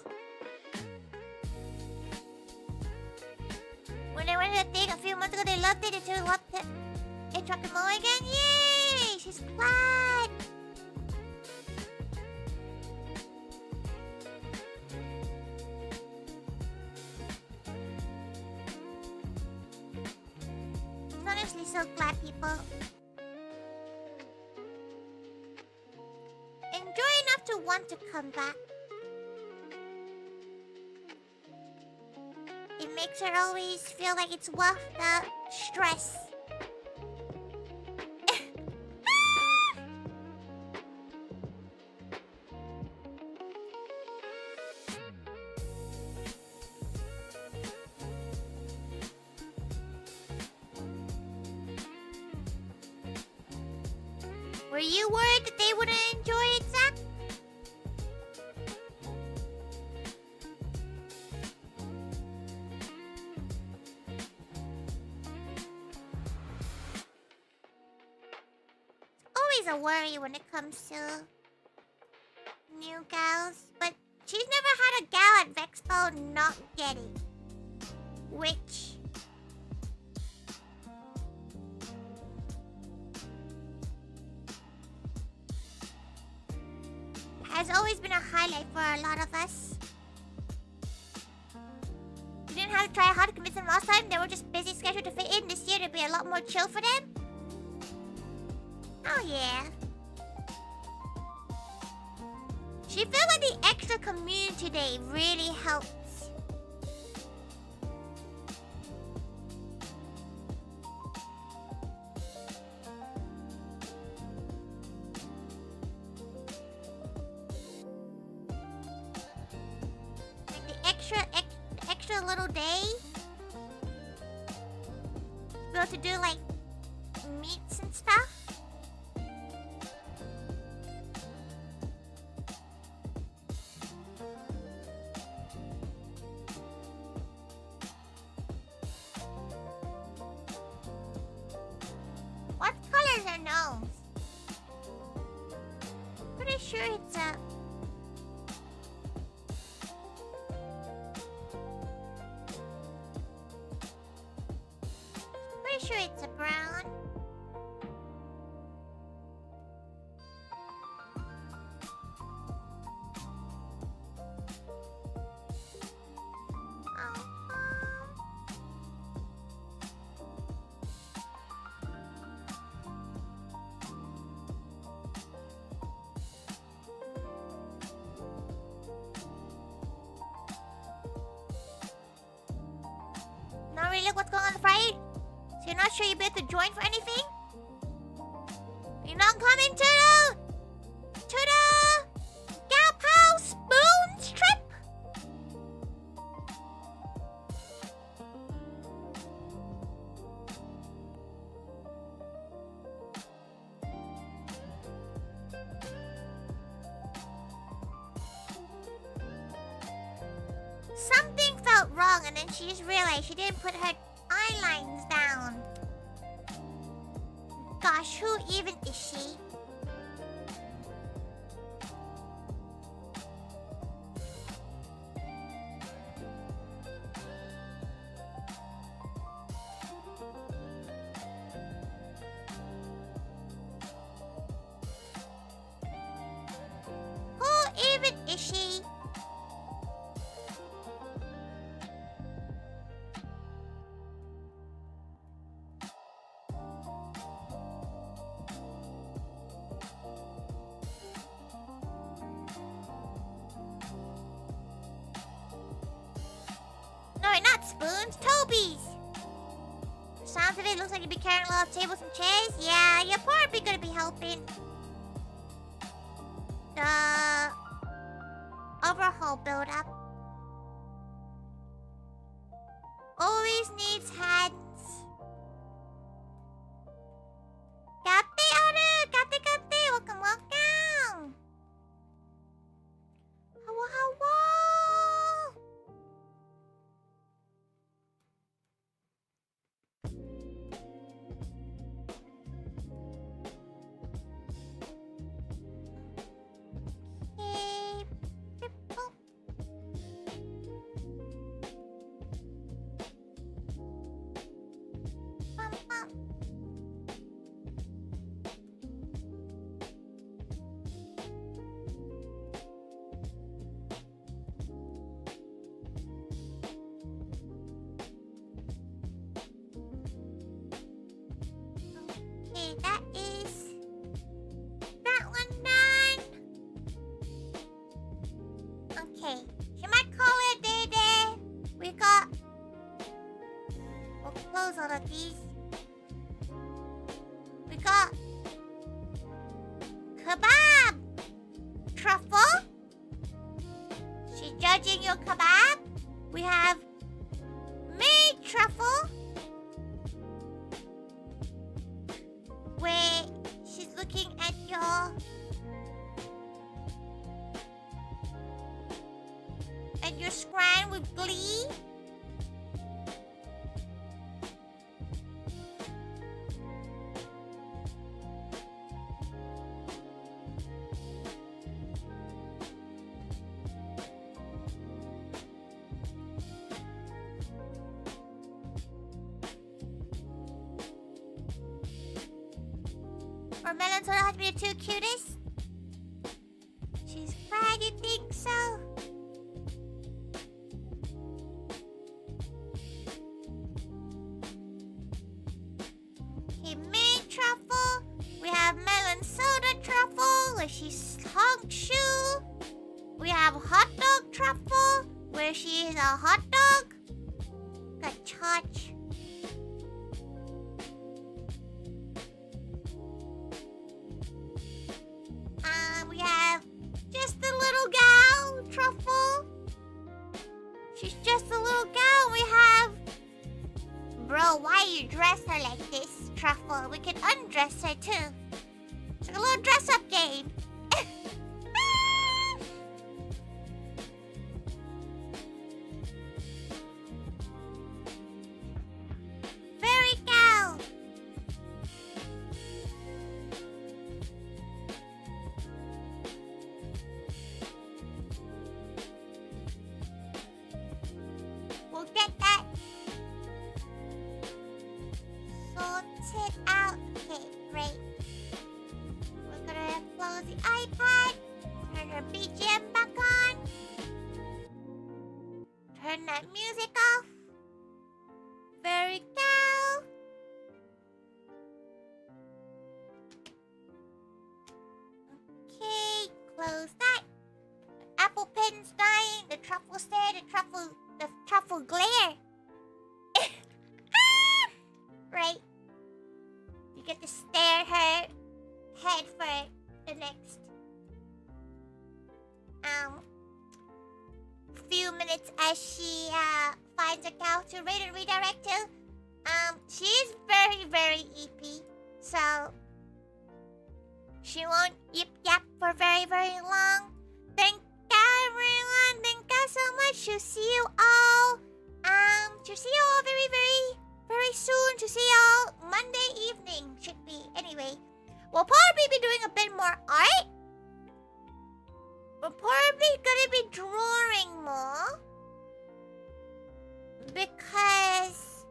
When they went to the thing a few months ago, they loved it. They loved it. It's rockin' Moe again. Yay! She's glad. Honestly, so glad people enjoy enough to want to come back. It makes her always feel like it's worth the stress. Were you worried that they wouldn't enjoy it, Zach? It's always a worry when it comes to new gals, but she's never had a gal at Vexpo not get it. Which has always been a highlight for a lot of us. We didn't have to try hard to convince them last time. They were just busy scheduled to fit in. This year it'll be a lot more chill for them. Oh yeah. She felt like the extra community day really helped. Extra little day. Be able to do like meets and stuff. What color is her nose? Pretty sure it's a sure it's a brown. Not really look what's going on the Friday? So you're not sure you'll be able to join for anything? You're not coming to the Gal Pal Spoons trip? Something felt wrong and then she just realized she didn't put her eyelines down. Gosh, who even is she? Who even is she? No, not spoons, Toby's. Sounds of it looks like you'd be carrying a lot of tables and chairs. Yeah, you're probably gonna be helping. overhaul buildup. Always needs hands. Kate, Aru! Kate! Welcome, welcome! Hawa, hawa! Okay. Pipple. Bum, bum. Okay, that is that one done. Okay, she might call it a day. We'll close all of these. We got kebab, truffle. She's judging your kebab. We have made truffle. Where she's looking at your scran with glee. Or melon soda has to be the two cutest? She's glad you think so. Okay, mint truffle. We have melon soda truffle, where she's hunk shoe. We have hot dog truffle, where she is a hot dog. Got chotch. We have just a little gal, truffle. She's just a little gal. We have... Bro, why you dress her like this, truffle? We can undress her too. It's like a little dress-up game. Very gal. We'll get that sorted out. Okay, great. We're gonna close the iPad. Turn her BGM back on. Turn that music off. Very cow. Okay, close that. Apple Pen's dying. The truffle stare. The truffle glare. Right. You get to stare her head for the next few minutes as she finds a cow to redirect to. She's very, very eepy, so she won't yip yap for very, very long. Thank everyone. Thank you so much. To see you all. To see you all very, very, very soon. To see you all Monday evening should be. Anyway, we'll probably be doing a bit more art. We're probably gonna be drawing more because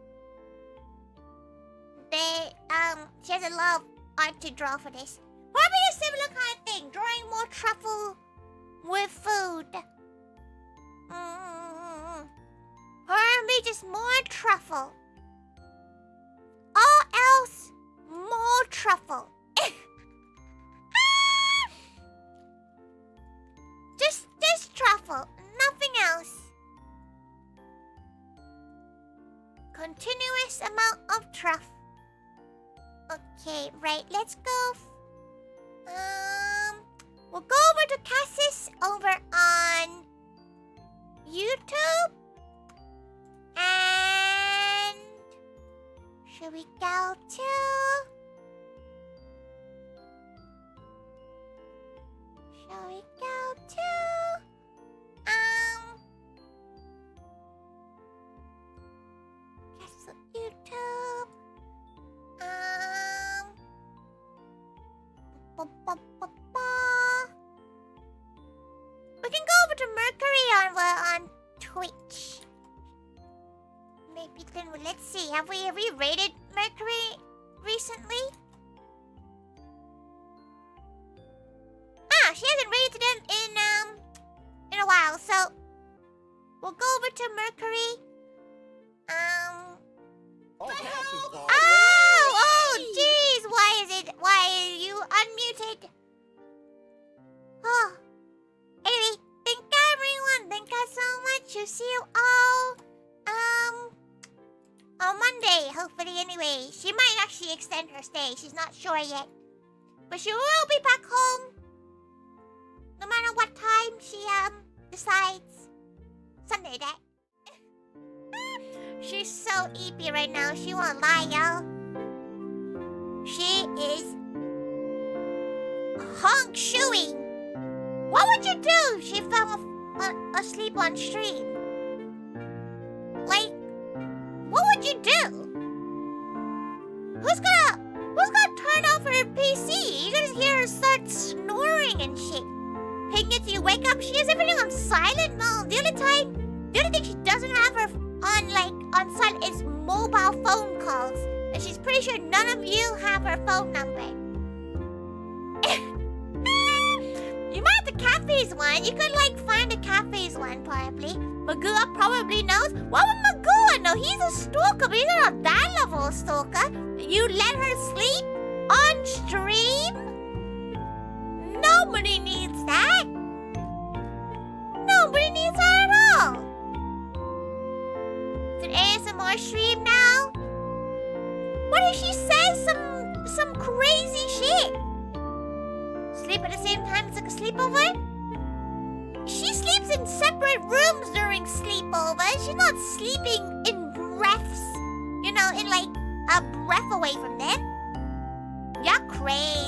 she has a lot of art to draw for this. Probably a similar kind of thing. Drawing more truffle with food. Probably just more truffle. All else, more truffle. Just truffle, nothing else. Continuous amount of truffle. Okay, right, let's go. We'll go over to Cassis over on we go to... Shall we go to... Castle YouTube. We can go over to Mercury on Twitch. Maybe then let's see. Have we rated Mercury recently? She hasn't rated them in a while. So we'll go over to Mercury. Oh, jeez. Why are you unmuted? Oh. Anyway, thank everyone. Thank you so much. We'll see you all, on Monday, hopefully anyway. She might actually extend her stay. She's not sure yet. But she will be back home. No matter what time she, decides. Sunday, that. She's so eepy right now. She won't lie, y'all. She is honk shooing. What would you do if she fell asleep on stream? Like, what would you do? Who's gonna turn off her PC? You're gonna hear her start snoring and shit. Ping it till you wake up. She has everything on silent mode. The only thing she doesn't have her on silent is mobile phone calls. And she's pretty sure none of you have her phone number. You might have the cafes one. You could find a cafes one probably. Magua probably knows. What would Magua know? He's a stalker, but he's not that level of stalker. You let her sleep on stream? Nobody needs that. Nobody needs that at all. It's an ASMR stream now. What if she says some crazy shit? Sleep at the same time it's like a sleepover? She sleeps in separate rooms during sleepovers. She's not sleeping in breaths. You know, in a breath away from them. You're crazy.